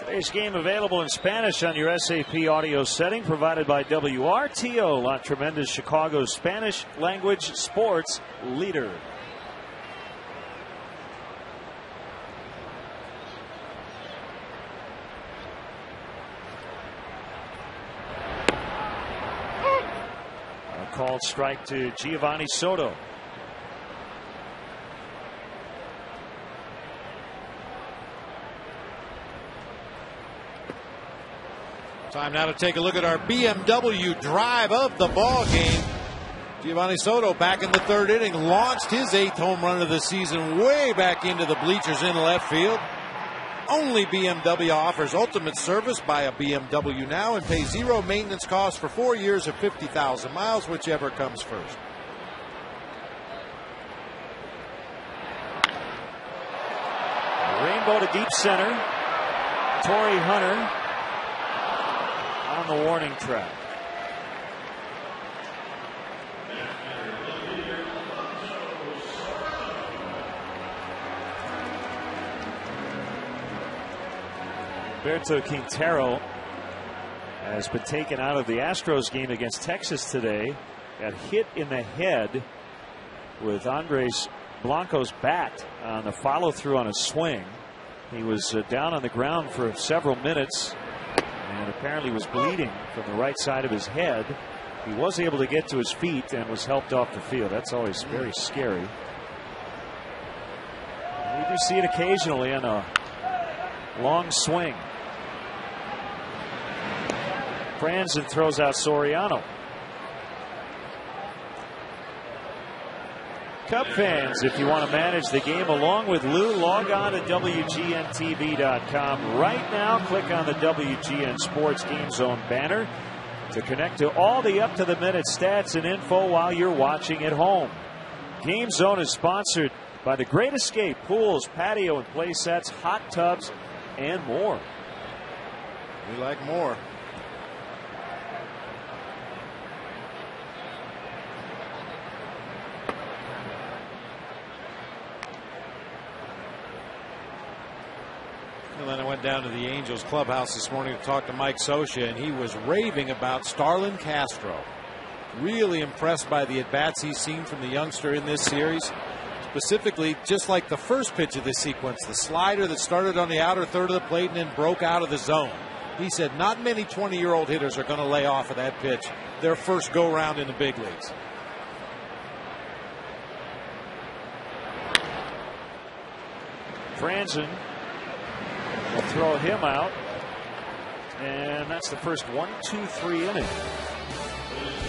S1: Today's game available in Spanish on your SAP audio setting, provided by WRTO, La Tremendous, Chicago's Spanish language sports leader. A called strike to Giovanni Soto.
S5: Time now to take a look at our BMW drive of the ball game. Giovanni Soto back in the third inning, launched his 8th home run of the season way back into the bleachers in left field. Only BMW offers ultimate service. Buy a BMW now and pay zero maintenance costs for 4 years of 50,000 miles, whichever comes first.
S1: Rainbow to deep center. Torrey Hunter on the warning track. Alberto Quintero has been taken out of the Astros game against Texas today. Got hit in the head with Andres Blanco's bat on the follow through on a swing. He was down on the ground for several minutes and apparently was bleeding from the right side of his head. He was able to get to his feet and was helped off the field. That's always very scary. We do see it occasionally on a long swing. Franzen throws out Soriano. Cub fans, if you want to manage the game along with Lou, log on to WGNTV.com right now. Click on the WGN Sports Game Zone banner to connect to all the up-to-the-minute stats and info while you're watching at home. Game Zone is sponsored by The Great Escape, pools, patio and play sets, hot tubs, and more.
S5: We like more. And then I went down to the Angels clubhouse this morning to talk to Mike Scioscia, and he was raving about Starlin Castro. Really impressed by the at-bats he's seen from the youngster in this series. Specifically, just like the first pitch of this sequence, the slider that started on the outer third of the plate and then broke out of the zone. He said not many 20-year-old hitters are going to lay off of that pitch their first go-round in the big leagues.
S1: Franzen will throw him out. And that's the first 1-2-3 inning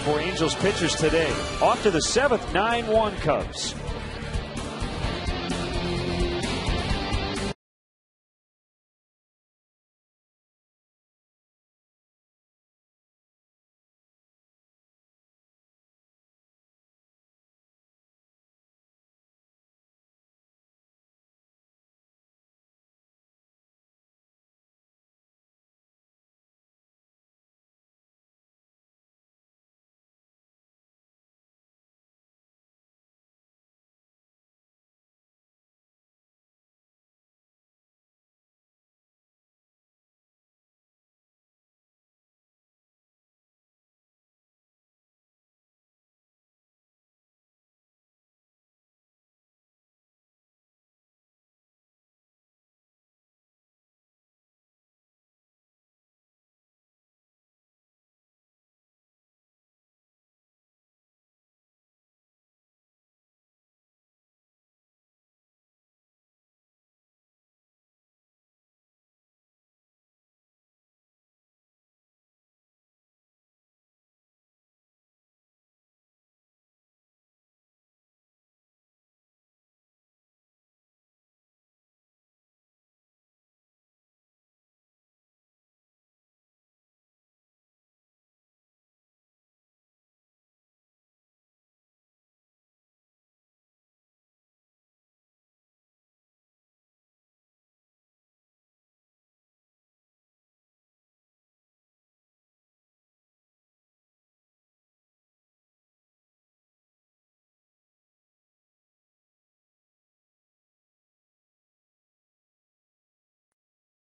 S1: for Angels pitchers today. Off to the 7th, 9-1 Cubs.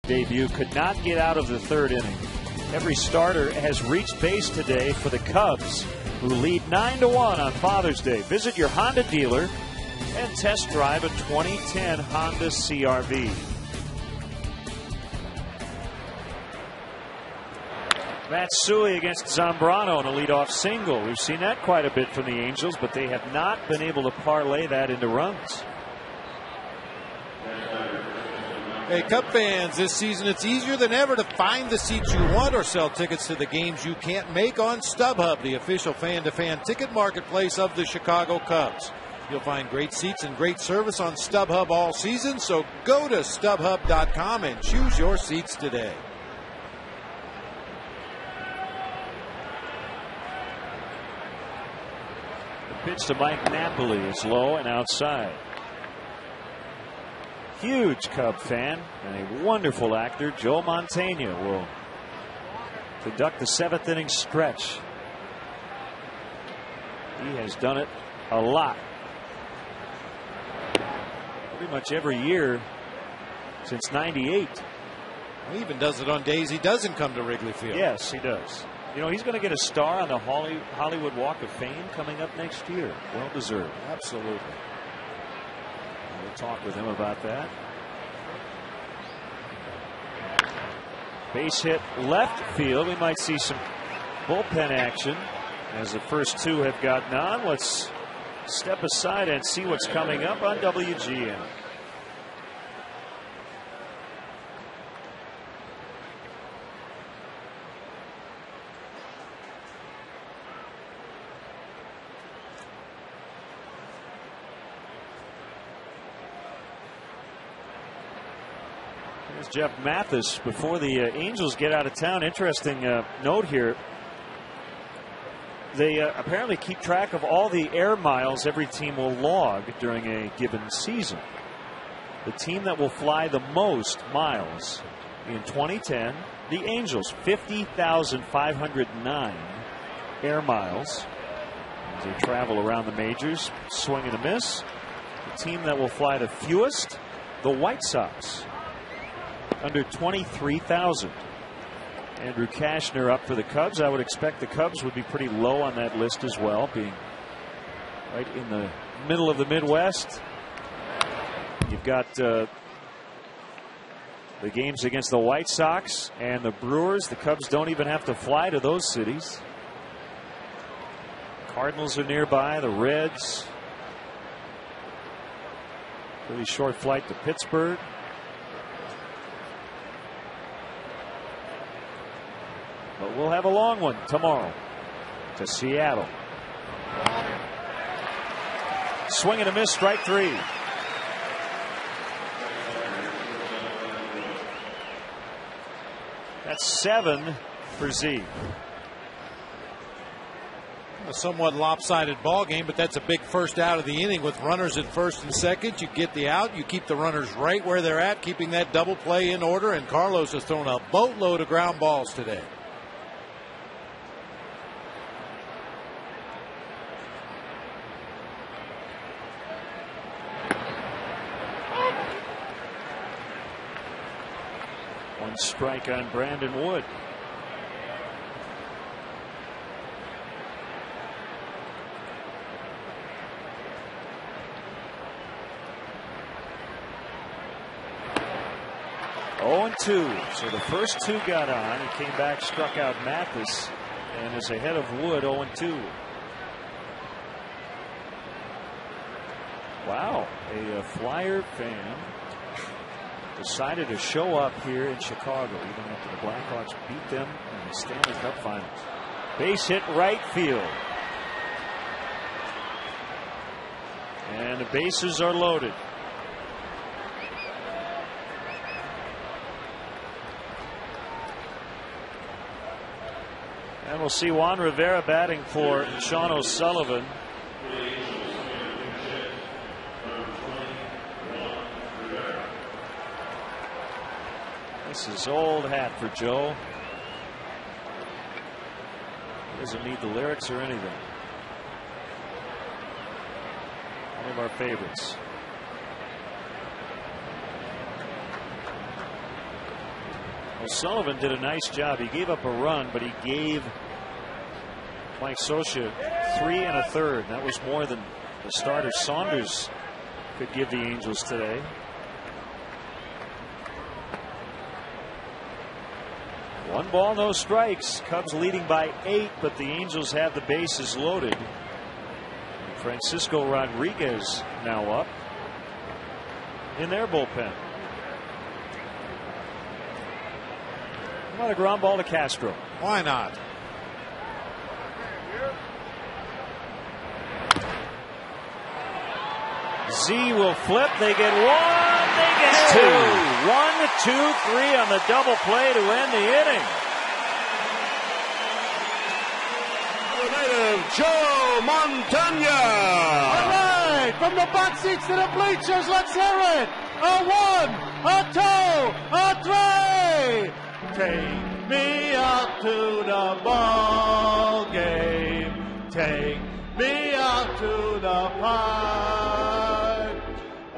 S1: Debut could not get out of the 3rd inning. Every starter has reached base today for the Cubs, who lead 9-1 on Father's Day. Visit your Honda dealer and test drive a 2010 Honda CR-V. Matsui against Zambrano in a leadoff single. We've seen that quite a bit from the Angels, but they have not been able to parlay that into runs.
S5: Hey, Cub fans, this season it's easier than ever to find the seats you want or sell tickets to the games you can't make on StubHub, the official fan-to-fan ticket marketplace of the Chicago Cubs. You'll find great seats and great service on StubHub all season, so go to StubHub.com and choose your seats today.
S1: The pitch to Mike Napoli is low and outside. Huge Cub fan and a wonderful actor, Joe Mantegna, will conduct the 7th inning stretch. He has done it a lot. Pretty much every year since '98.
S5: He even does it on days he doesn't come to Wrigley Field.
S1: Yes, he does. You know, he's going to get a star on the Hollywood Walk of Fame coming up next year. Well deserved.
S5: Absolutely.
S1: We'll talk with him about that. Base hit left field. We might see some bullpen action as the first 2 have gotten on. Let's step aside and see what's coming up on WGN. Here's Jeff Mathis before the Angels get out of town. Interesting note here. They apparently keep track of all the air miles every team will log during a given season. The team that will fly the most miles in 2010, the Angels, 50,509 air miles as they travel around the majors, swing and a miss. The team that will fly the fewest, the White Sox, under 23,000. Andrew Cashner up for the Cubs. I would expect the Cubs would be pretty low on that list as well, being right in the middle of the Midwest. You've got the games against the White Sox and the Brewers. The Cubs don't even have to fly to those cities. Cardinals are nearby, the Reds. Pretty short flight to Pittsburgh. But we'll have a long one tomorrow to Seattle. Swing and a miss, strike 3. That's 7 for Z.
S5: A somewhat lopsided ball game, but that's a big first out of the inning with runners at first and second. You get the out, you keep the runners right where they're at, keeping that double play in order, and Carlos has thrown a boatload of ground balls today.
S1: One strike on Brandon Wood. Oh, and 2. So the first 2 got on. He came back, struck out Mathis, and is ahead of Wood 0 and 2. Wow, a Flyer fan decided to show up here in Chicago, even after the Blackhawks beat them in the Stanley Cup Finals. Base hit right field. And the bases are loaded. And we'll see Juan Rivera batting for Sean O'Sullivan. This is old hat for Joe. Doesn't need the lyrics or anything. One of our favorites. O'Sullivan did a nice job. He gave up a run, but he gave Mike Scioscia 3 1/3. That was more than the starter Saunders could give the Angels today. One ball, no strikes. Cubs leading by 8, but the Angels have the bases loaded. Francisco Rodriguez now up in their bullpen. How about a ground ball to Castro?
S5: Why not?
S1: Z will flip. They get 1. They get 2. 1, 2, 3 on the double play to end the inning.
S6: Native Joe Montana.
S9: All right, from the box seats to the bleachers, let's hear it. A 1, a 2, a 3. Take me out to the ball game. Take me out to the park.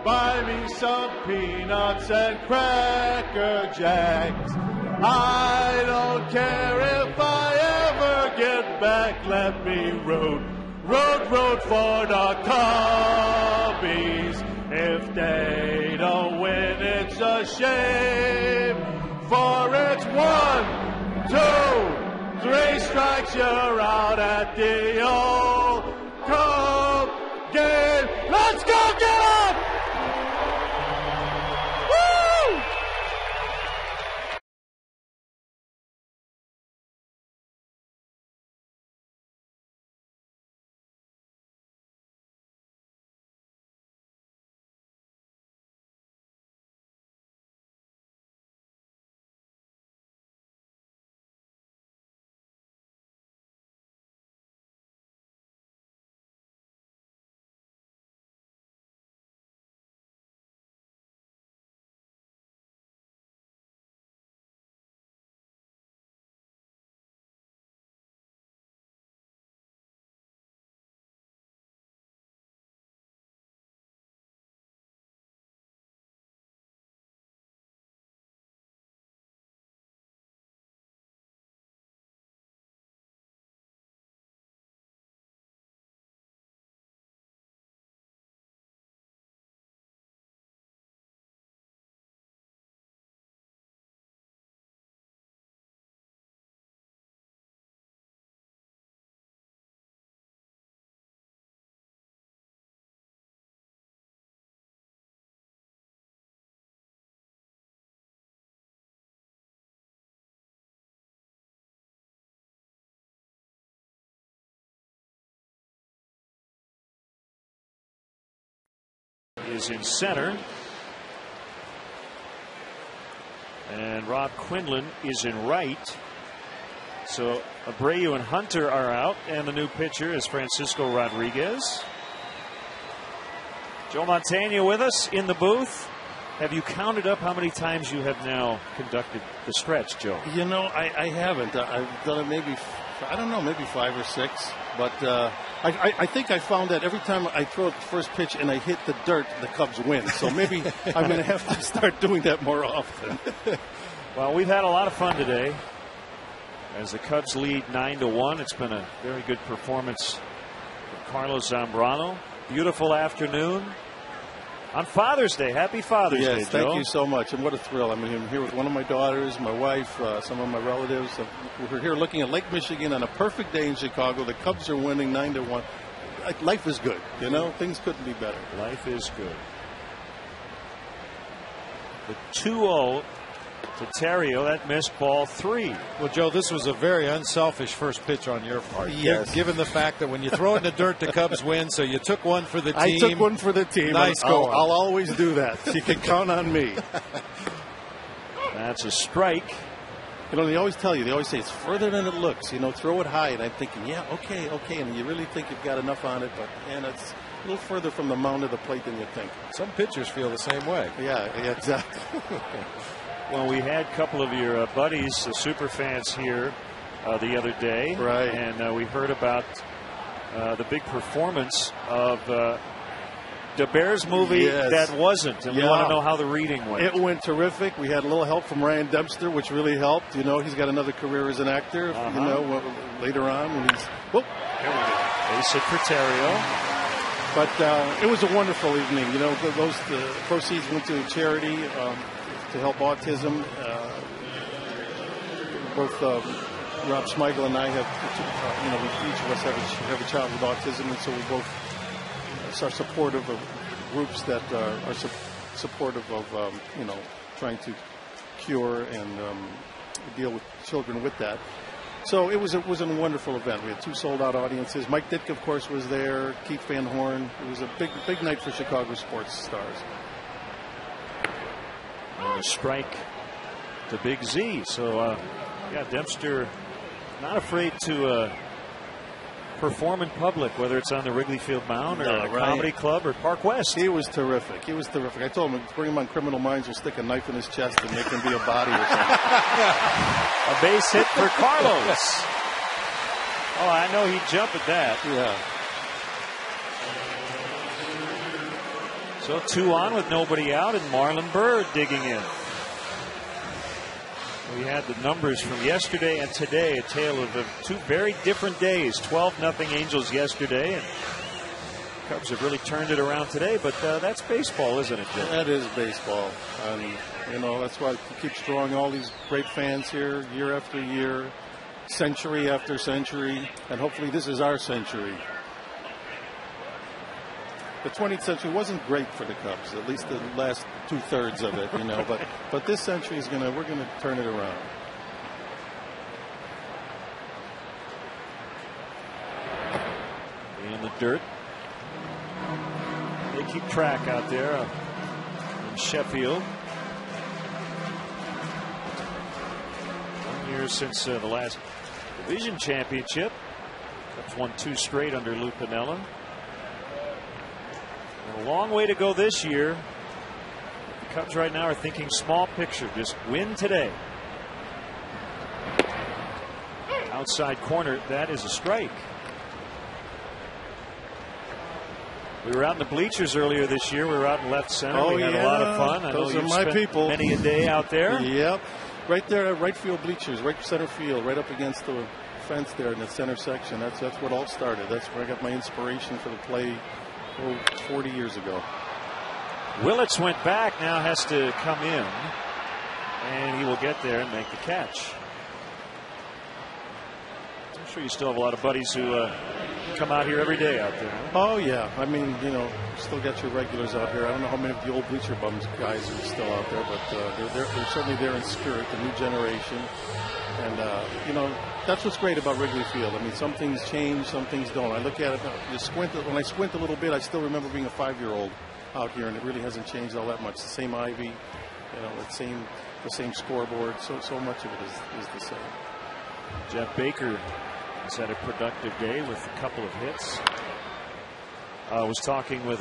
S9: Buy me some peanuts and Cracker Jacks. I don't care if I ever get back. Let me root for the Cubbies. If they don't win, it's a shame. For it's 1, 2, 3 strikes, you're out at the old Cub game. Let's go get 'em!
S1: is in center. And Rob Quinlan is in right. So Abreu and Hunter are out, and the new pitcher is Francisco Rodriguez. Joe Montana with us in the booth. Have you counted up how many times you have now conducted the stretch, Joe?
S10: You know, I haven't. I've done it maybe, I don't know, maybe 5 or 6. But I think I found that every time I throw the first pitch and I hit the dirt, the Cubs win. So maybe I'm going to have to start doing that more often.
S1: Well, we've had a lot of fun today as the Cubs lead 9-1. It's been a very good performance from Carlos Zambrano. Beautiful afternoon on Father's Day. Happy Father's Day, Joe.
S10: Yes, thank you so much. And what a thrill. I mean, I'm here with one of my daughters, my wife, some of my relatives. We're here looking at Lake Michigan on a perfect day in Chicago. The Cubs are winning 9-1. Life is good, you know? Things couldn't be better.
S1: Life is good. The 2-0 to Terrio. That missed ball 3.
S5: Well, Joe, this was a very unselfish first pitch on your part.
S10: Yes.
S5: Given the fact that when you throw it in the dirt, the Cubs win, so you took one for the team.
S10: I took one for the team.
S5: Nice going.
S10: I'll always do that. You can count on me.
S1: That's a strike.
S10: You know, they always tell you, they always say it's further than it looks. You know, throw it high. And I'm thinking, yeah, okay. And you really think you've got enough on it, but man, it's a little further from the mound of the plate than you think.
S5: Some pitchers feel the same way.
S10: Yeah, exactly.
S1: Well, we had a couple of your buddies, the super fans here the other day.
S10: Right.
S1: And we heard about the big performance of the Bears movie that wasn't. And we want to know how the reading went.
S10: It went terrific. We had a little help from Ryan Dempster, which really helped. You know, he's got another career as an actor, you know, later on when he's. Whoop.
S1: There we go. Base hit for Terrio.
S10: But it was a wonderful evening. You know, those proceeds went to charity to help autism. Both Rob Smigel and I have, you know, each of us have a child with autism, and so we both are supportive of groups that are supportive of, you know, trying to cure and deal with children with that. So it was a wonderful event. We had 2 sold-out audiences. Mike Ditka, of course, was there. Keith Van Horn. It was a big night for Chicago sports stars.
S1: Strike to Big Z. So, yeah, Dempster not afraid to perform in public, whether it's on the Wrigley Field mound or at a comedy club or Park West.
S10: He was terrific. I told him, bring him on Criminal Minds or stick a knife in his chest and make him be a body or something.
S1: A base hit for Carlos. Oh, I know he'd jump at that.
S10: Yeah.
S1: So 2 on with nobody out, and Marlon Byrd digging in. We had the numbers from yesterday and today, a tale of 2 very different days. 12-0 Angels yesterday, and Cubs have really turned it around today, but that's baseball, isn't it, Jim?
S10: That is baseball. And, you know, that's why it keeps drawing all these great fans here year after year, century after century, and hopefully this is our century. The 20th century wasn't great for the Cubs, at least the last 2/3 of it, you know. But this century we're gonna turn it around.
S1: In the dirt, they keep track out there in Sheffield. 1 year since the last division championship. Cubs won 2 straight under Lou Piniella. A long way to go this year. The Cubs right now are thinking small picture. Just win today. Outside corner. That is a strike. We were out in the bleachers earlier this year. We were out in left center.
S10: Oh,
S1: we had a lot of fun. I
S10: Those
S1: know
S10: are
S1: you
S10: my
S1: spent
S10: people.
S1: many a day out there.
S10: Yep. Right there at right field bleachers, right center field, right up against the fence there in the center section. That's what all started. That's where I got my inspiration for the play 40 years ago.
S1: Willits went back, now has to come in, and he will get there and make the catch. I'm sure you still have a lot of buddies who come out here every day out there. Huh?
S10: Oh, yeah. I mean, you know, still got your regulars out here. I don't know how many of the old bleacher bums guys are still out there, but they're certainly there in spirit, the new generation. And, you know, that's what's great about Wrigley Field. I mean, some things change, some things don't. I look at it, when I squint a little bit, I still remember being a 5-year-old out here, and it really hasn't changed all that much. The same ivy, the same scoreboard. So much of it is the same.
S1: Jeff Baker has had a productive day with a couple of hits. I was talking with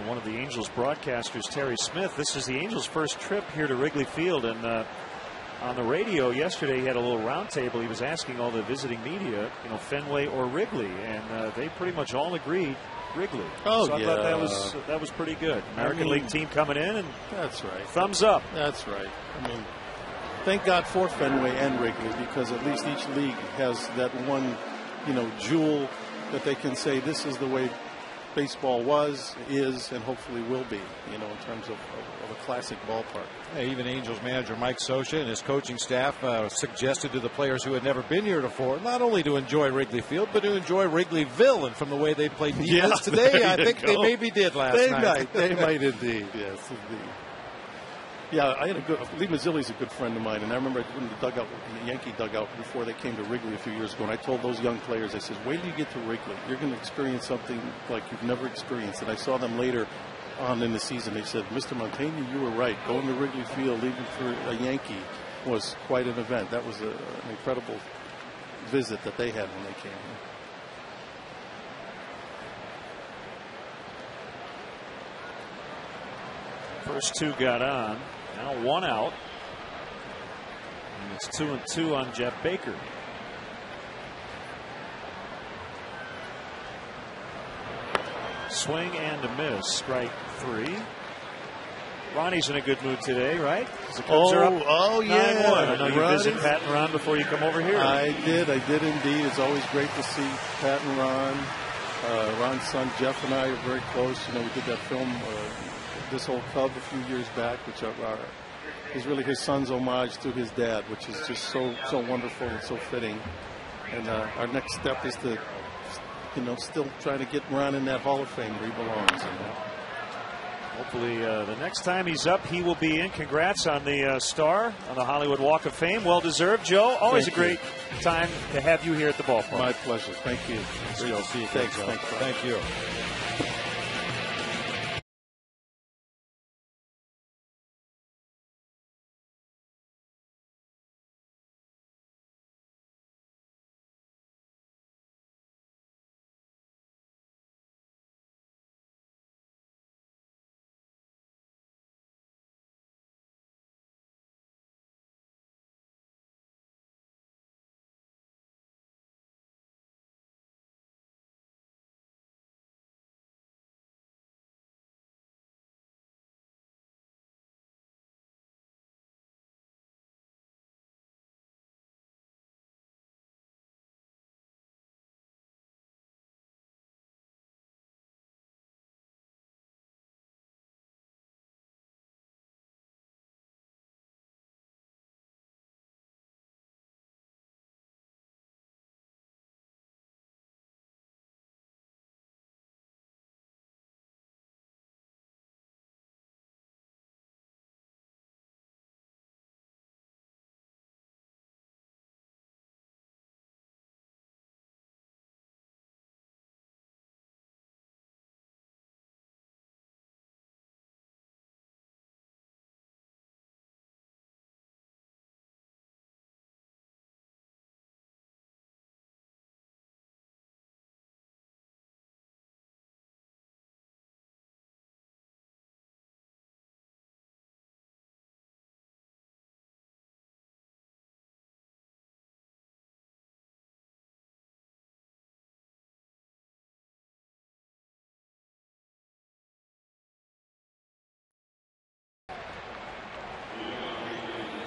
S1: one of the Angels broadcasters, Terry Smith. This is the Angels' first trip here to Wrigley Field, and on the radio yesterday he had a little roundtable. He was asking all the visiting media, Fenway or Wrigley, and they pretty much all agreed Wrigley.
S10: Oh,
S1: so I
S10: yeah.
S1: thought that was pretty good. American League team coming in, and
S10: that's right.
S1: Thumbs up.
S10: That's right. I mean, thank God for Fenway and Wrigley, because at least each league has that one, jewel that they can say this is the way baseball is, and hopefully will be, in terms of a classic ballpark.
S5: Yeah, even Angels manager Mike Scioscia and his coaching staff suggested to the players who had never been here before not only to enjoy Wrigley Field, but to enjoy Wrigleyville. And from the way they played defense today, I think they maybe did last night.
S10: They might indeed. Yes, indeed. Yeah, Lee Mazzilli's a good friend of mine, and I remember in the Yankee dugout before they came to Wrigley a few years ago, and I told those young players, I said, wait till you get to Wrigley. You're going to experience something like you've never experienced. And I saw them later on in the season. They said, Mr. Montaigne, you were right. Going to Wrigley Field, even for a Yankee, was quite an event. That was an incredible visit that they had when they came here.
S1: First two got on. Now one out. And it's 2-2 on Jeff Baker. Swing and a miss. Strike 3. Ronnie's in a good mood today, right? The Cubs are up 9-1. I know you visit Pat and Ron before you come over here.
S10: I did indeed. It's always great to see Pat and Ron. Ron's son Jeff and I are very close. We did that film, This Old Cub, a few years back, which is really his son's homage to his dad, which is just so wonderful and so fitting. And our next step is to, still try to get Ron in that Hall of Fame where he belongs.
S1: Hopefully the next time he's up, he will be in. Congrats on the star on the Hollywood Walk of Fame. Well deserved, Joe. Always a great time to have you here at the ballpark.
S10: My pleasure. Thank you.
S5: Thank you.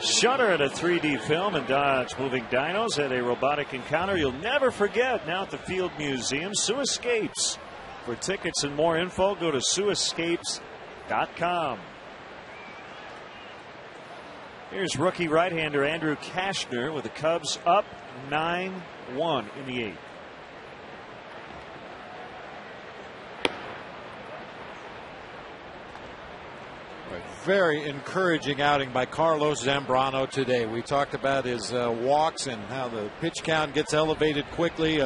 S1: Shudder at a 3D film and Dodge moving dinos at a robotic encounter you'll never forget now at the Field Museum. Suescapes. For tickets and more info, go to suescapes.com. Here's rookie right-hander Andrew Cashner with the Cubs up 9-1 in the 8th.
S5: Very encouraging outing by Carlos Zambrano today. We talked about his walks and how the pitch count gets elevated quickly.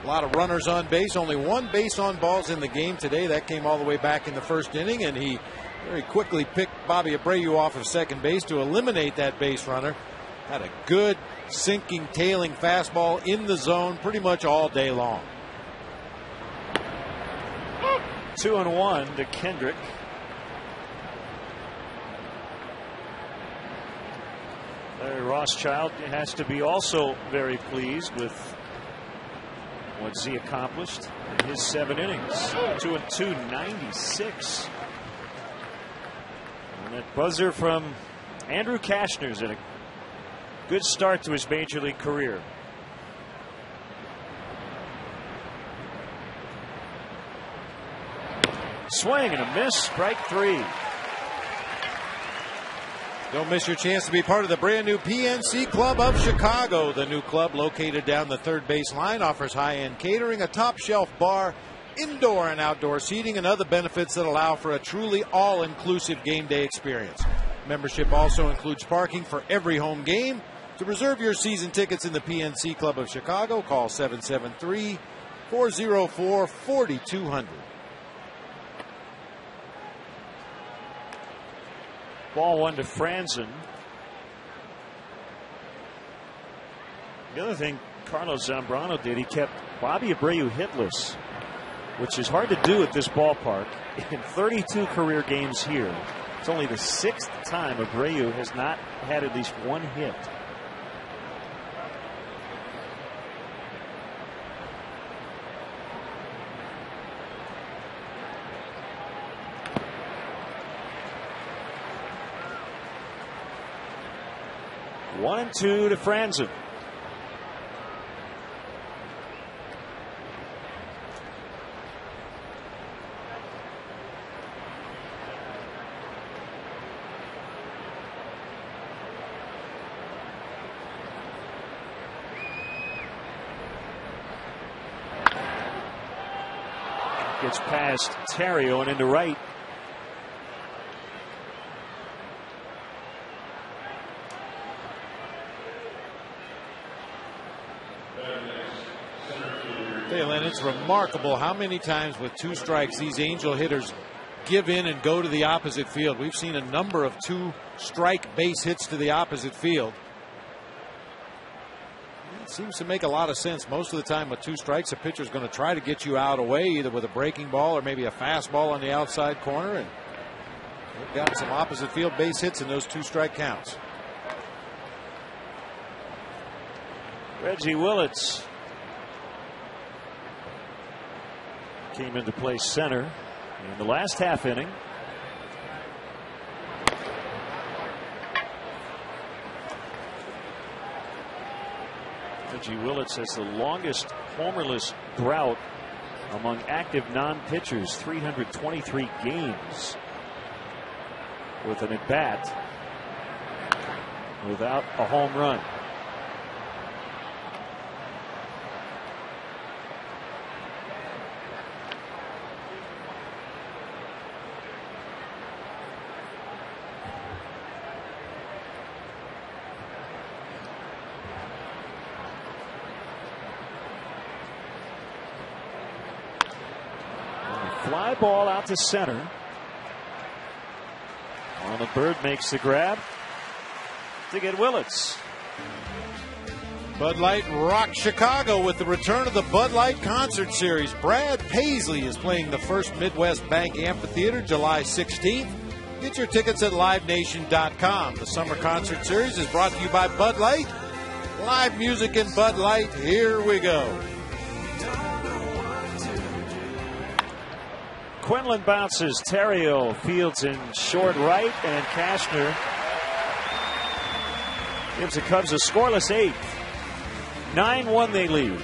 S5: A lot of runners on base. Only one base on balls in the game today. That came all the way back in the first inning, and he very quickly picked Bobby Abreu off of second base to eliminate that base runner. Had a good sinking, tailing fastball in the zone pretty much all day long.
S1: 2-1 to Kendrick. Larry Rothschild has to be also very pleased with what Z accomplished in his 7 innings. 2-2, 96. And that buzzer from Andrew Cashner's in a good start to his major league career. Swing and a miss, strike 3.
S5: Don't miss your chance to be part of the brand new PNC Club of Chicago. The new club, located down the third base line, offers high-end catering, a top-shelf bar, indoor and outdoor seating, and other benefits that allow for a truly all-inclusive game day experience. Membership also includes parking for every home game. To reserve your season tickets in the PNC Club of Chicago, call 773-404-4200.
S1: Ball 1 to Franzen. The other thing Carlos Zambrano did, he kept Bobby Abreu hitless, which is hard to do at this ballpark. In 32 career games here, it's only the 6th time Abreu has not had at least one hit. One and 2 to Franzen. Gets past Terrio and into right.
S5: And it's remarkable how many times with 2 strikes these Angel hitters give in and go to the opposite field. We've seen a number of 2-strike base hits to the opposite field. It seems to make a lot of sense. Most of the time with 2 strikes, a pitcher's going to try to get you out away, either with a breaking ball or maybe a fastball on the outside corner. And they've gotten some opposite field base hits in those 2-strike counts.
S1: Reggie Willits came into play center in the last half inning. Reggie Willits has the longest homerless drought among active non-pitchers, 323 games with an at-bat without a home run. Fly ball out to center. Marlon Byrd makes the grab to get Willits.
S5: Bud Light rocks Chicago with the return of the Bud Light Concert Series. Brad Paisley is playing the First Midwest Bank Amphitheater July 16th. Get your tickets at livenation.com. The Summer Concert Series is brought to you by Bud Light. Live music and Bud Light. Here we go.
S1: Quinlan bounces. Terrio fields in short right, and Cashner gives the Cubs a scoreless 8th. 9-1 they lead.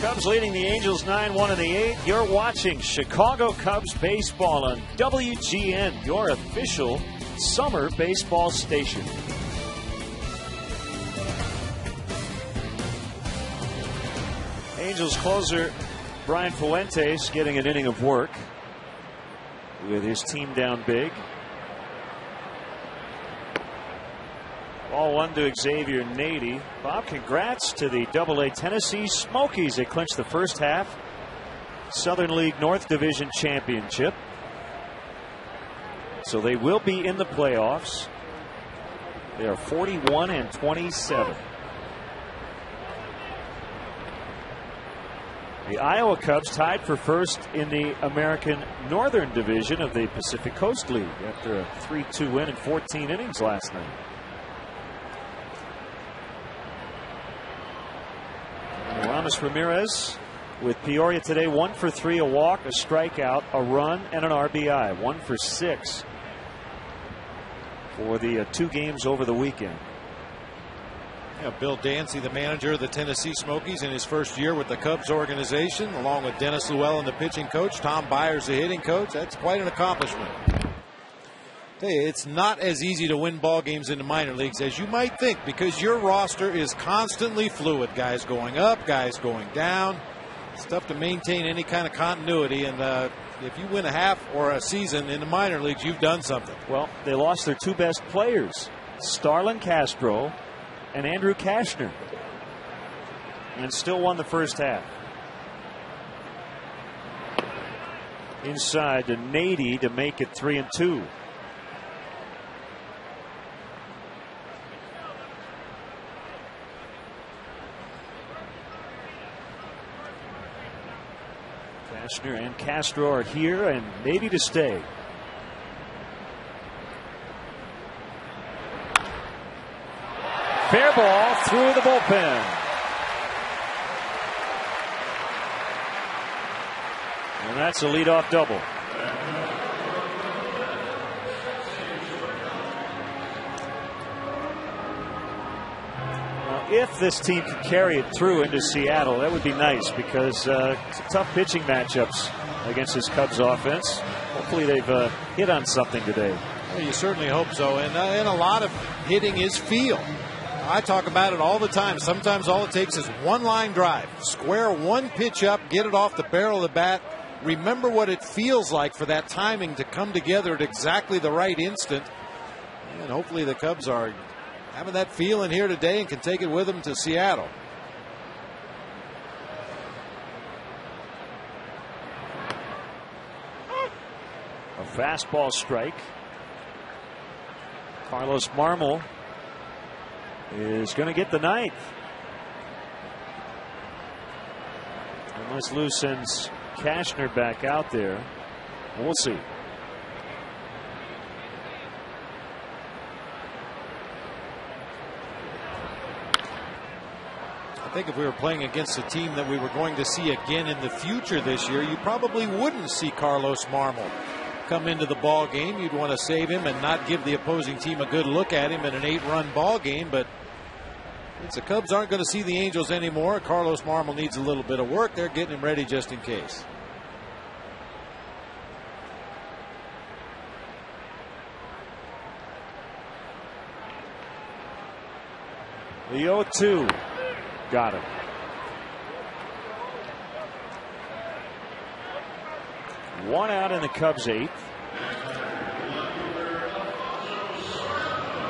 S1: Cubs leading the Angels 9-1 in the 8th. You're watching Chicago Cubs baseball on WGN, your official summer baseball station. Angels closer Brian Fuentes getting an inning of work with his team down big. Ball one to Xavier Nady. Bob, congrats to the AA Tennessee Smokies. They clinched the first half Southern League North Division Championship. So they will be in the playoffs. They are 41-27. The Iowa Cubs tied for first in the American Northern Division of the Pacific Coast League after a 3-2 win in 14 innings last night. Ramos Ramirez with Peoria today, 1 for 3, a walk, a strikeout, a run, and an RBI. 1 for 6 for the 2 games over the weekend.
S5: Yeah, Bill Dancy, the manager of the Tennessee Smokies in his first year with the Cubs organization, along with Dennis Llewellyn, the pitching coach, Tom Byers, the hitting coach. That's quite an accomplishment. Hey, it's not as easy to win ball games in the minor leagues as you might think, because your roster is constantly fluid. Guys going up, guys going down. It's tough to maintain any kind of continuity, and if you win a half or a season in the minor leagues, you've done something.
S1: Well, they lost their 2 best players, Starlin Castro and Andrew Cashner, and still won the first half. Inside to Nady to make it 3-2. Cashner and Castro are here, and Nady to stay. Fair ball through the bullpen. And that's a leadoff double. Now, if this team could carry it through into Seattle, that would be nice, because it's a tough pitching matchups against this Cubs offense. Hopefully they've hit on something today.
S5: Well, you certainly hope so. And a lot of hitting is feel. I talk about it all the time. Sometimes all it takes is one line drive. Square one pitch up, get it off the barrel of the bat. Remember what it feels like for that timing to come together at exactly the right instant. And hopefully the Cubs are having that feeling here today and can take it with them to Seattle.
S1: A fastball strike. Carlos Marmol is going to get the 9th. Unless Lou sends Cashner back out there. We'll see.
S5: I think if we were playing against a team that we were going to see again in the future this year, you probably wouldn't see Carlos Marmol come into the ball game. You'd want to save him and not give the opposing team a good look at him in an 8-run ball game. But since the Cubs aren't going to see the Angels anymore, Carlos Marmol needs a little bit of work. They're getting him ready just in case.
S1: The 0-2. Got him. One out in the Cubs' 8th.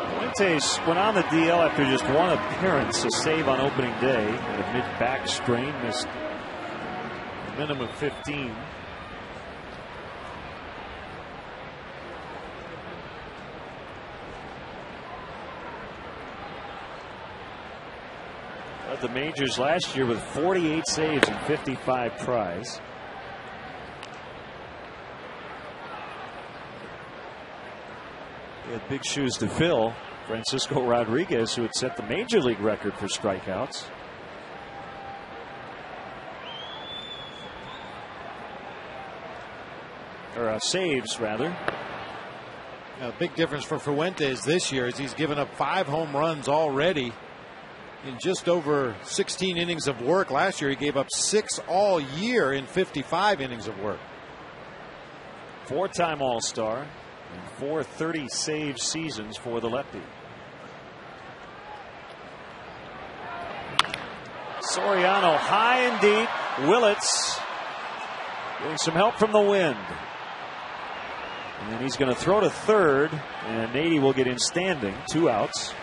S1: Fuentes went on the DL after just one appearance, a save on opening day, and a mid-back strain, missed a minimum of 15. Led the majors last year with 48 saves and 55 tries. He had big shoes to fill. Francisco Rodriguez, who had set the major league record for strikeouts. Or saves, rather.
S5: A big difference for Fuentes this year is he's given up 5 home runs already in just over 16 innings of work. Last year he gave up 6 all year in 55 innings of work.
S1: 4-time All-Star and 4 30-save seasons for the lefty. Soriano high and deep. Willits getting some help from the wind. And he's going to throw to third, and Nady will get in standing. 2 outs.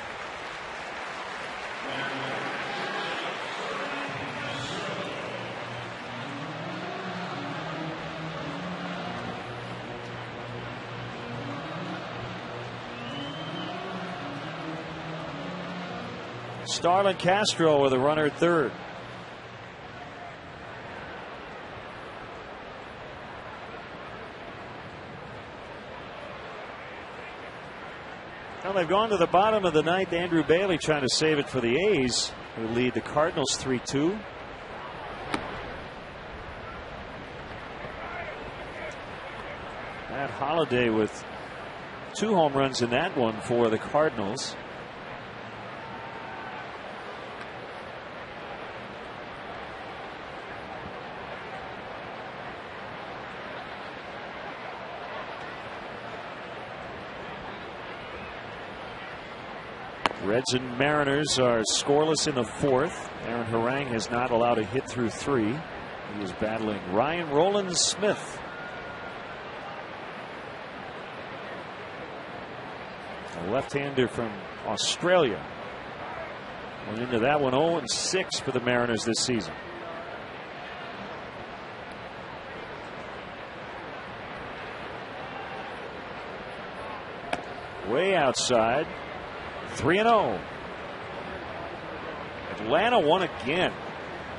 S1: Starlin Castro with a runner at third. Well, they've gone to the bottom of the ninth. Andrew Bailey trying to save it for the A's, who lead the Cardinals 3-2. Matt Holliday with 2 home runs in that one for the Cardinals. Reds and Mariners are scoreless in the 4th. Aaron Harang has not allowed a hit through 3. He is battling Ryan Rollins-Smith. A left-hander from Australia. Went into that one 0-6 for the Mariners this season. Way outside. 3-0. Atlanta won again.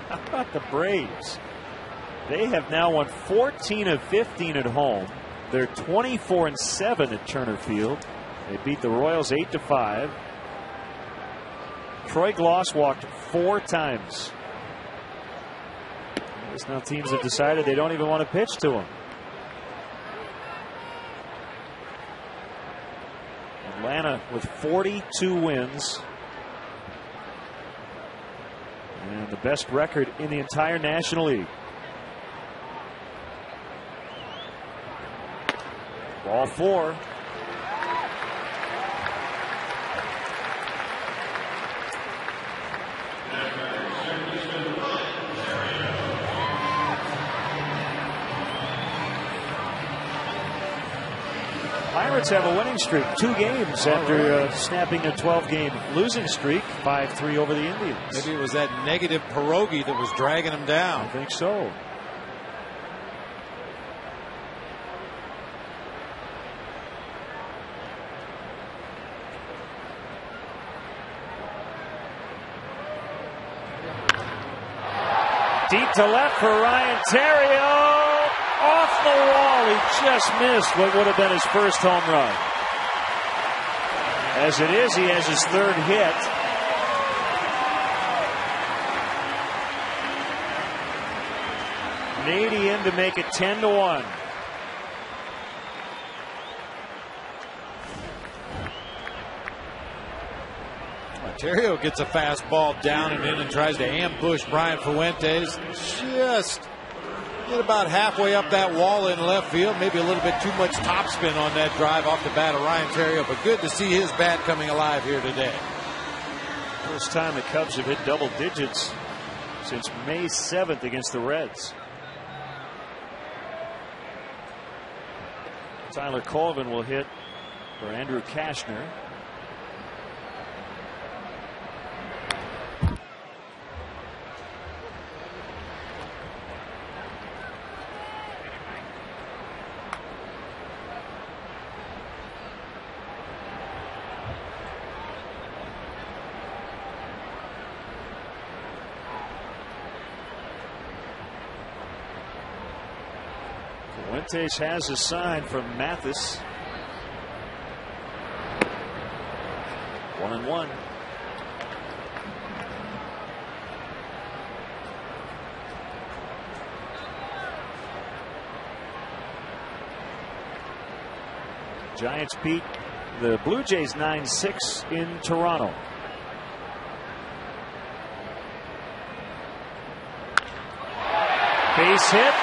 S1: How about the Braves? They have now won 14 of 15 at home. They're 24-7 at Turner Field. They beat the Royals 8-5. Troy Gloss walked 4 times. I guess now teams have decided they don't even want to pitch to him. Atlanta with 42 wins and the best record in the entire National League. Ball 4. Pirates have a winning streak, 2 games after snapping a 12-game losing streak, 5-3 over the Indians.
S5: Maybe it was that negative pierogi that was dragging them down.
S1: I think so. Deep to left for Ryan Theriot. Off the wall. He just missed what would have been his first home run. As it is, he has his 3rd hit. Nady in to make it 10-1.
S5: Theriot gets a fastball down and in and tries to ambush Brian Fuentes. Just get about halfway up that wall in left field. Maybe a little bit too much topspin on that drive off the bat of Ryan Theriot, but good to see his bat coming alive here today.
S1: First time the Cubs have hit double digits since May 7th against the Reds. Tyler Colvin will hit for Andrew Cashner. Fuentes has a sign from Mathis. 1-1. Giants beat the Blue Jays 9-6 in Toronto. Base hit.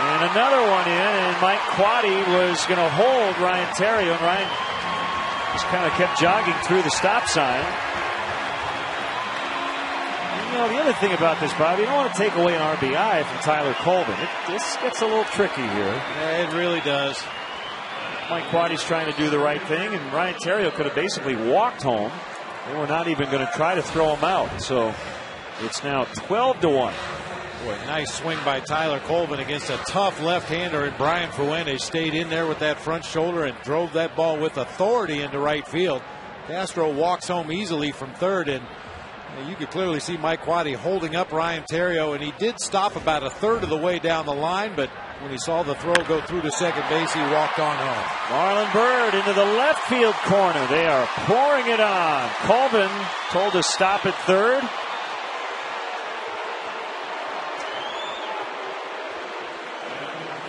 S1: And another one in, and Mike Quaddy was going to hold Ryan Theriot, and Ryan just kind of kept jogging through the stop sign. And, you know, the other thing about this, Bob, you don't want to take away an RBI from Tyler Colvin. This gets a little tricky here.
S5: Yeah, it really does.
S1: Mike Quaddy's trying to do the right thing, and Ryan Theriot could have basically walked home. They were not even going to try to throw him out. So it's now 12-1.
S5: Boy, nice swing by Tyler Colvin against a tough left-hander, and Brian Fuentes stayed in there with that front shoulder and drove that ball with authority into right field. Castro walks home easily from third, and you could clearly see Mike Quaddy holding up Ryan Theriot, and he did stop about a third of the way down the line, but when he saw the throw go through to second base, he walked on home.
S1: Marlon Byrd into the left field corner. They are pouring it on. Colvin told to stop at third.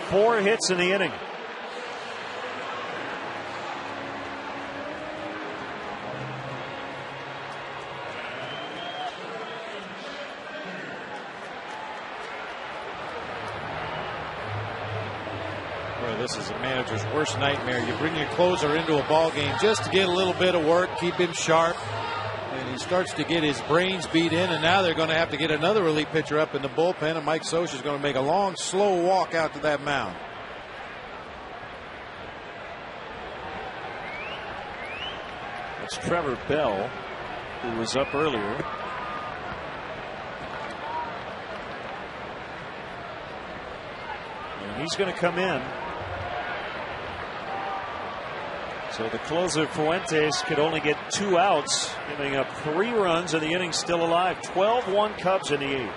S1: Four hits in the inning.
S5: Boy, this is a manager's worst nightmare. You bring your closer into a ball game just to get a little bit of work, keep him sharp, and he starts to get his brains beat in, and now they're going to have to get another relief pitcher up in the bullpen, and Mike Scioscia is going to make a long, slow walk out to that mound.
S1: It's Trevor Bell, who was up earlier. And he's going to come in. So the closer, Fuentes, could only get 2 outs, giving up 3 runs, and the inning's still alive. 12-1 Cubs in the 8th.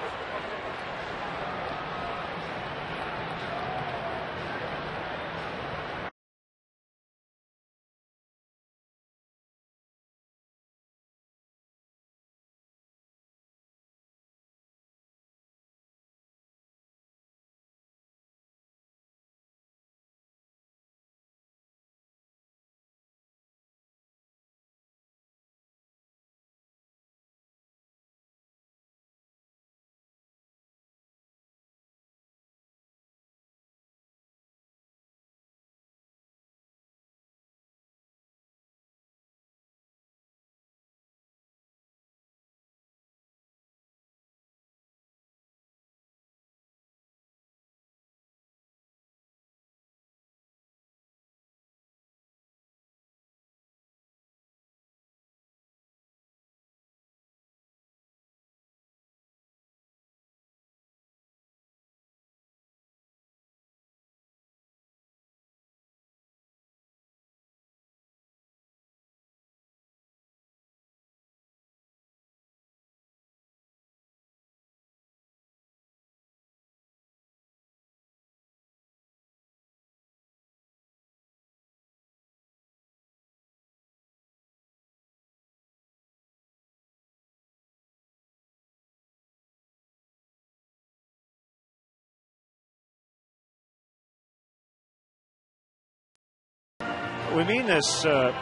S1: We mean this in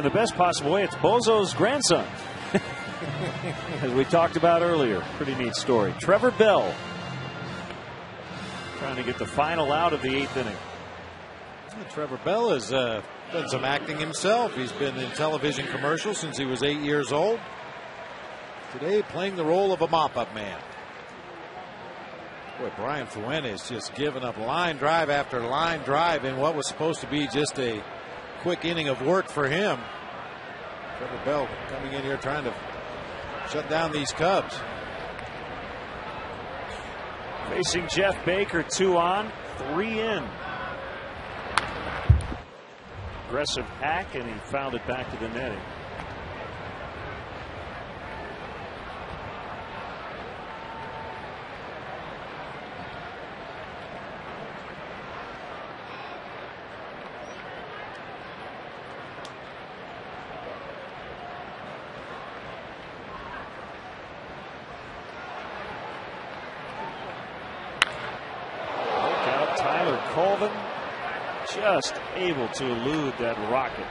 S1: the best possible way. It's Bozo's grandson, as we talked about earlier. Pretty neat story. Trevor Bell trying to get the final out of the 8th inning.
S5: Trevor Bell has done some acting himself. He's been in television commercials since he was 8 years old. Today playing the role of a mop-up man. Boy, Brian Fuentes just giving up line drive after line drive in what was supposed to be just a quick inning of work for him. Trevor Bell coming in here trying to shut down these Cubs.
S1: Facing Jeff Baker, 2 on, 3 in. Aggressive hack, and he fouled it back to the netting. Colvin just able to elude that rocket.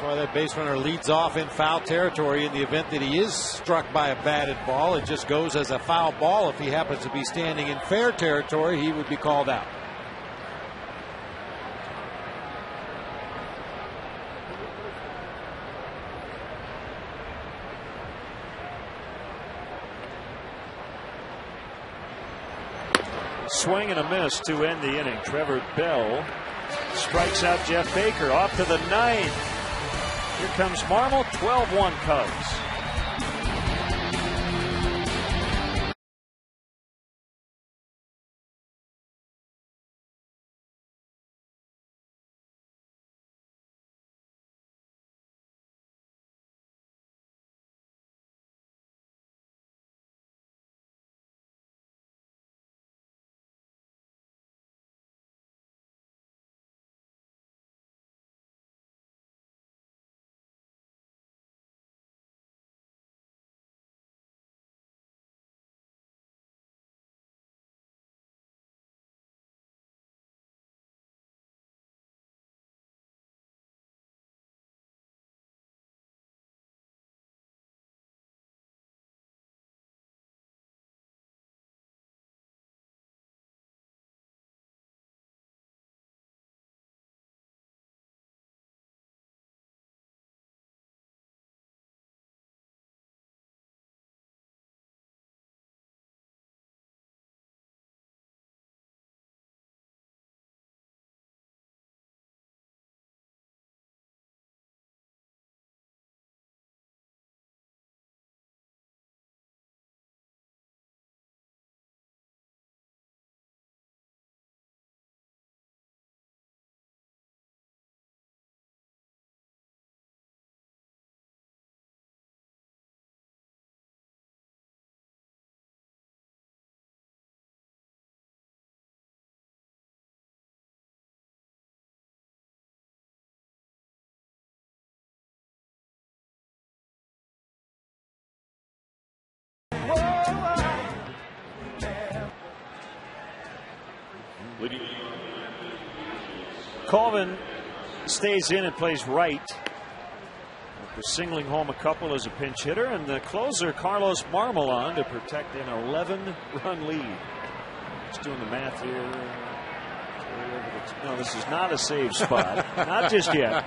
S5: why that base runner leads off in foul territory in the event that he is struck by a batted ball. It just goes as a foul ball. If he happens to be standing in fair territory, he would be called out.
S1: Swing and a miss to end the inning. Trevor Bell strikes out Jeff Baker. Off to the ninth. Here comes Marmol. 12-1 Cubs. Colvin stays in and plays right after singling home a couple as a pinch hitter, and the closer Carlos Marmol on to protect an 11-run lead. Just doing the math here. No, this is not a save spot. Not just yet.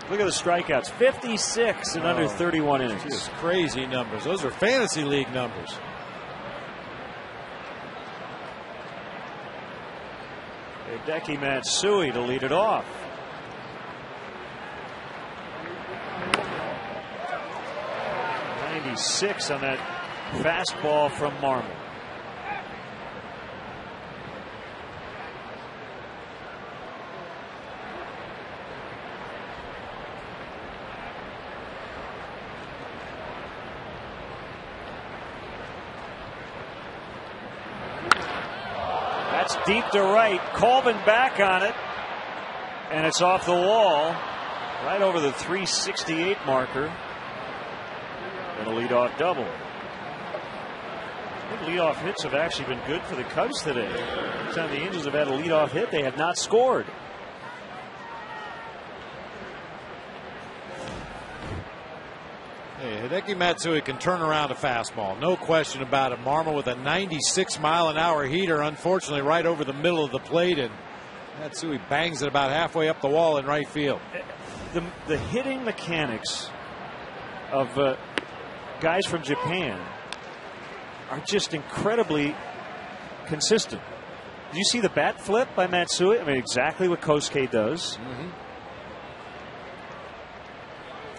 S1: Look at the strikeouts. 56 in under 31 innings.
S5: Just crazy numbers. Those are fantasy league numbers.
S1: Hideki Matsui to lead it off. .96 on that fastball from Marmol. That's deep to right. Colvin back on it. And it's off the wall. Right over the 368 marker. And a leadoff double. I think leadoff hits have actually been good for the Cubs today. Every time the Angels have had a leadoff hit, they have not scored.
S5: Hey, Hideki Matsui can turn around a fastball. No question about it. Marmol with a 96-mile-an-hour heater, unfortunately, right over the middle of the plate, and Matsui bangs it about halfway up the wall in right field.
S1: The hitting mechanics of guys from Japan are just incredibly consistent. Did you see the bat flip by Matsui? I mean, exactly what Kosuke does.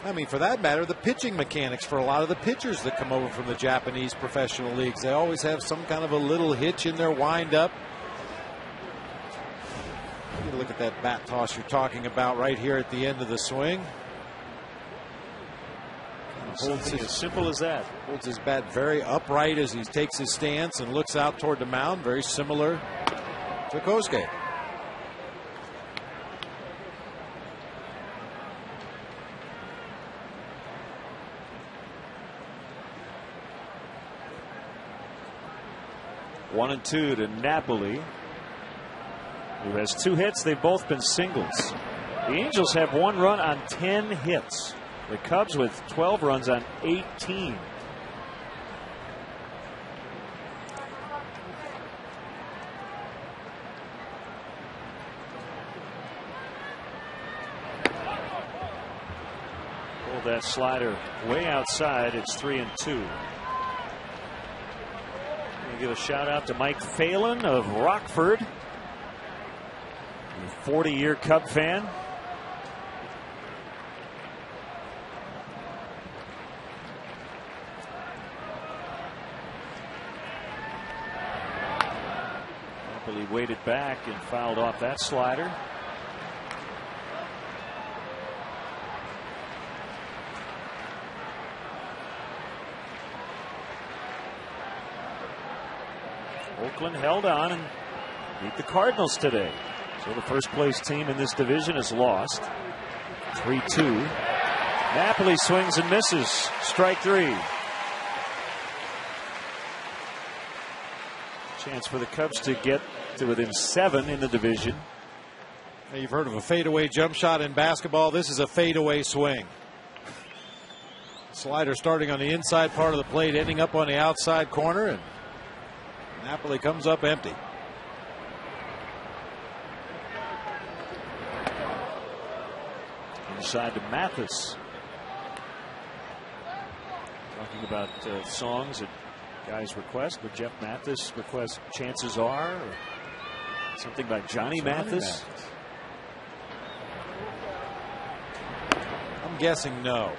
S5: I mean, for that matter, the pitching mechanics for a lot of the pitchers that come over from the Japanese professional leagues. They always have some kind of a little hitch in their windup. Look at that bat toss you're talking about right here at the end of the swing.
S1: Something as simple as that.
S5: Holds his bat very upright as he takes his stance and looks out toward the mound. Very similar to Kosuke.
S1: One and two to Napoli, who has 2 hits. They've both been singles. The Angels have 1 run on 10 hits. The Cubs with 12 runs on 18. Pulled that slider way outside. It's 3-2. Give a shout out to Mike Phelan of Rockford, a 40-year Cub fan. Napoli waited back and fouled off that slider. Oakland held on and beat the Cardinals today. So the first place team in this division is lost. 3-2. Napoli swings and misses. Strike 3. Chance for the Cubs to get to within 7 in the division.
S5: Now you've heard of a fadeaway jump shot in basketball. This is a fadeaway swing. Slider starting on the inside part of the plate, ending up on the outside corner, and Napoli comes up empty.
S1: Inside to Mathis. Talking about songs that guys request, but Jeff Mathis requests Chances Are, or something by Johnny Mathis.
S5: I'm guessing no.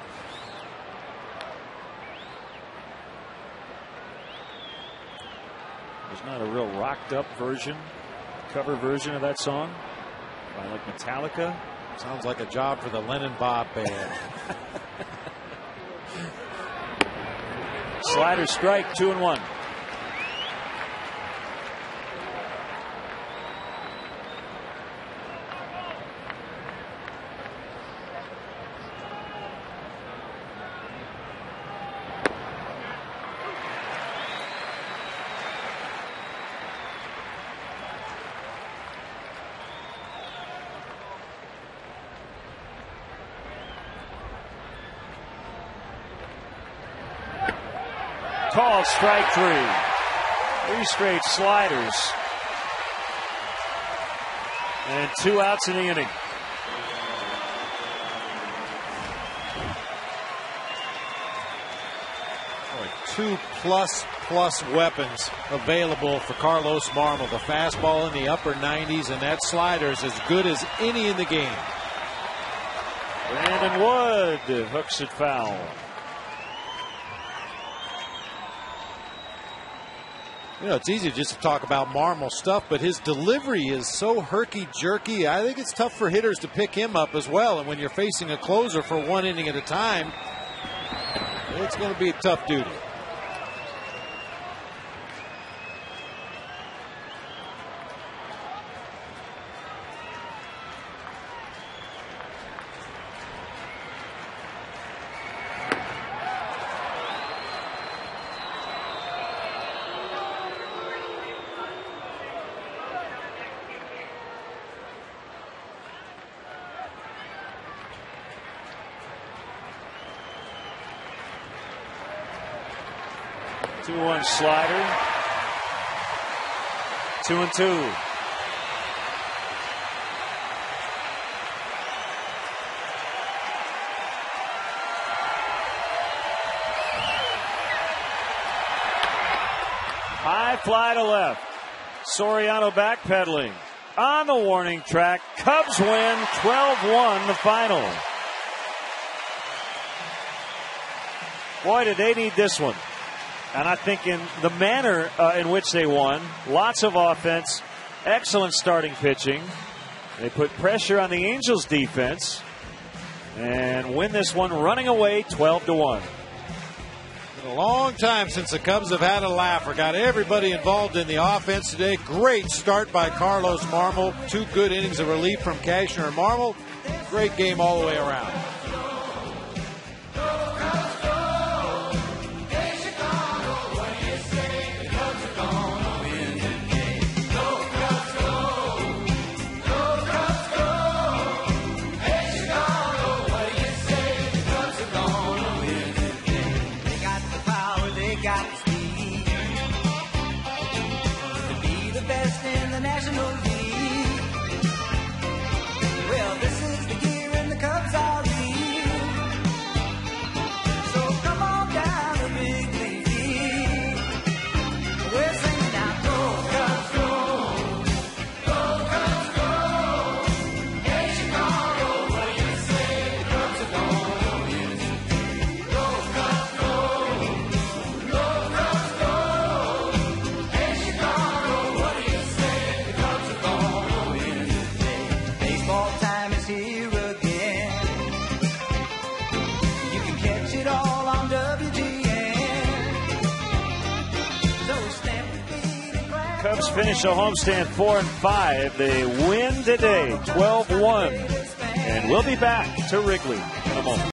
S1: There's not a real rocked up version, cover version of that song by like Metallica.
S5: Sounds like a job for the Lennon Bob band.
S1: Slider strike, 2-1. Called strike 3. 3 straight sliders. And 2 outs in the inning.
S5: Two plus weapons available for Carlos Marmol. The fastball in the upper 90s, and that slider is as good as any in the game.
S1: Brandon Wood hooks it foul.
S5: You know, it's easy just to talk about Marmol stuff, but his delivery is so herky-jerky. I think it's tough for hitters to pick him up as well. And when you're facing a closer for 1 inning at a time, it's going to be a tough duty.
S1: Slider. 2-2. High fly to left. Soriano backpedaling on the warning track. Cubs win 12-1 the final. Boy, did they need this one. And I think in the manner in which they won, lots of offense, excellent starting pitching. They put pressure on the Angels defense and win this one running away 12-1.
S5: Been a long time since the Cubs have had a laugh or got everybody involved in the offense today. Great start by Carlos Marmol. 2 good innings of relief from Cashner and Marmol. Great game all the way around.
S11: final lead. Well, this is the year and the Cubs are lead. So come on down to Wrigley Field. We're singing now, go Cubs, go. Go Cubs, go. Hey Chicago, what do you say? The Cubs are gonna win today. Go Cubs, go. Go Cubs, go. Hey Chicago, what do you say? The Cubs are gonna win today. Baseball time is here again. You can catch it all on WGN. So stand with me and clap.
S1: Cubs finish the homestand 4-5. They win today, 12-1. And we'll be back to Wrigley in a moment.